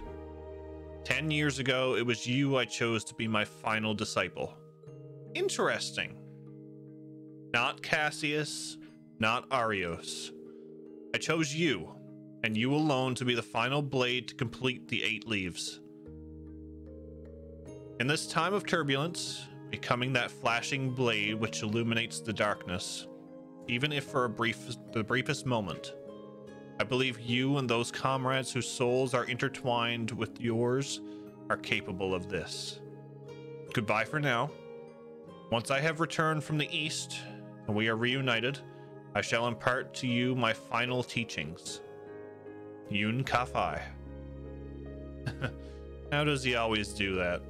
10 years ago, it was you I chose to be my final disciple. Interesting. Not Cassius, not Arios. I chose you, and you alone to be the final blade to complete the 8 leaves. In this time of turbulence, becoming that flashing blade which illuminates the darkness, even if for the briefest moment, I believe you and those comrades whose souls are intertwined with yours are capable of this. Goodbye for now. Once I have returned from the East and we are reunited, I shall impart to you my final teachings. Yun Ka-Fai. How does he always do that?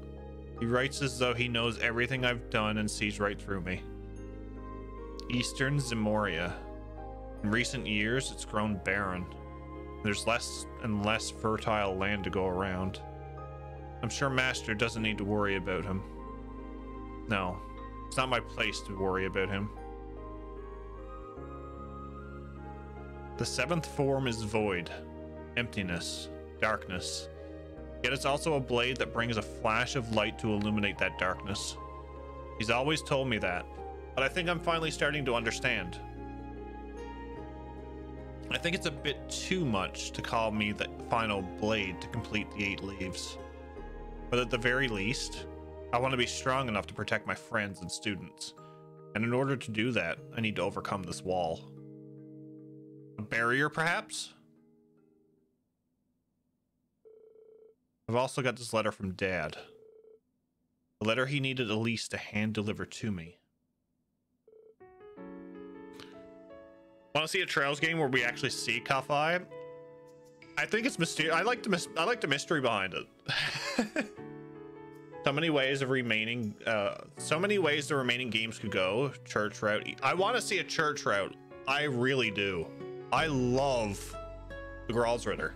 He writes as though he knows everything I've done and sees right through me. Eastern Zemoria. In recent years, it's grown barren. There's less and less fertile land to go around. I'm sure Master doesn't need to worry about him. No, it's not my place to worry about him. The seventh form is void, emptiness, darkness. Yet it's also a blade that brings a flash of light to illuminate that darkness. He's always told me that, but I think I'm finally starting to understand. I think it's a bit too much to call me the final blade to complete the 8 leaves. But at the very least, I want to be strong enough to protect my friends and students. And in order to do that, I need to overcome this wall. A barrier, perhaps? I've also got this letter from Dad. The letter he needed Elise to hand deliver to me. Want to see a Trails game where we actually see Ka-Fai? I think it's mysterious. I like the mystery behind it. So many ways the remaining games could go. Church route. I want to see a church route. I really do. I love the Gralsritter.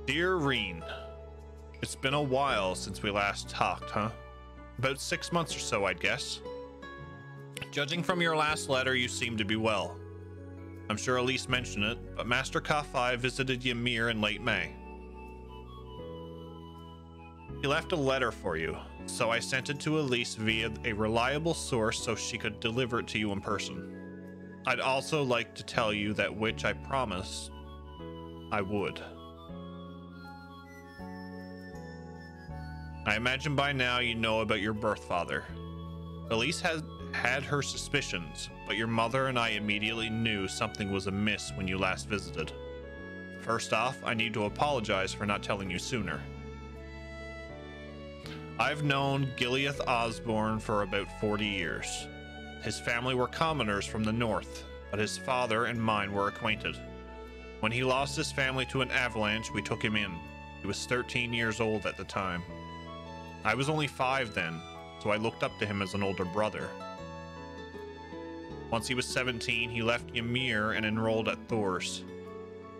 Dear Reen, it's been a while since we last talked, huh? About 6 months or so, I'd guess. Judging from your last letter, you seem to be well. I'm sure Elise mentioned it, but Master Ka-Fai visited Ymir in late May. He left a letter for you, so I sent it to Elise via a reliable source so she could deliver it to you in person. I'd also like to tell you that which I promised I would. I imagine by now you know about your birth father. Elise had her suspicions, but your mother and I immediately knew something was amiss when you last visited. First off, I need to apologize for not telling you sooner. I've known Gileath Osborne for about 40 years. His family were commoners from the north, but his father and mine were acquainted. When he lost his family to an avalanche, we took him in. He was 13 years old at the time. I was only 5 then, so I looked up to him as an older brother. Once he was 17, he left Ymir and enrolled at Thors.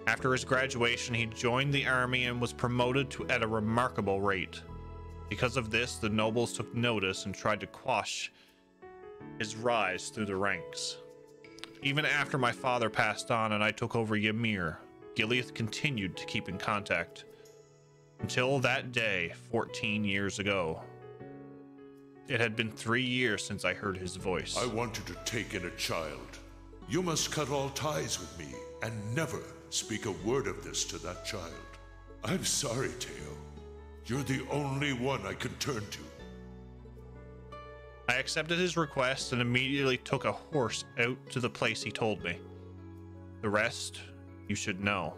After his graduation, he joined the army and was promoted at a remarkable rate. Because of this, the nobles took notice and tried to quash his rise through the ranks. Even after my father passed on and I took over Ymir, Gileath continued to keep in contact. Until that day, 14 years ago. It had been 3 years since I heard his voice. I want you to take in a child. You must cut all ties with me and never speak a word of this to that child. I'm sorry, Teo. You're the only one I can turn to. I accepted his request and immediately took a horse out to the place he told me. The rest, you should know.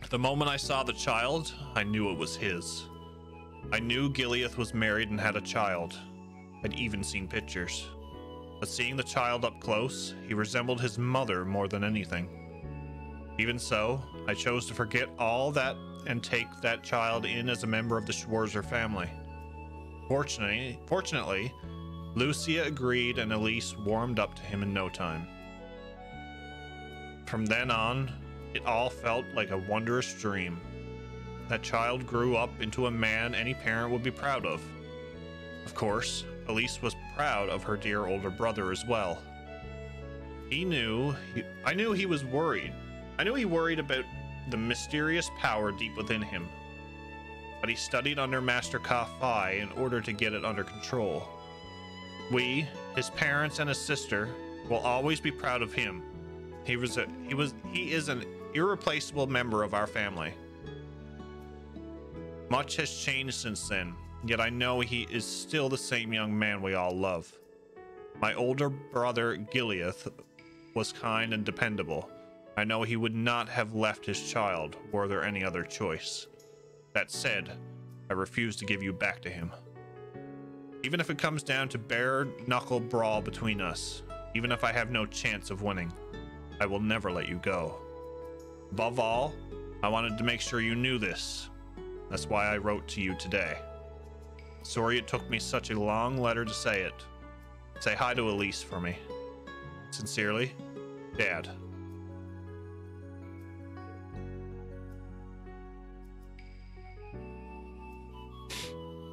The moment I saw the child, I knew it was his. I knew Gileath was married and had a child. I'd even seen pictures. But seeing the child up close, he resembled his mother more than anything. Even so, I chose to forget all that and take that child in as a member of the Schwarzer family. Fortunately, Lucia agreed and Elise warmed up to him in no time. From then on, it all felt like a wondrous dream. That child grew up into a man any parent would be proud of. Of course, Elise was proud of her dear older brother as well. I knew he was worried. I knew he worried about the mysterious power deep within him. But he studied under Master Ka-Fai in order to get it under control. We, his parents and his sister, will always be proud of him. He is an irreplaceable member of our family. Much has changed since then, yet I know he is still the same young man we all love. My older brother, Gileath, was kind and dependable. I know he would not have left his child were there any other choice. That said, I refuse to give you back to him. Even if it comes down to bare-knuckle brawl between us, even if I have no chance of winning, I will never let you go. Above all, I wanted to make sure you knew this. That's why I wrote to you today. Sorry it took me such a long letter to say it. Say hi to Elise for me. Sincerely, Dad.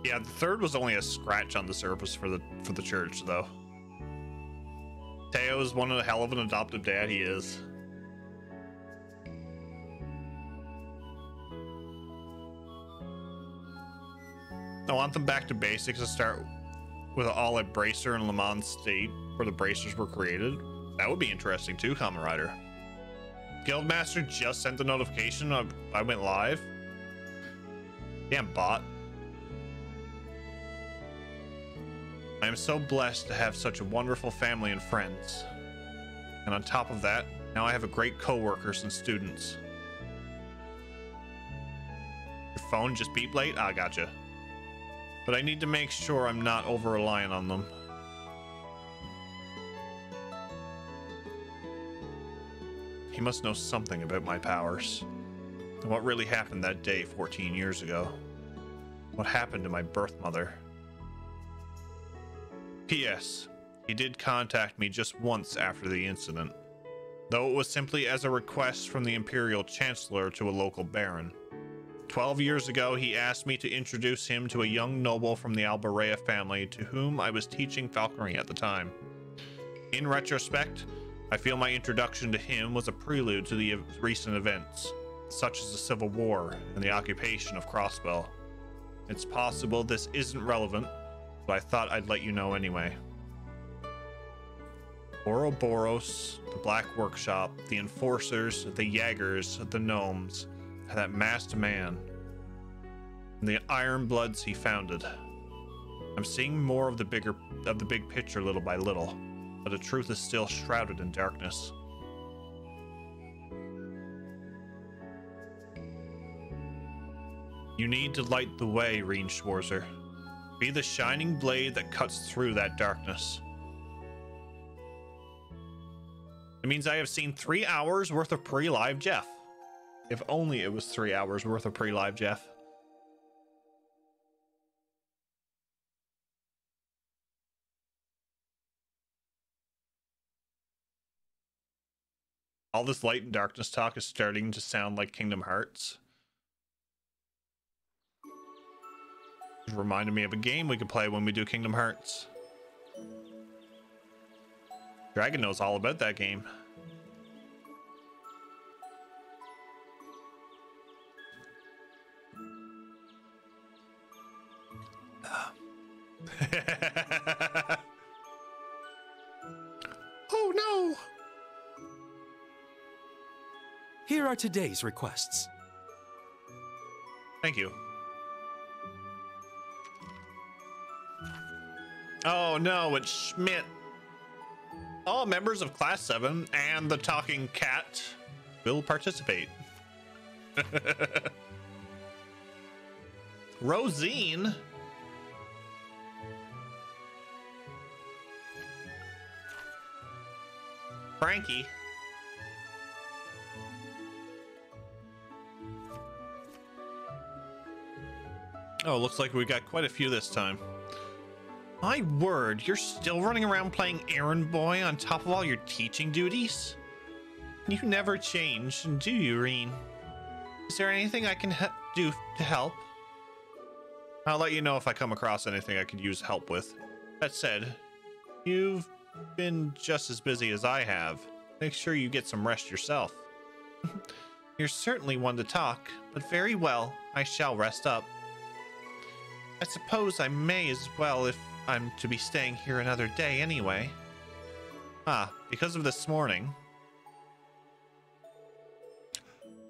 Yeah, the third was only a scratch on the surface for the church, though. Teo is one of the hell of an adoptive dad he is. I want them back to basics to start with all at Bracer and Le Mans State, where the Bracers were created. That would be interesting too, Kamen Rider. Guildmaster just sent the notification I went live. Damn bot. I am so blessed to have such a wonderful family and friends. And on top of that, now I have a great co-workers and students. Your phone just beeped late? Ah, gotcha. But I need to make sure I'm not over-reliant on them. He must know something about my powers. And what really happened that day 14 years ago. What happened to my birth mother. P.S. He did contact me just once after the incident, though it was simply as a request from the Imperial Chancellor to a local baron. 12 years ago, he asked me to introduce him to a young noble from the Albarea family to whom I was teaching falconry at the time. In retrospect, I feel my introduction to him was a prelude to the recent events, such as the Civil War and the occupation of Crossbell. It's possible this isn't relevant, but I thought I'd let you know anyway. Ouroboros, the Black Workshop, the Enforcers, the Jaegers, the Gnomes, and that masked man, and the Iron Bloods he founded. I'm seeing more of the big picture little by little, but the truth is still shrouded in darkness. You need to light the way, Rien Schwarzer. Be the shining blade that cuts through that darkness. It means I have seen 3 hours worth of pre-live Jeff. If only it was 3 hours worth of pre-live Jeff. All this light and darkness talk is starting to sound like Kingdom Hearts. It reminded me of a game we could play when we do Kingdom Hearts. Dragon knows all about that game. Oh no! Here are today's requests. Thank you. Oh no, it's Schmidt. All members of Class 7 and the Talking Cat will participate. Rosine? Frankie? Oh, looks like we got quite a few this time. My word, you're still running around playing errand boy on top of all your teaching duties? You never change, do you, Rean? Is there anything I can do to help? I'll let you know if I come across anything I could use help with. That said, you've been just as busy as I have. Make sure you get some rest yourself. You're certainly one to talk, but very well, I shall rest up. I suppose I may as well if I'm to be staying here another day anyway. Ah, because of this morning.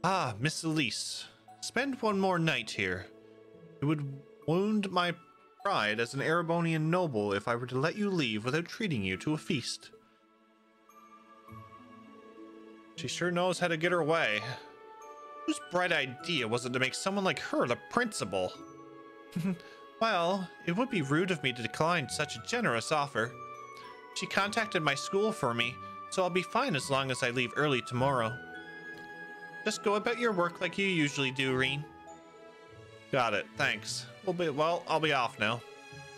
Ah, Miss Elise, spend one more night here. It would wound my pride as an Erebonian noble if I were to let you leave without treating you to a feast. She sure knows how to get her way. Whose bright idea was it to make someone like her the principal? Well, it would be rude of me to decline such a generous offer. She contacted my school for me, so I'll be fine as long as I leave early tomorrow. Just go about your work like you usually do, Rean. Got it, thanks. Well, I'll be off now.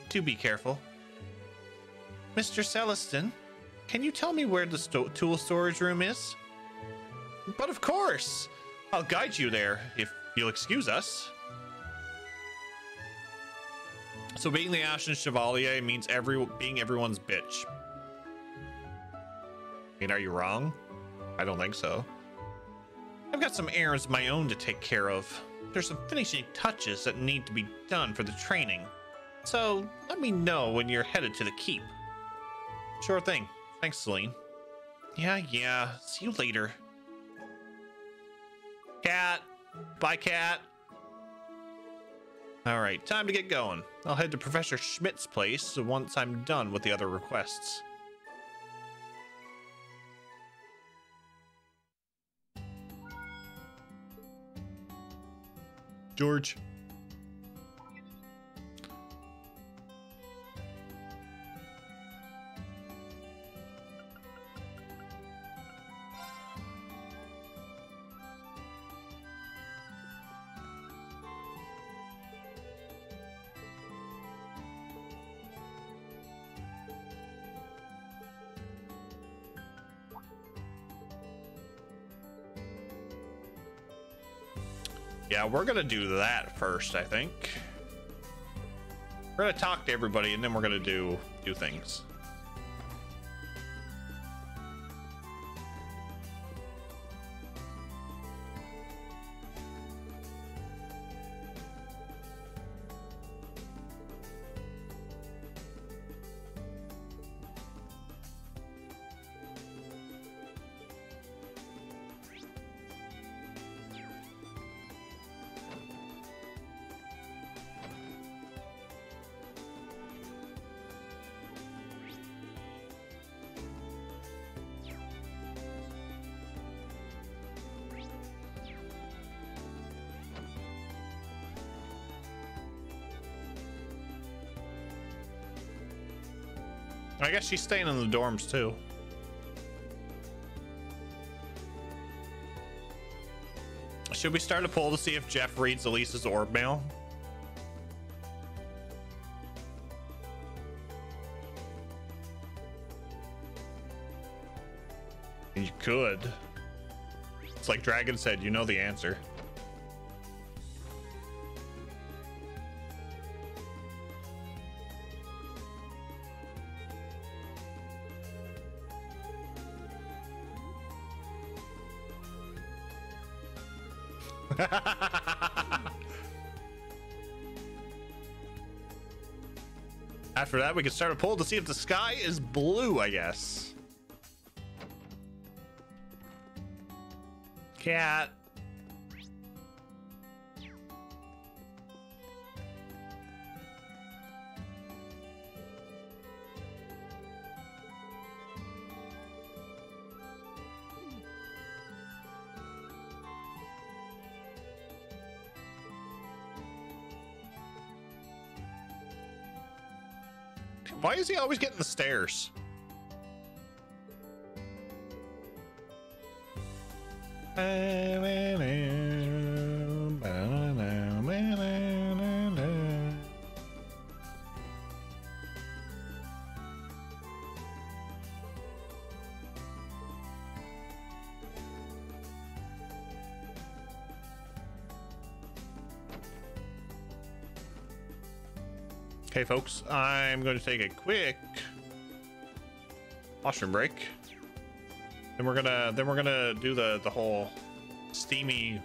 Do be careful. Mr. Celestin, can you tell me where the tool storage room is? But of course! I'll guide you there, if you'll excuse us. So being the Ashen Chevalier means being everyone's bitch. I mean, are you wrong? I don't think so. I've got some errands of my own to take care of. There's some finishing touches that need to be done for the training. So let me know when you're headed to the keep. Sure thing. Thanks, Celine. Yeah. See you later. Cat. Bye, Cat. All right, time to get going. I'll head to Professor Schmidt's place once I'm done with the other requests. George. Yeah, we're gonna do that first, I think. We're gonna talk to everybody and then we're gonna do things. I guess she's staying in the dorms too. Should we start a poll to see if Jeff reads Elise's orb mail? You could. It's like Dragon said, you know the answer. After that, we can start a poll to see if the sky is blue, I guess. Cat. Why is he always getting the stairs? Okay, folks, I'm going to take a quick washroom break. Then we're gonna do the whole steamy.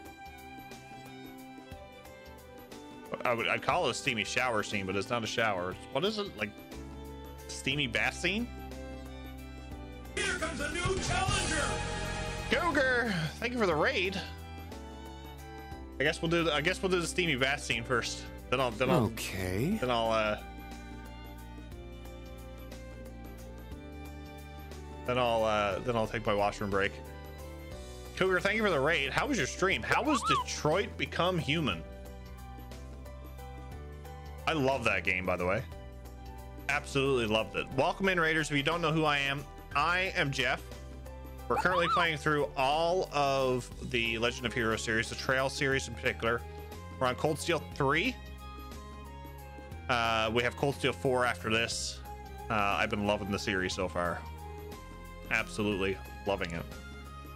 I'd call it a steamy shower scene, but it's not a shower. What is it, like steamy bath scene? Here comes a new challenger. Cougar, thank you for the raid. I guess we'll do the steamy bath scene first. Then I'll take my washroom break. Cougar, thank you for the raid. How was your stream? How was Detroit Become Human? I love that game, by the way. Absolutely loved it. Welcome in, Raiders. If you don't know who I am Jeff. We're currently playing through all of the Legend of Heroes series, the Trail series in particular. We're on Cold Steel 3. We have Cold Steel 4 after this. I've been loving the series so far. Absolutely loving it.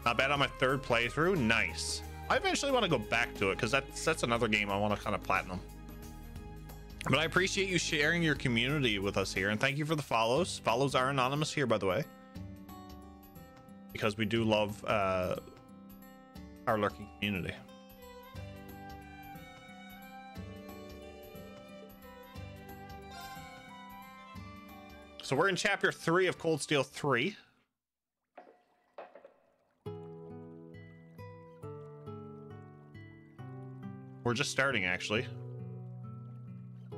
Not bad on my third playthrough. Nice. I eventually want to go back to it because that's another game I want to kind of platinum. But I appreciate you sharing your community with us here, and thank you for the follows. Follows are anonymous here, by the way, because we do love our lurking community. So we're in chapter 3 of Cold Steel 3. We're just starting, actually.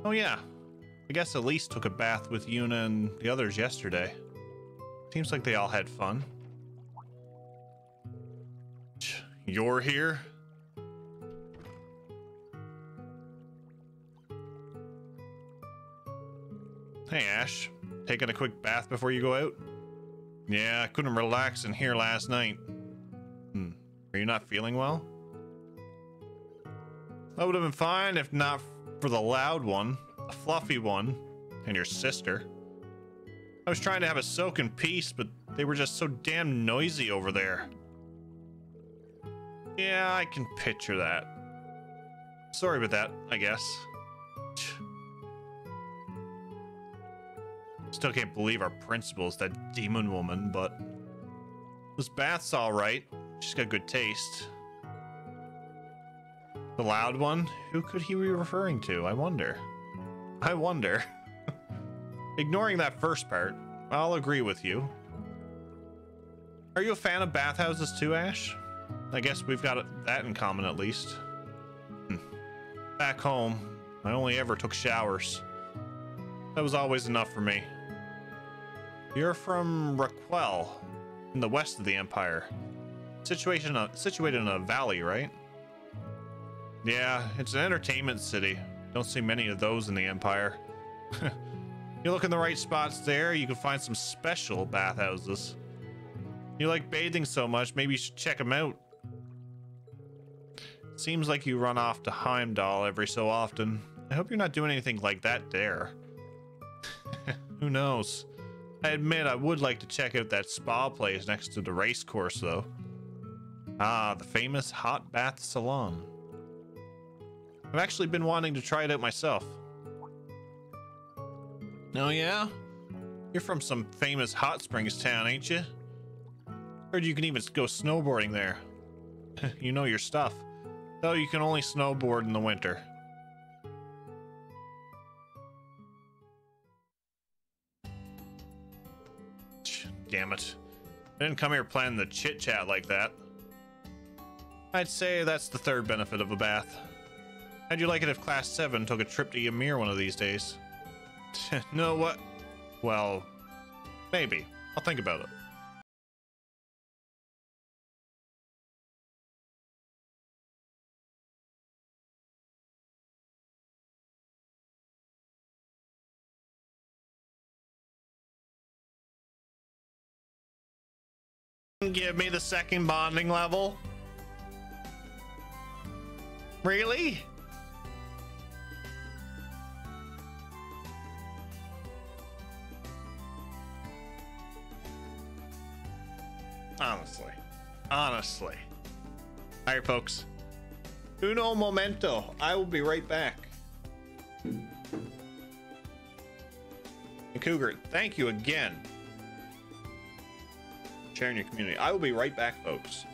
Oh yeah, I guess Elise took a bath with Yuna and the others yesterday. Seems like they all had fun. You're here? Hey Ash, taking a quick bath before you go out? Yeah, I couldn't relax in here last night. Are you not feeling well? That would have been fine if not for the loud one, the fluffy one, and your sister. I was trying to have a soak in peace, but they were just so damn noisy over there. Yeah, I can picture that. Sorry about that, I guess. Still can't believe our principal's that demon woman, but this bath's all right. She's got good taste. The loud one? Who could he be referring to? I wonder. Ignoring that first part, I'll agree with you. Are you a fan of bathhouses too, Ash? I guess we've got that in common at least. Back home, I only ever took showers. That was always enough for me. You're from Raquel, in the west of the Empire. Situated in a valley, right? Yeah, it's an entertainment city. Don't see many of those in the Empire. You look in the right spots there, you can find some special bathhouses. You like bathing so much, maybe you should check them out. Seems like you run off to Heimdall every so often. I hope you're not doing anything like that there. Who knows? I admit I would like to check out that spa place next to the race course, though. Ah, the famous hot bath salon. I've actually been wanting to try it out myself. Oh yeah? You're from some famous hot springs town, ain't you? Heard you can even go snowboarding there. You know your stuff. Though you can only snowboard in the winter. Damn it. I didn't come here planning the chit-chat like that. I'd say that's the third benefit of a bath. How'd you like it if Class 7 took a trip to Ymir one of these days? No, what? Well, maybe. I'll think about it. Give me the second bonding level. Really? Honestly. Alright, folks. Uno momento. I will be right back. And Cougar, thank you again. Sharing your community. I will be right back, folks.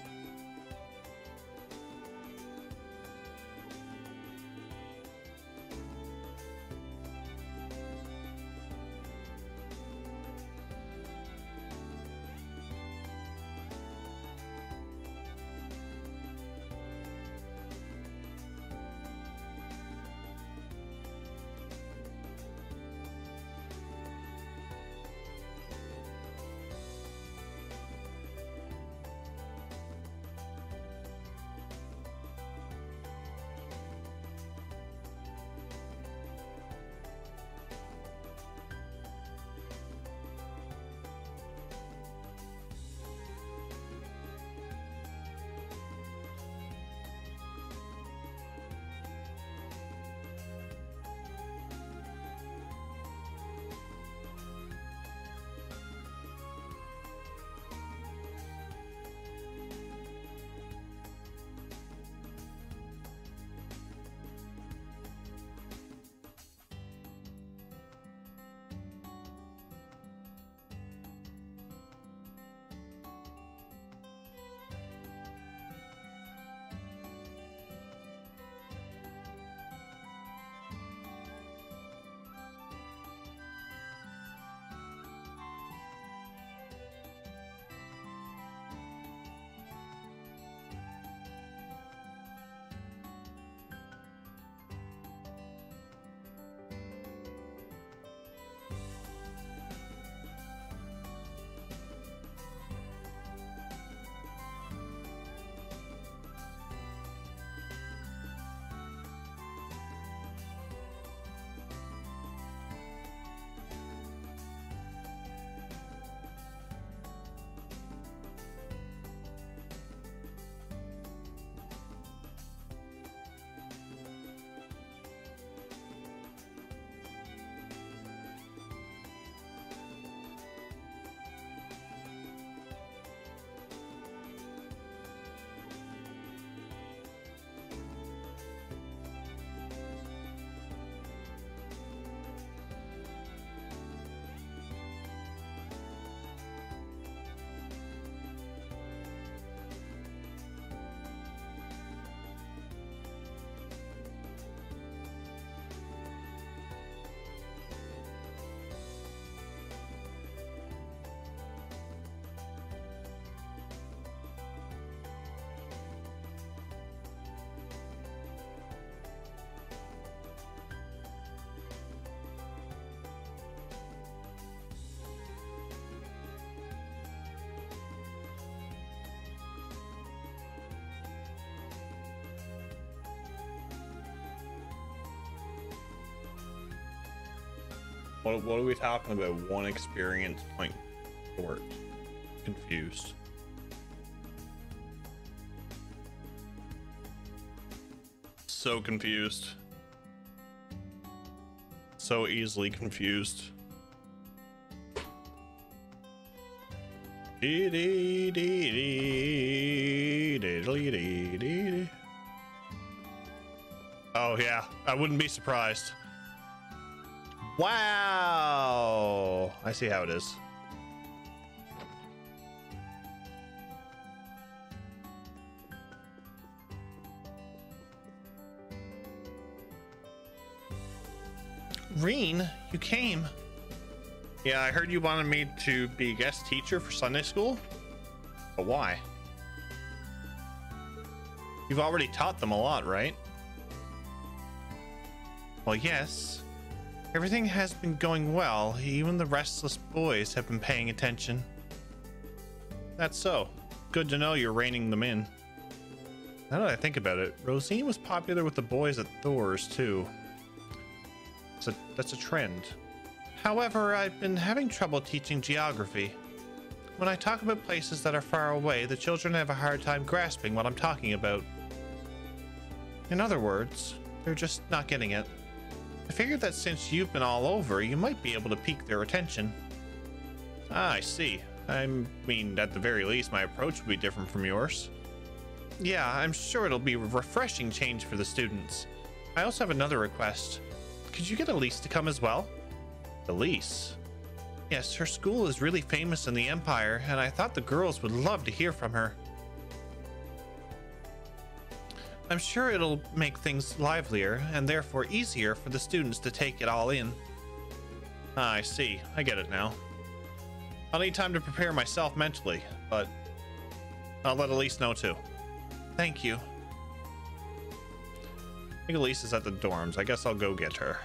What are we talking about? One experience point short. Confused. so confused. So easily confused. Oh yeah, I wouldn't be surprised. Wow, I see how it is. Rean, you came. Yeah, I heard you wanted me to be a guest teacher for Sunday school. But why? You've already taught them a lot, right? Well, yes. Everything has been going well. Even the restless boys have been paying attention. That's so. Good to know you're reining them in. Now that I think about it, Rosine was popular with the boys at Thor's, too. So that's a trend. However, I've been having trouble teaching geography. When I talk about places that are far away, the children have a hard time grasping what I'm talking about. In other words, they're just not getting it. I figured that since you've been all over, you might be able to pique their attention. Ah, I see. I mean, at the very least, my approach would be different from yours. Yeah, I'm sure it'll be a refreshing change for the students. I also have another request. Could you get Elise to come as well? Elise? Yes, her school is really famous in the Empire, and I thought the girls would love to hear from her. I'm sure it'll make things livelier, and therefore easier for the students to take it all in. Ah, I see. I get it now. I'll need time to prepare myself mentally, but I'll let Elise know too. Thank you. I think Elise is at the dorms. I guess I'll go get her.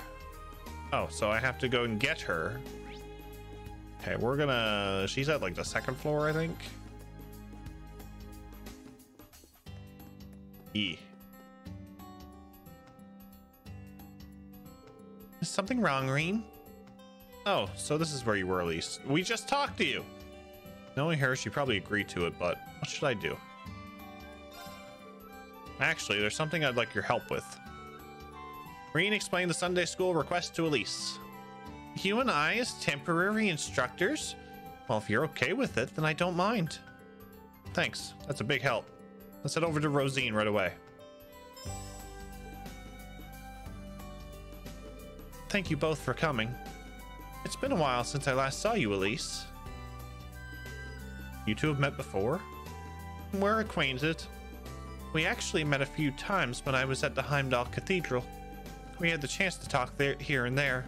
Oh, so I have to go and get her. Okay, we're gonna... She's at like the second floor, I think. E. Is something wrong, Rean? Oh, so this is where you were, Elise. We just talked to you. Knowing her, she probably agreed to it, but what should I do? Actually, there's something I'd like your help with. Rean explained the Sunday school request to Elise. You and I as temporary instructors? Well, if you're okay with it, then I don't mind. Thanks, that's a big help. Let's head over to Rosine right away. Thank you both for coming. It's been a while since I last saw you, Elise. You two have met before? We're acquainted. We actually met a few times when I was at the Heimdall Cathedral. We had the chance to talk there, here and there.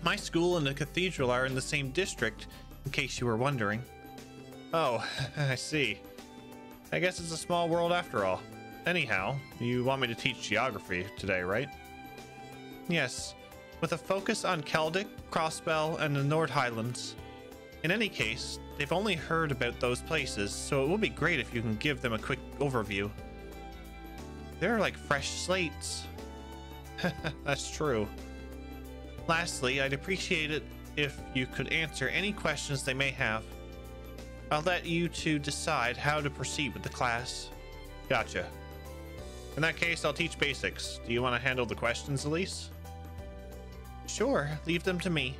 My school and the cathedral are in the same district, in case you were wondering. Oh, I see. I guess it's a small world after all. Anyhow, you want me to teach geography today, right? Yes, with a focus on Celtic, Crossbell, and the Nord Highlands. In any case, they've only heard about those places, so it will be great if you can give them a quick overview. They're like fresh slates. That's true. Lastly, I'd appreciate it if you could answer any questions they may have. I'll let you two decide how to proceed with the class. Gotcha. In that case, I'll teach basics. Do you want to handle the questions, Elise? Sure, leave them to me.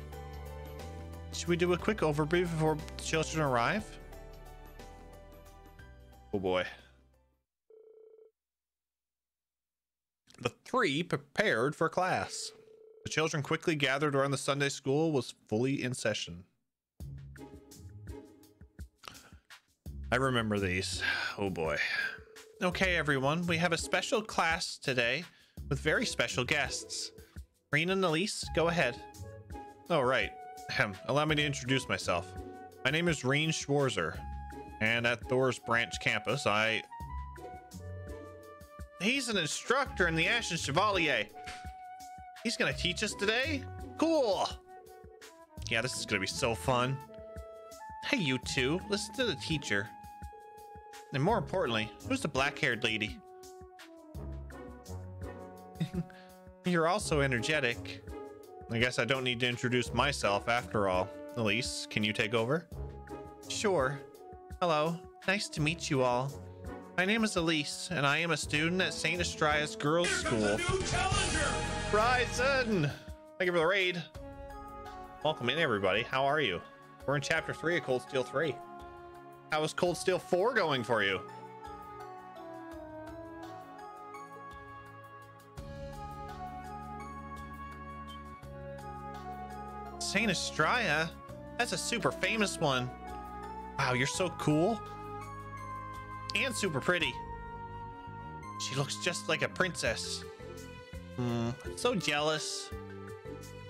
Should we do a quick overview before the children arrive? Oh boy. The three prepared for class. The children quickly gathered around the Sunday school was fully in session. I remember these. Oh boy. Okay, everyone, we have a special class today with very special guests. Rean and Elise, go ahead. Oh, right. Allow me to introduce myself. My name is Rean Schwarzer, and at Thor's branch campus, He's an instructor in the Ashen Chevalier. He's gonna teach us today? Cool. Yeah, this is gonna be so fun. Hey, you two, listen to the teacher. And more importantly, who's the black-haired lady? You're also energetic. I guess I don't need to introduce myself after all. Elise, can you take over? Sure. Hello. Nice to meet you all. My name is Elise, and I am a student at St. Astraeus Girls' School. Ryzen! Thank you for the raid. Welcome in, everybody. How are you? We're in Chapter 3 of Cold Steel 3. How is Cold Steel 4 going for you? St. Astraea? That's a super famous one. Wow, you're so cool. And super pretty. She looks just like a princess. So jealous.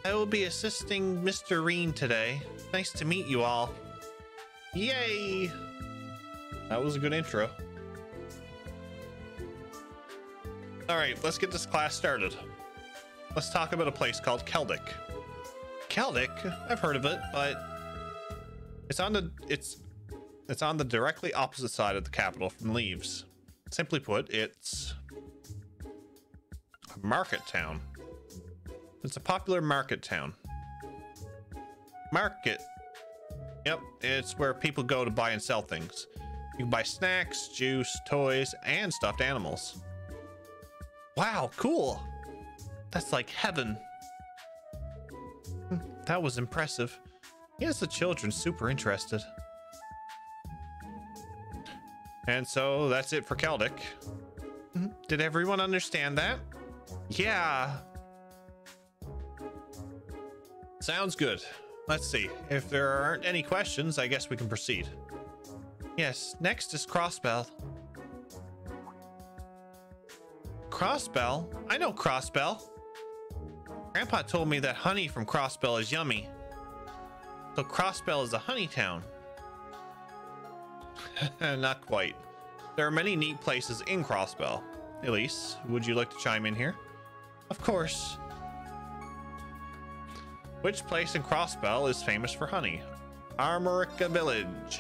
I will be assisting Mr. Rean today. Nice to meet you all. Yay! That was a good intro. Alright, let's get this class started. Let's talk about a place called Keldic. Keldic? I've heard of it, but it's on the directly opposite side of the capital from Leaves. Simply put, it's a market town. It's a popular market town. Market. Yep, it's where people go to buy and sell things. You can buy snacks, juice, toys, and stuffed animals. Wow, cool. That's like heaven. That was impressive. Yes, the children super interested. And so that's it for Keldic. Did everyone understand that? Yeah. Sounds good. Let's see. If there aren't any questions, I guess we can proceed. Yes, next is Crossbell. Crossbell? I know Crossbell. Grandpa told me that honey from Crossbell is yummy. So Crossbell is a honey town. Not quite. There are many neat places in Crossbell. Elise, would you like to chime in here? Of course. Which place in Crossbell is famous for honey? Armorica Village.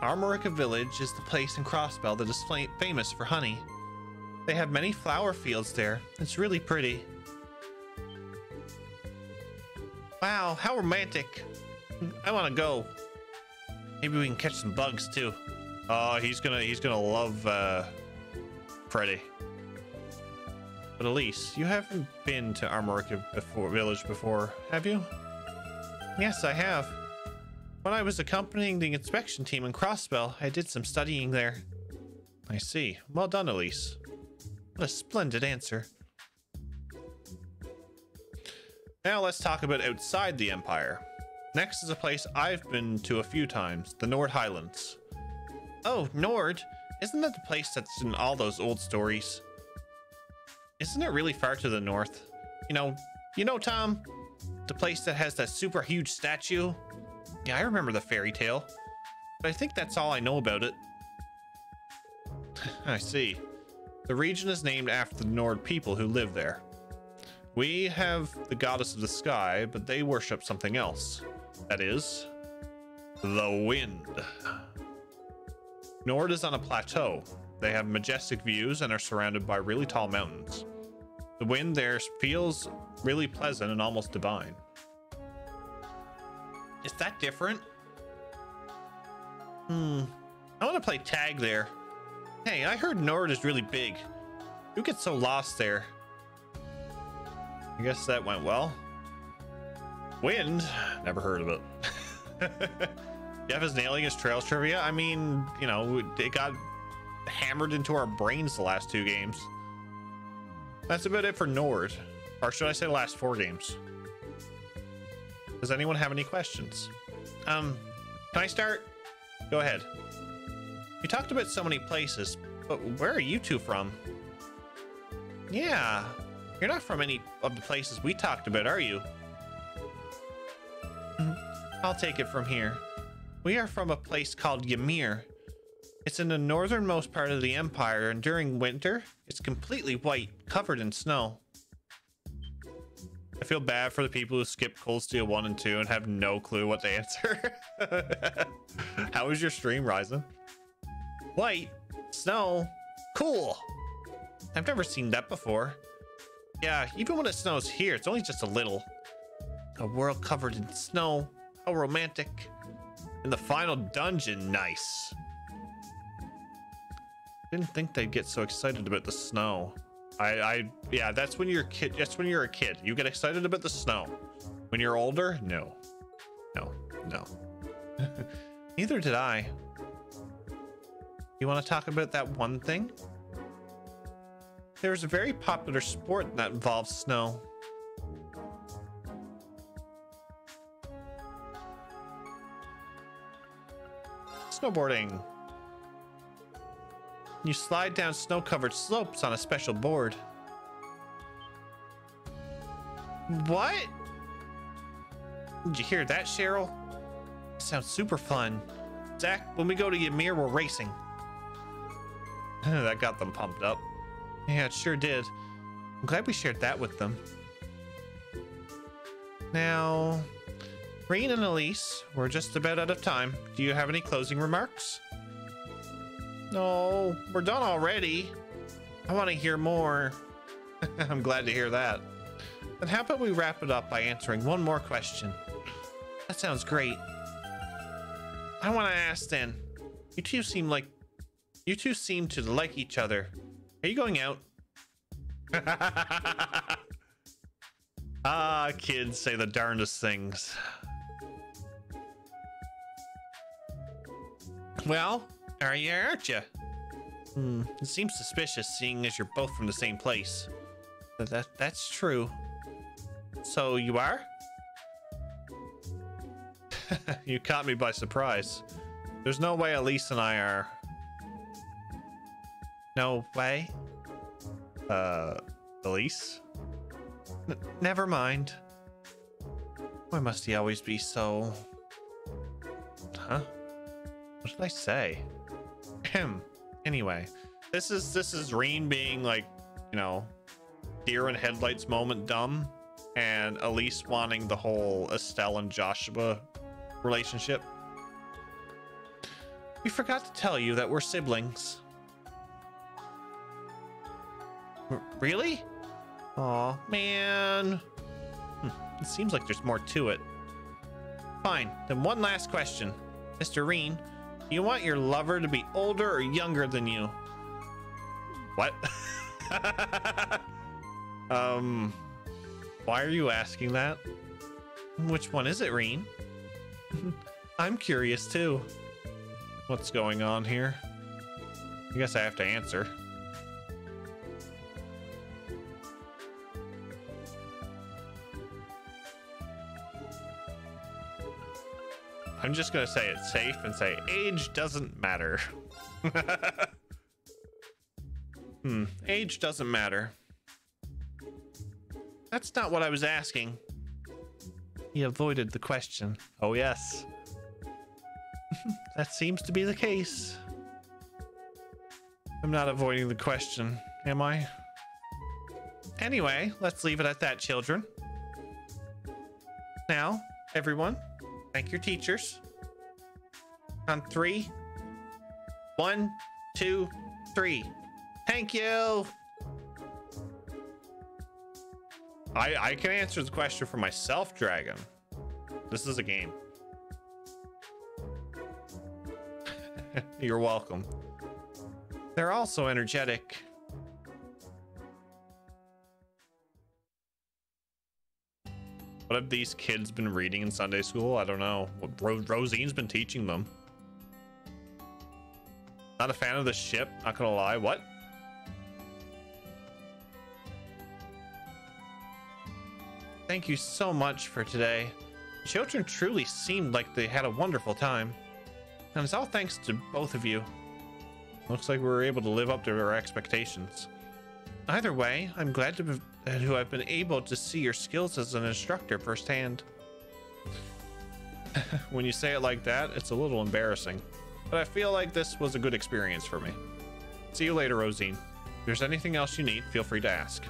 Armorica Village is the place in Crossbell that is famous for honey. They have many flower fields there. It's really pretty. Wow, how romantic. I want to go. Maybe we can catch some bugs too. Oh, he's gonna love Freddy. But Elise, you haven't been to Armorica Village before, have you? Yes, I have. When I was accompanying the inspection team in Crossbell, I did some studying there. I see. Well done, Elise. What a splendid answer. Now let's talk about outside the Empire. Next is a place I've been to a few times, the Nord Highlands. Oh, Nord? Isn't that the place that's in all those old stories? Isn't it really far to the north? You know, Tom? The place that has that super huge statue? Yeah, I remember the fairy tale. But I think that's all I know about it. I see. The region is named after the Nord people who live there. We have the goddess of the sky, but they worship something else. That is, the wind. Nord is on a plateau. They have majestic views and are surrounded by really tall mountains. The wind there feels really pleasant and almost divine. Is that different? I want to play tag there. Hey, I heard Nord is really big. You get so lost there. I guess that went well. Wind? Never heard of it. Jeff is nailing his Trails trivia. I mean, you know, it got hammered into our brains the last 2 games. That's about it for Nord. Or should I say the last 4 games? Does anyone have any questions? Can I start? Go ahead. You talked about so many places, but where are you two from? Yeah, you're not from any of the places we talked about, are you? I'll take it from here. We are from a place called Ymir. It's in the northernmost part of the Empire, and during winter, it's completely white, covered in snow. I feel bad for the people who skip Cold Steel 1 and 2 and have no clue what to answer. How was your stream, Ryzen? White? Snow? Cool! I've never seen that before. Yeah, even when it snows here, it's only just a little. A world covered in snow. How romantic. In the final dungeon, nice. Didn't think they'd get so excited about the snow. Yeah, that's when you're a kid. That's when you're a kid. You get excited about the snow. When you're older, no. Neither did I. You want to talk about that one thing? There's a very popular sport that involves snow. Snowboarding. You slide down snow-covered slopes on a special board. What? Did you hear that, Cheryl? Sounds super fun. Zach, when we go to Ymir, we're racing. That got them pumped up. Yeah, it sure did. I'm glad we shared that with them. Now, Rean and Elise, we're just about out of time. Do you have any closing remarks? No, we're done already. I want to hear more. I'm glad to hear that. Then how about we wrap it up by answering one more question? That sounds great. I want to ask then. You two seem to like each other. Are you going out? Ah, kids say the darndest things. Well, are you, aren't you? It seems suspicious, seeing as you're both from the same place. That's true. So you are? You caught me by surprise. There's no way Elise and I are. No way? Elise? Never mind. Why must he always be so... Huh? What did I say? Anyway, this is Rean being like, you know, deer in headlights moment dumb, and Elise wanting the whole Estelle and Joshua relationship. We forgot to tell you that we're siblings. Really? Aw, man. It seems like there's more to it. Fine, then one last question. Mr. Rean, do you want your lover to be older or younger than you? What? Why are you asking that? Which one is it, Rean? I'm curious too. What's going on here? I guess I have to answer. I'm just gonna say it safe and say age doesn't matter. Age doesn't matter. That's not what I was asking. He avoided the question. Oh yes. That seems to be the case. I'm not avoiding the question, am I? Anyway, let's leave it at that, children. Now, everyone, thank your teachers. On 3. 1, 2, 3. Thank you. I can answer the question for myself, Dragon. This is a game. You're welcome. They're also energetic. What have these kids been reading in Sunday school? I don't know. What Rosine's been teaching them. Not a fan of the ship, not gonna lie. What? Thank you so much for today. The children truly seemed like they had a wonderful time. And it's all thanks to both of you. Looks like we were able to live up to our expectations. Either way, I'm glad to have been able to see your skills as an instructor firsthand. When you say it like that, it's a little embarrassing. But I feel like this was a good experience for me. See you later, Rosine. If there's anything else you need, feel free to ask.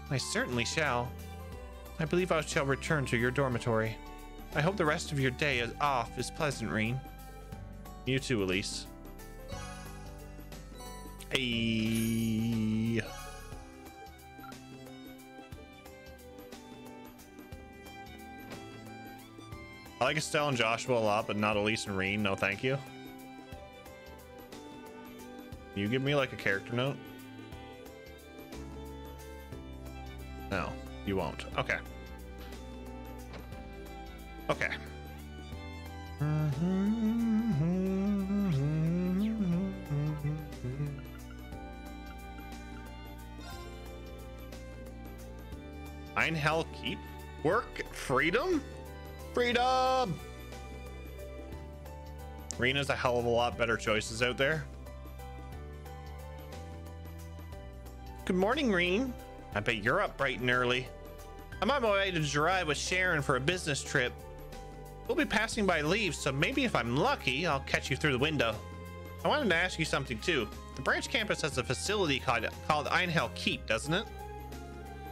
I certainly shall. I believe I shall return to your dormitory. I hope the rest of your day off is pleasant, Rean. You too, Elise. Hey. I like Estelle and Joshua a lot, but not Elise and Rean. No, thank you. you give me like a character note? No, you won't. Okay. Okay. Einhell Keep? Work? Freedom? Freedom! Rena's a hell of a lot better choices out there. Good morning, Reen. I bet you're up bright and early. I'm on my way to Jirai with Sharon for a business trip. We'll be passing by Leaves, so maybe if I'm lucky, I'll catch you through the window. I wanted to ask you something too. The branch campus has a facility called Einhell Keep, doesn't it?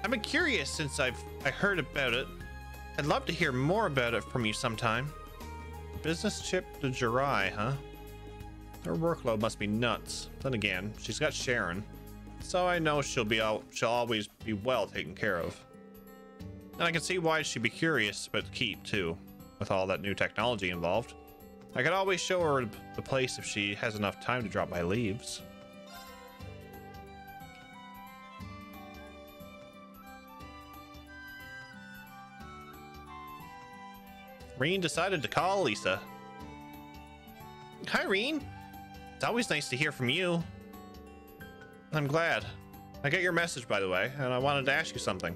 I've been curious since I heard about it. I'd love to hear more about it from you sometime. Business trip to Jirai, huh? Her workload must be nuts. Then again, she's got Sharon, so I know she'll always be well taken care of. And I can see why she'd be curious about the keep too, with all that new technology involved. I could always show her the place if she has enough time to drop by Leaves. Reen decided to call Lisa. Hi, Reen. It's always nice to hear from you. I'm glad. I got your message, by the way, and I wanted to ask you something.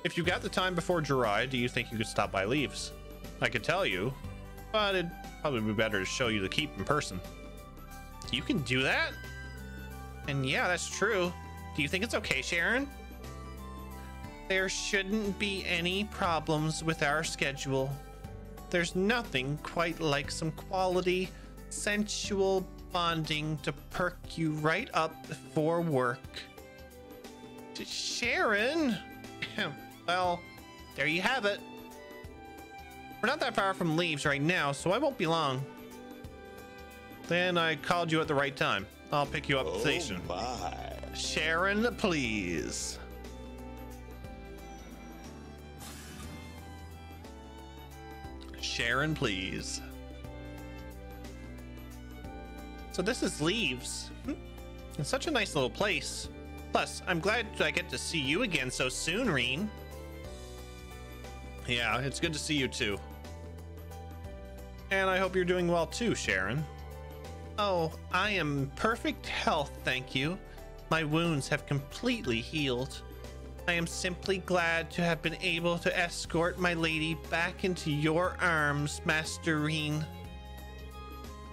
If you got the time before Jirai, do you think you could stop by Leaves? I could tell you, but it'd probably be better to show you the keep in person. You can do that? And yeah, that's true. Do you think it's okay, Sharon? There shouldn't be any problems with our schedule. There's nothing quite like some quality, sensual bonding to perk you right up before work. Sharon? Well, there you have it. We're not that far from Leaves right now, so I won't be long. Then I called you at the right time. I'll pick you up at the station. My. Sharon, please. Sharon, please. So this is Leaves. It's such a nice little place. Plus, I'm glad I get to see you again so soon, Reen. Yeah, it's good to see you too. And I hope you're doing well too, Sharon. Oh, I am in perfect health, thank you. My wounds have completely healed. I am simply glad to have been able to escort my lady back into your arms, Master Reen.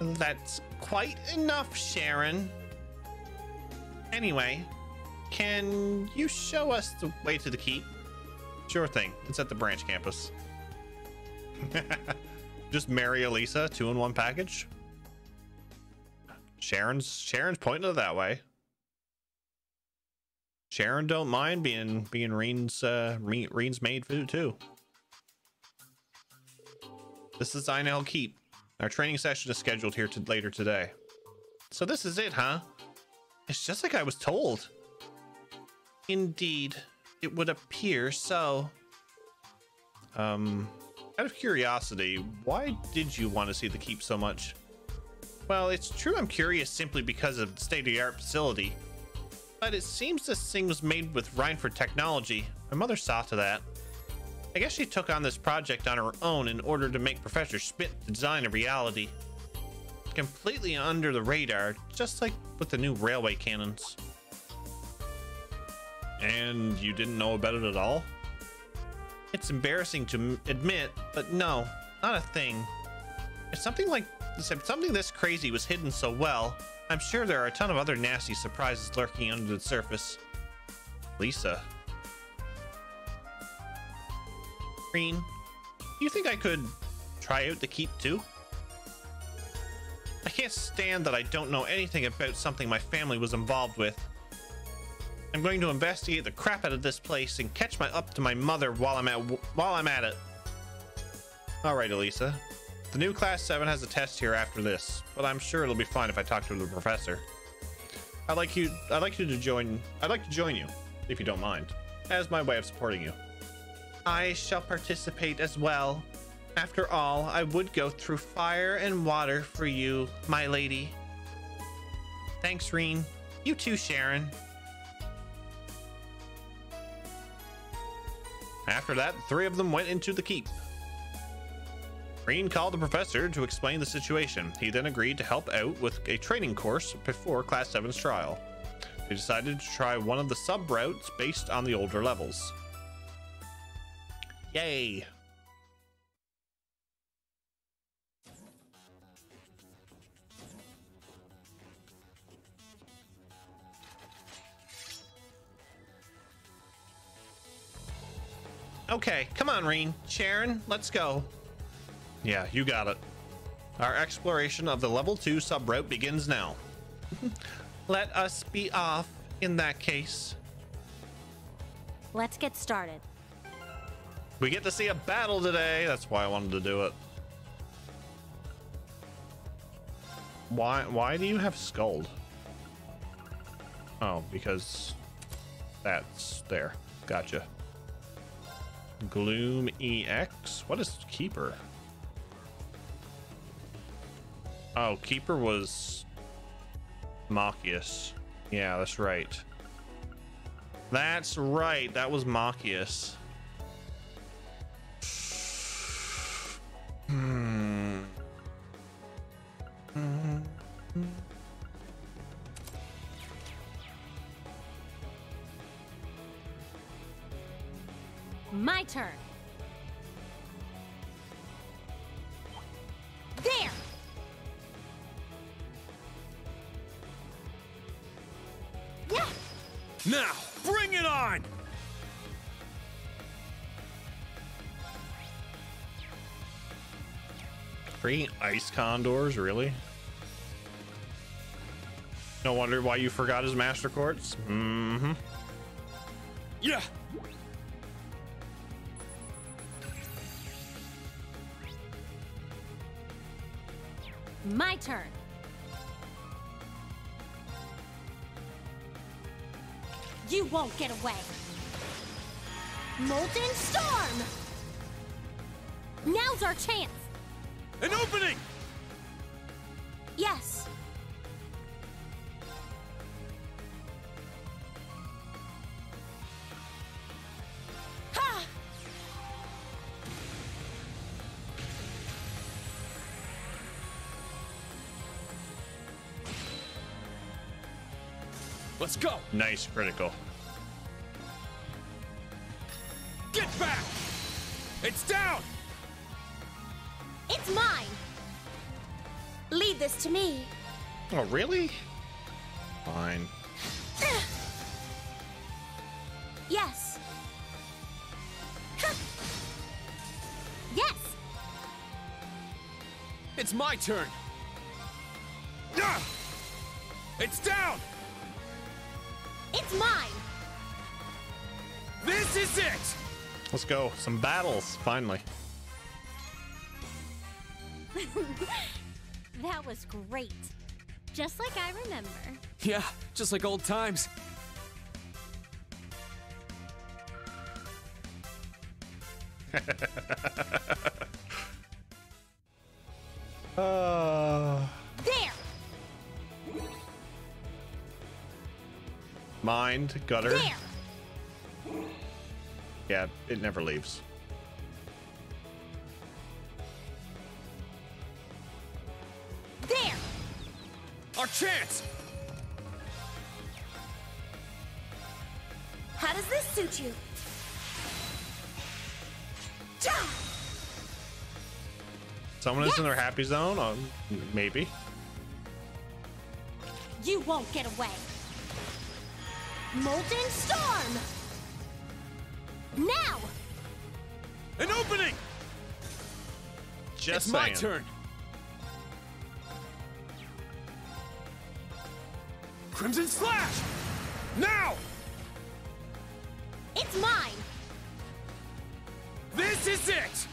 That's quite enough, Sharon. Anyway, can you show us the way to the keep? Sure thing. It's at the branch campus. Just marry Elisa, 2-in-1 package. Sharon's pointing it that way. Sharon don't mind being Reen's maid food too. This is Einhell Keep. Our training session is scheduled here later today. So this is it, huh? It's just like I was told. Indeed, it would appear so. Out of curiosity, why did you want to see the keep so much? Well, it's true I'm curious simply because of the state-of-the-art facility. But it seems this thing was made with Reinford technology. My mother saw to that. I guess she took on this project on her own in order to make Professor Schmidt design a reality. Completely under the radar, just like with the new railway cannons. And you didn't know about it at all? It's embarrassing to admit, but no, not a thing. If something this crazy was hidden so well, I'm sure there are a ton of other nasty surprises lurking under the surface. Lisa. Reen, do you think I could try out the keep too? I can't stand that I don't know anything about something my family was involved with. I'm going to investigate the crap out of this place and catch up to my mother while I'm at it. All right, Elisa. The new Class 7 has a test here after this, but I'm sure it'll be fine if I talk to the professor. I'd like to join you, if you don't mind, as my way of supporting you. I shall participate as well. After all, I would go through fire and water for you, my lady. Thanks, Reen. You too, Sharon. After that, the three of them went into the keep. Reen called the professor to explain the situation. He then agreed to help out with a training course before Class 7's trial. They decided to try one of the sub-routes based on the older levels. Yay! Okay, come on, Reen. Sharon, let's go. Yeah, you got it. Our exploration of the level 2 sub-route begins now. Let us be off in that case. Let's get started. We get to see a battle today. That's why I wanted to do it. Why do you have Scald? Oh, because that's there. Gotcha. Gloom EX. What is Keeper? Oh, Keeper was Machias. Yeah, that's right. That's right. That was Machias. My turn. There. Yeah. Now, bring it on! Freaking ice condors, really? No wonder why you forgot his master quartz. Mm-hmm. Yeah. My turn. You won't get away. Molten Storm! Now's our chance. An opening! Yes. Ha! Let's go! Nice critical. Get back! It's down! It's mine. Lead this to me. Oh, really? Fine. Yes. Yes. It's my turn. It's down! It's mine. This is it! Let's go. Some battles, finally. That was great. Just like I remember. Yeah, just like old times. There. Mind, gutter. There. Yeah, it never leaves. There. Our chance! How does this suit you? Someone is in their happy zone? Maybe. You won't get away. Molten Storm! Now! An opening! Just it's saying. My turn. Crimson Slash! Now! It's mine! This is it!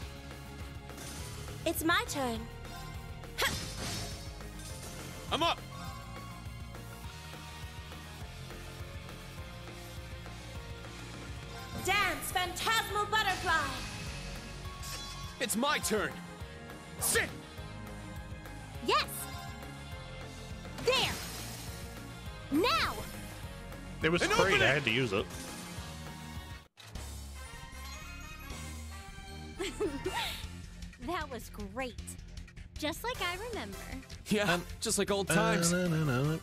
It's my turn. I'm up! Dance, Phantasmal Butterfly! It's my turn! Sit! Yes! There! It was free. I had to use it. That was great. Just like I remember. Yeah, just like old times. Yeah!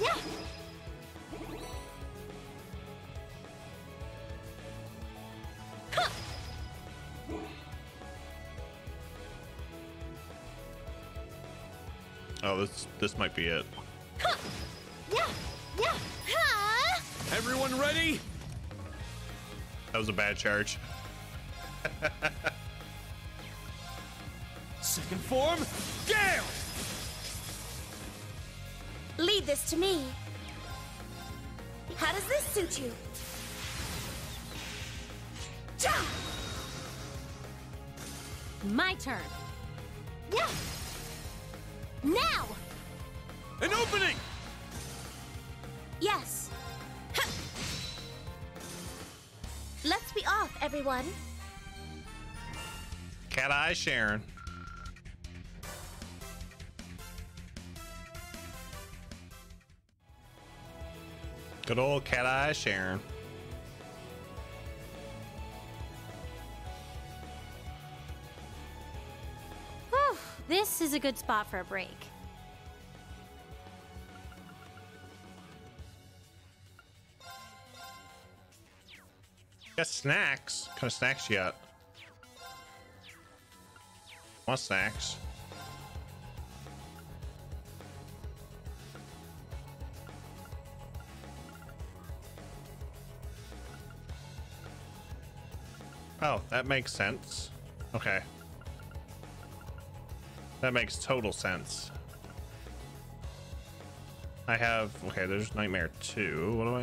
Yeah! Oh, this might be it. Yeah! Yeah! Ha! Everyone ready? That was a bad charge. Second form, Gale! Lead this to me. How does this suit you? Cha! My turn. Yeah! Now! An opening! Yes. Ha! Let's be off, everyone. Cat Eye Sharon. Good old Cat Eye Sharon. Whew, this is a good spot for a break. Got snacks. What kind of snacks you got? Want snacks? Oh, that makes sense. Okay. That makes total sense. I have... Okay, there's Nightmare 2. What do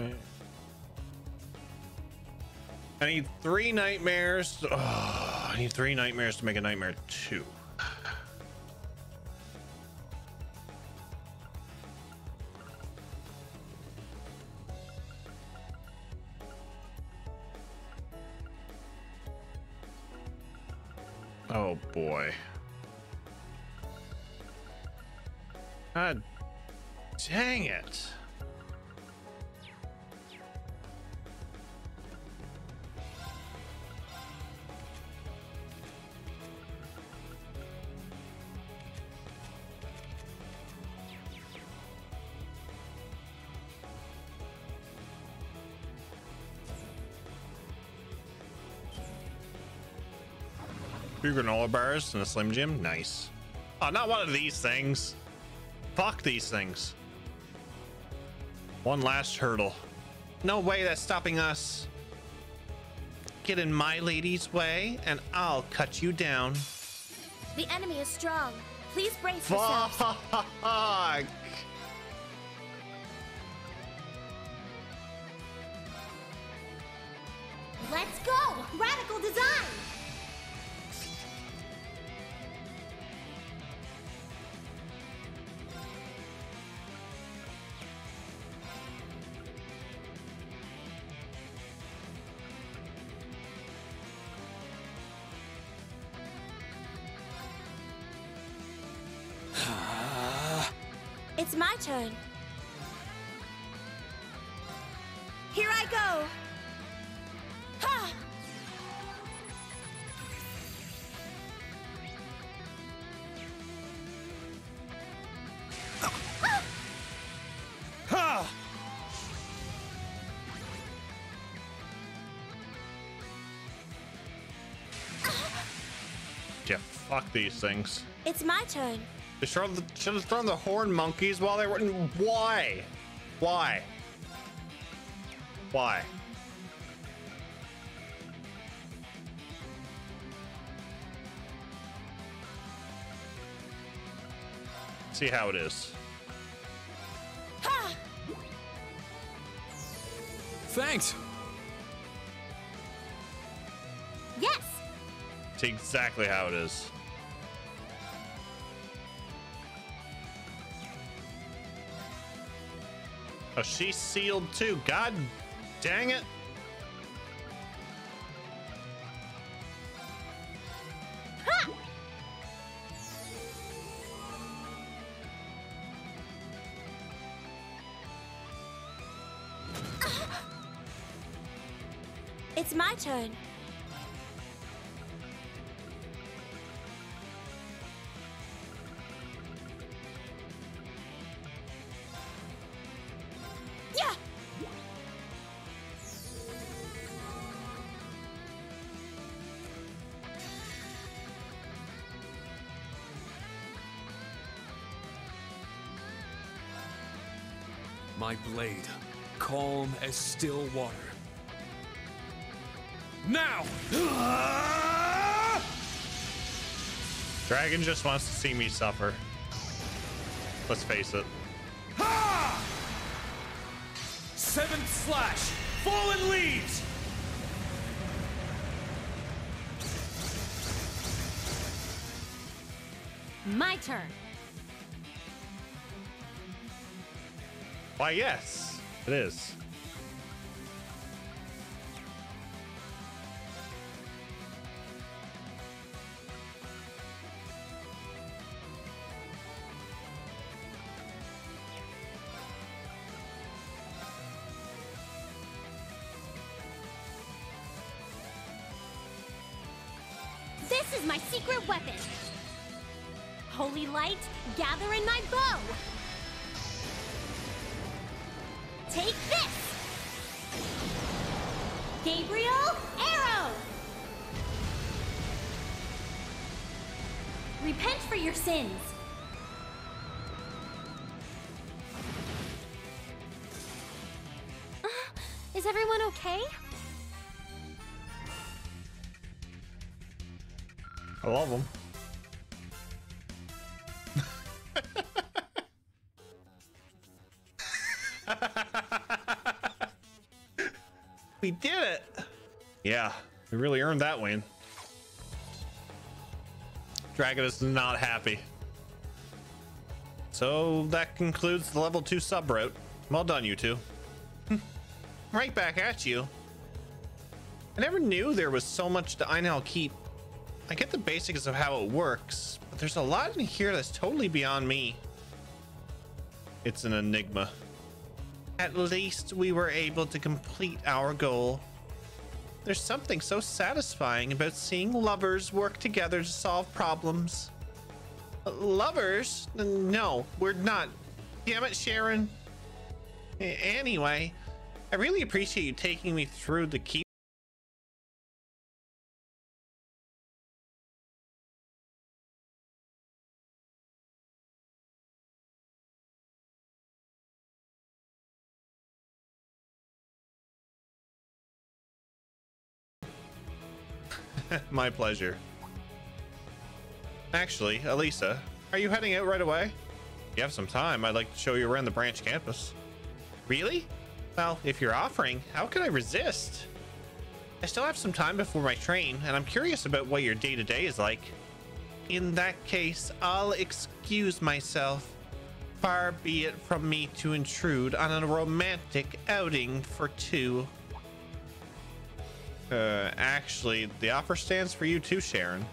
I need 3 nightmares. Oh, I need 3 nightmares to make a Nightmare 2. Oh boy. God dang it. Two granola bars and a Slim Jim. Nice. Oh, not one of these things. Fuck these things. One last hurdle. No way that's stopping us. Get in my lady's way and I'll cut you down. The enemy is strong. Please brace yourselves. Fuck. Let's go! Radical design! It's my turn. Here I go. Ha! Ha! Yeah, fuck these things. It's my turn. They should have thrown the horn monkeys while they were. Why? Why? Why? See how it is. Ha! Thanks. Yes. See exactly how it is. Oh, she's sealed too. God dang it. It's my turn. Yeah! My blade, calm as still water. Now! Dragon just wants to see me suffer. Let's face it. Ha! Seventh slash! Fallen leaves! My turn. Why, yes, it is. This is my secret weapon. Holy light, gather in my bow. Take this! Gabriel, arrow! Repent for your sins. Is everyone okay? I love them. We did it! Yeah, we really earned that win. Dragon is not happy. So that concludes the level 2 sub route. Well done, you two. Right back at you. I never knew there was so much to Einhell Keep. I get the basics of how it works, but there's a lot in here that's totally beyond me. It's an enigma. At least we were able to complete our goal. There's something so satisfying about seeing lovers work together to solve problems. Lovers? No, we're not. Damn it, Sharon. Anyway, I really appreciate you taking me through the keep. My pleasure. Actually, Elisa, are you heading out right away? If you have some time, I'd like to show you around the branch campus. Really? Well, if you're offering, how can I resist? I still have some time before my train, and I'm curious about what your day-to-day is like. In that case, I'll excuse myself. Far be it from me to intrude on a romantic outing for two. Actually, the offer stands for you too, Sharon.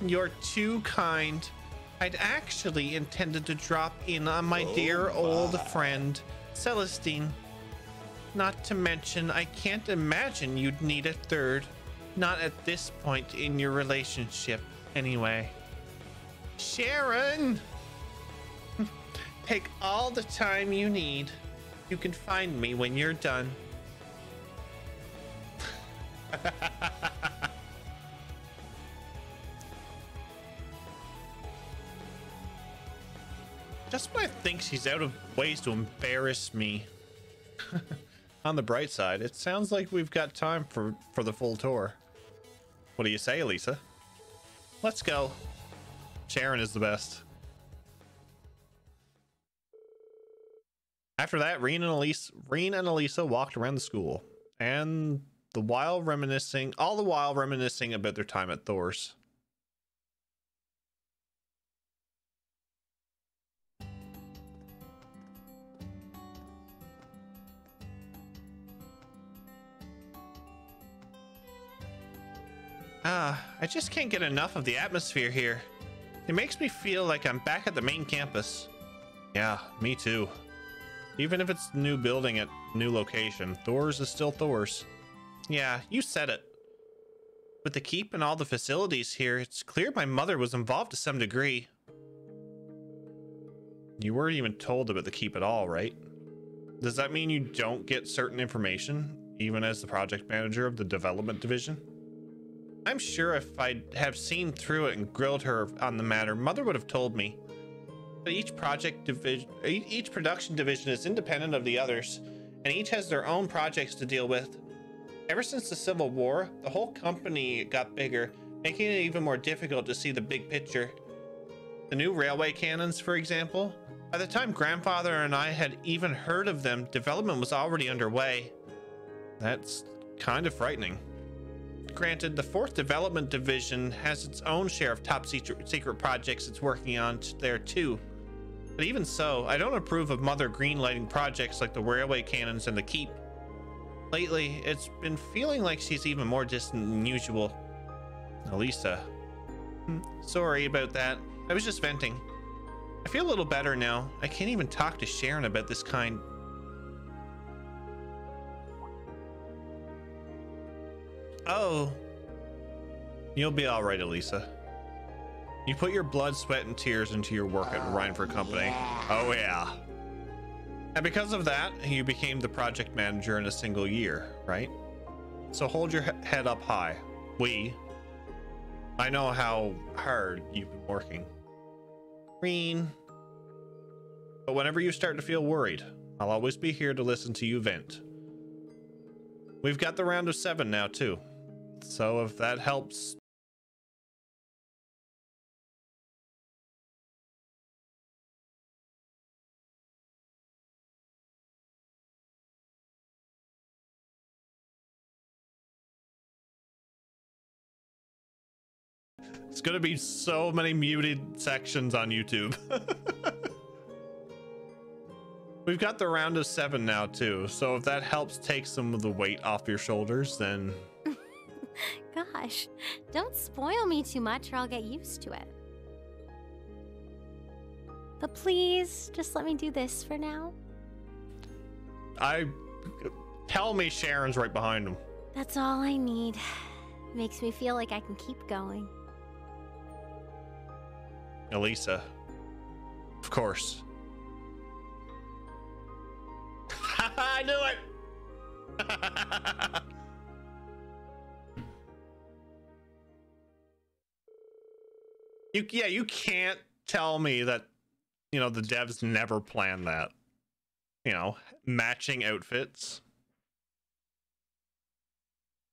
You're too kind. I'd actually intended to drop in on my dear old friend, Celestine. Not to mention, I can't imagine you'd need a third. Not at this point in your relationship, anyway. Sharon! Take all the time you need. You can find me when you're done. Just when I think she's out of ways to embarrass me. On the bright side, it sounds like we've got time for the full tour. What do you say, Elisa? Let's go. Sharon is the best. After that, Rean and Elisa walked around the school, and all the while reminiscing about their time at Thor's. I just can't get enough of the atmosphere here. It makes me feel like I'm back at the main campus. Yeah, me too. Even if it's new building at new location, Thor's is still Thor's. Yeah, you said it. With the keep and all the facilities here, it's clear my mother was involved to some degree. You weren't even told about the keep at all, right? Does that mean you don't get certain information, even as the project manager of the development division? I'm sure if I'd have seen through it and grilled her on the matter, Mother would have told me. But each production division is independent of the others, and each has their own projects to deal with. Ever since the Civil War, the whole company got bigger, making it even more difficult to see the big picture. The new railway cannons, for example, by the time Grandfather and I had even heard of them, development was already underway. That's kind of frightening. Granted, the 4th Development Division has its own share of top secret projects it's working on there too. But even so, I don't approve of Mother greenlighting projects like the railway cannons and the keep. Lately, it's been feeling like she's even more distant than usual. Elisa. Sorry about that. I was just venting. I feel a little better now. I can't even talk to Sharon about this kind. Oh. You'll be alright, Elisa. You put your blood, sweat, and tears into your work at Reinford Company. Oh yeah. And because of that, you became the project manager in a single year, right? So hold your head up high. I know how hard you've been working. Reen. But whenever you start to feel worried, I'll always be here to listen to you vent. We've got the round of 7 now too. So if that helps... It's gonna be so many muted sections on YouTube. We've got the round of 7 now too, so if that helps take some of the weight off your shoulders, then... Gosh, don't spoil me too much or I'll get used to it. But please, just let me do this for now. Tell me Sharon's right behind him. That's all I need. Makes me feel like I can keep going. Elisa. Of course. I knew it! You can't tell me that, you know, the devs never planned that. You know, matching outfits.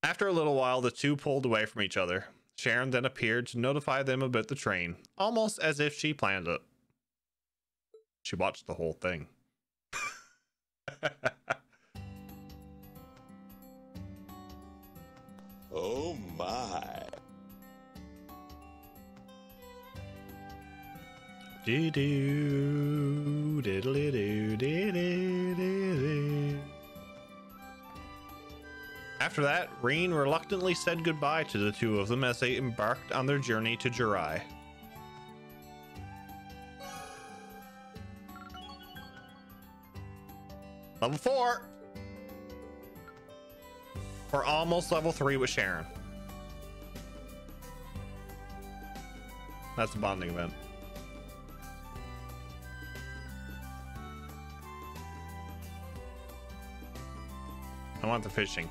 After a little while, the two pulled away from each other. Sharon then appeared to notify them about the train, almost as if she planned it. She watched the whole thing. Oh my. Doo-doo, diddly-doo, diddly-doo. After that, Reen reluctantly said goodbye to the two of them as they embarked on their journey to Jirai. Level 4! We're almost level 3 with Sharon. That's a bonding event. I want the fishing.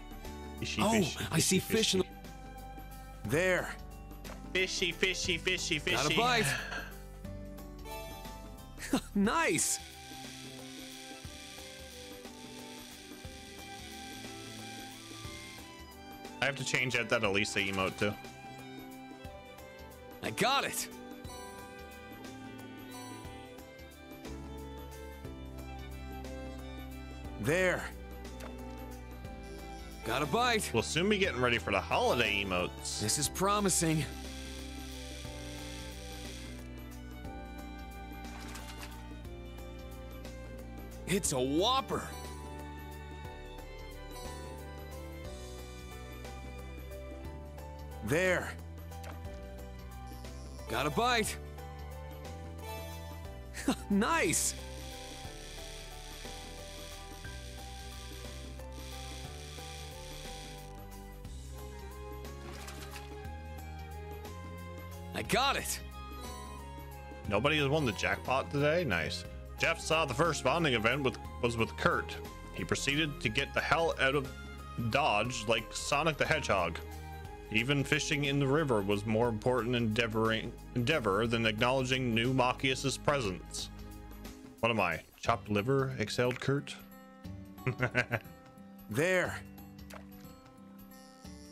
Fishy, fishy, I see fish in the... There. Fishy, fishy, fishy, fishy. Got a bite. Nice. I have to change out that Elisa emote too. I got it. There. Got a bite. We'll soon be getting ready for the holiday emotes. This is promising. It's a whopper. There. Got a bite. Nice. got it! Nobody has won the jackpot today? Nice. Jeff saw the first bonding event was with Kurt. He proceeded to get the hell out of Dodge like Sonic the Hedgehog. Even fishing in the river was more important endeavor than acknowledging new Machias' presence. What am I? Chopped liver? Exhaled Kurt. There.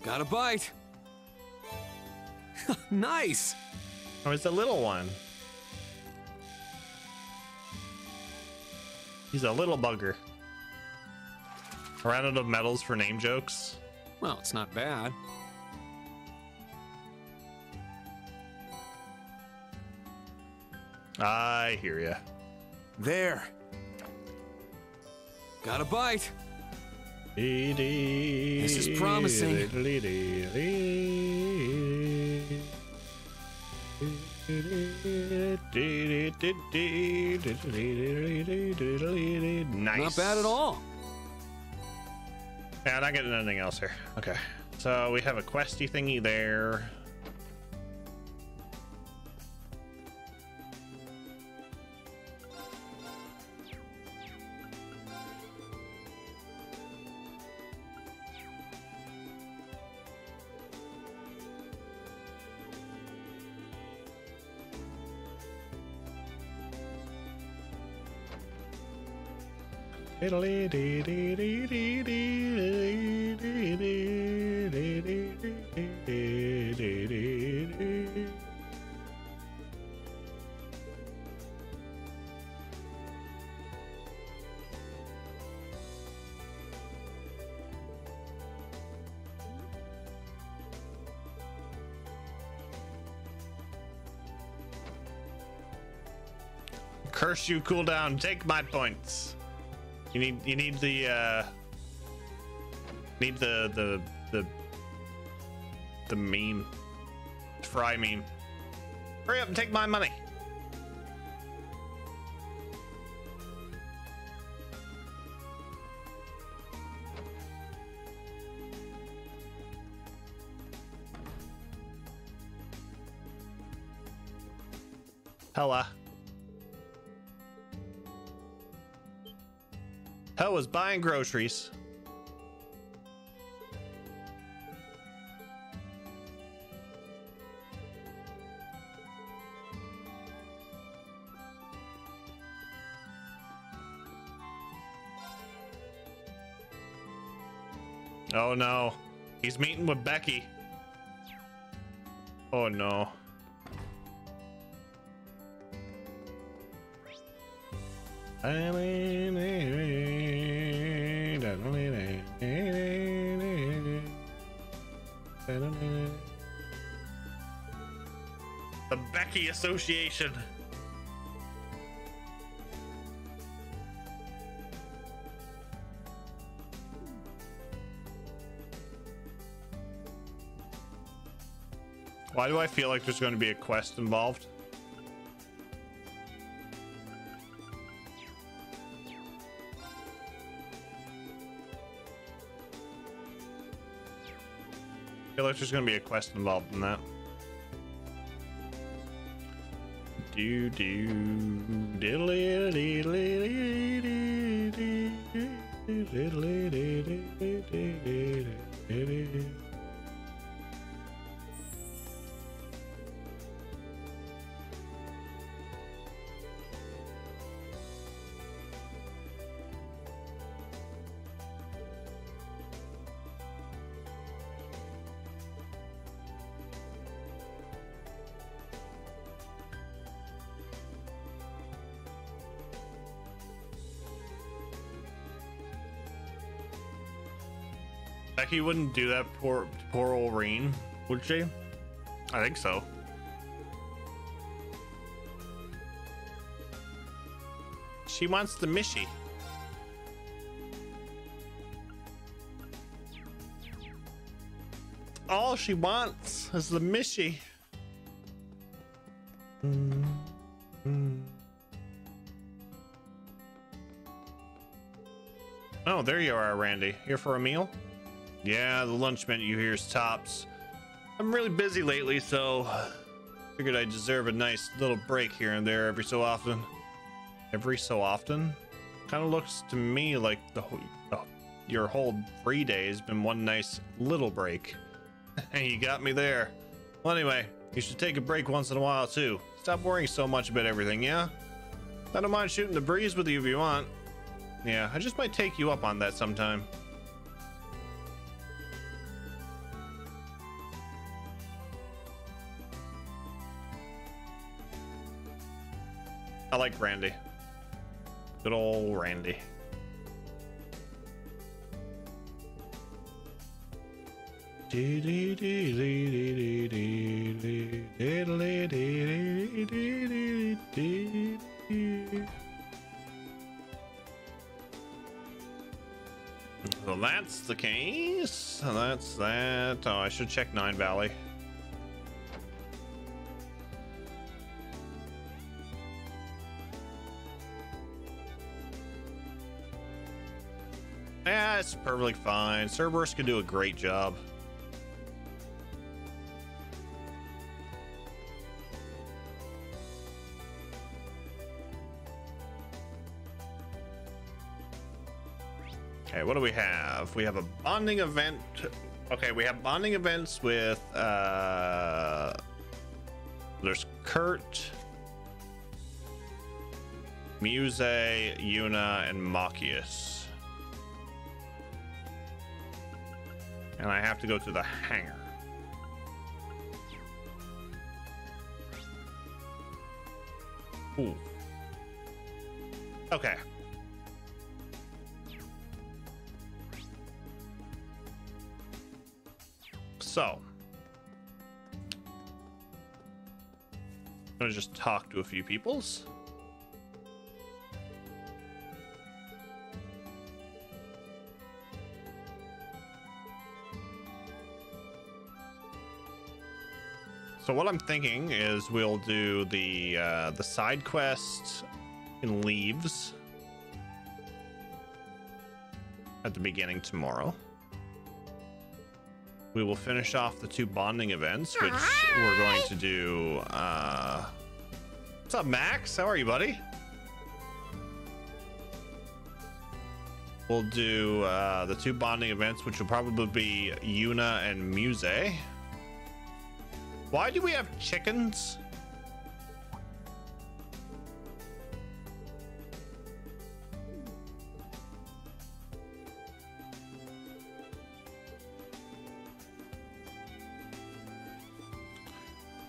Got a bite. Nice. Oh, it's a little one. He's a little bugger. Ran out of medals for name jokes. Well, it's not bad. I hear ya. There. Got a bite. This is promising. Nice. Not bad at all. Yeah, not getting anything else here. Okay. So we have a questy thingy there. Curse you, cooldown. Take my points. You need the meme. Fry meme. Hurry up and take my money. Hella. Hell was buying groceries. Oh no, he's meeting with Becky. Oh no. The Becky Association. Why do I feel like there's going to be a quest involved? I feel like there's going to be a quest involved in that. Do do diddly diddly. Becky wouldn't do that poor old Reen, would she? I think so. She wants the Mishy. All she wants is the Mishy. Oh, there you are, Randy. Here for a meal? Yeah, the lunch menu here is tops. I'm really busy lately, so Figured I deserve a nice little break here and there every so often. Every so often? Kind of looks to me like your whole free day has been one nice little break. You got me there. Well, anyway, you should take a break once in a while too. Stop worrying so much about everything, yeah? I don't mind shooting the breeze with you if you want. Yeah, I just might take you up on that sometime. I like Randy. Good old Randy. So that's the case. That's that. Oh, I should check Nine Valley. Yeah, it's perfectly fine. Cerberus can do a great job. Okay, what do we have? We have a bonding event. Okay, we have bonding events with there's Kurt, Muse, Yuna, and Machias. And I have to go to the hangar. Ooh. Okay. So, I'm gonna just talk to a few peoples. So what I'm thinking is we'll do the side quest in Leaves at the beginning tomorrow. We will finish off the 2 bonding events, which we're going to do. What's up, Max? How are you, buddy? We'll do the 2 bonding events, which will probably be Yuna and Muse. Why do we have chickens?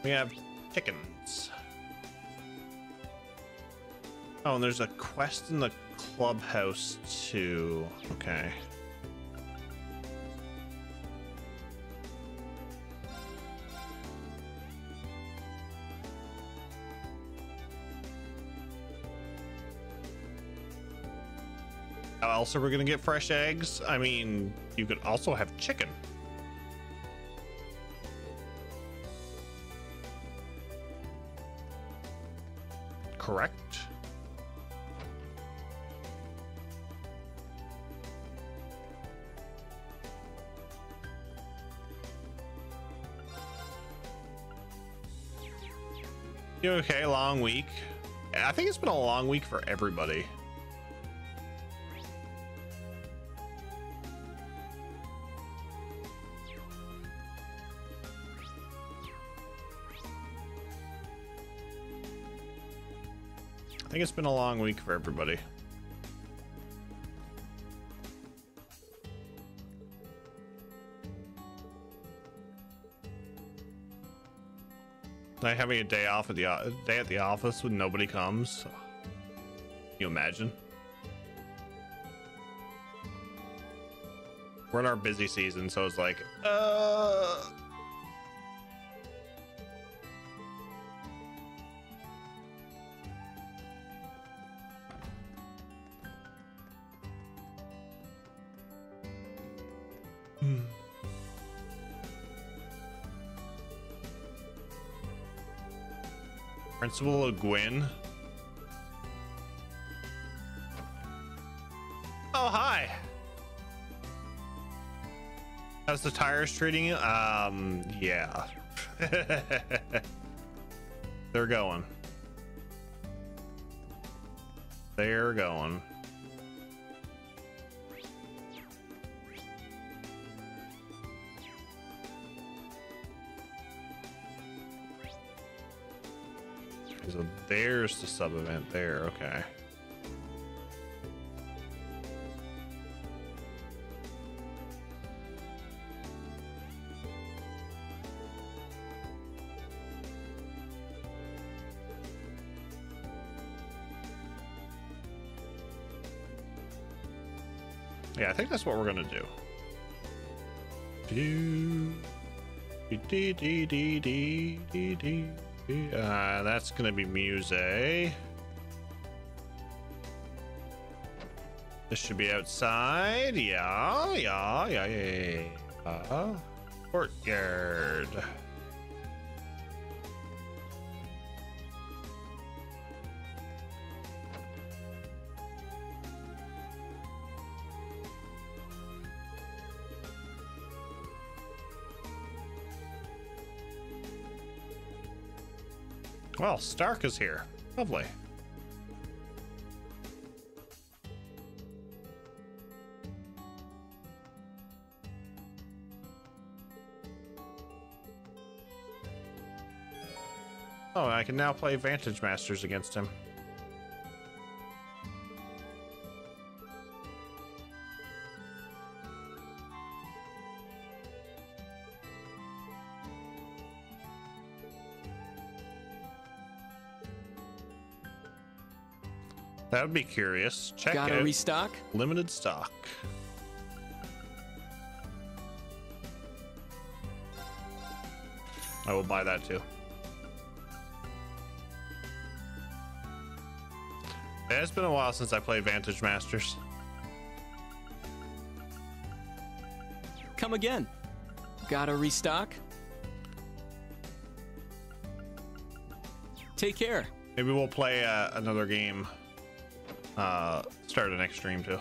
We have chickens. Oh, and there's a quest in the clubhouse too. Okay. How else are we gonna get fresh eggs? I mean, you could also have chicken. Correct. You okay? Long week. I think it's been a long week for everybody. I think it's been a long week for everybody. Like having a day off at the office when nobody comes. Can you imagine? We're in our busy season, so it's like, Principal of Gwyn. Oh, hi. How's the tires treating you? Yeah. They're going. They're going. So there's the sub event there. Okay. Yeah, I think that's what we're gonna do. That's gonna be Muse. This should be outside. Yeah. Courtyard. Well, Stark is here. Lovely. Oh, I can now play Vantage Masters against him. That would be curious. Check Gotta out restock? Limited stock. I will buy that too. Yeah, it's been a while since I played Vantage Masters. Come again. Gotta restock? Take care. Maybe we'll play another game. Start the next stream too.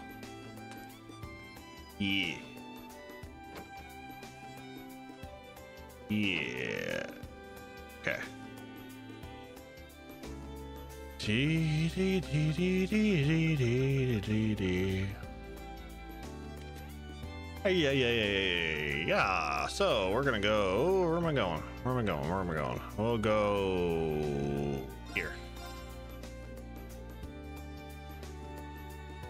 Yeah. Yeah. Okay. Yeah. So we're gonna go. Where am I going? We'll go.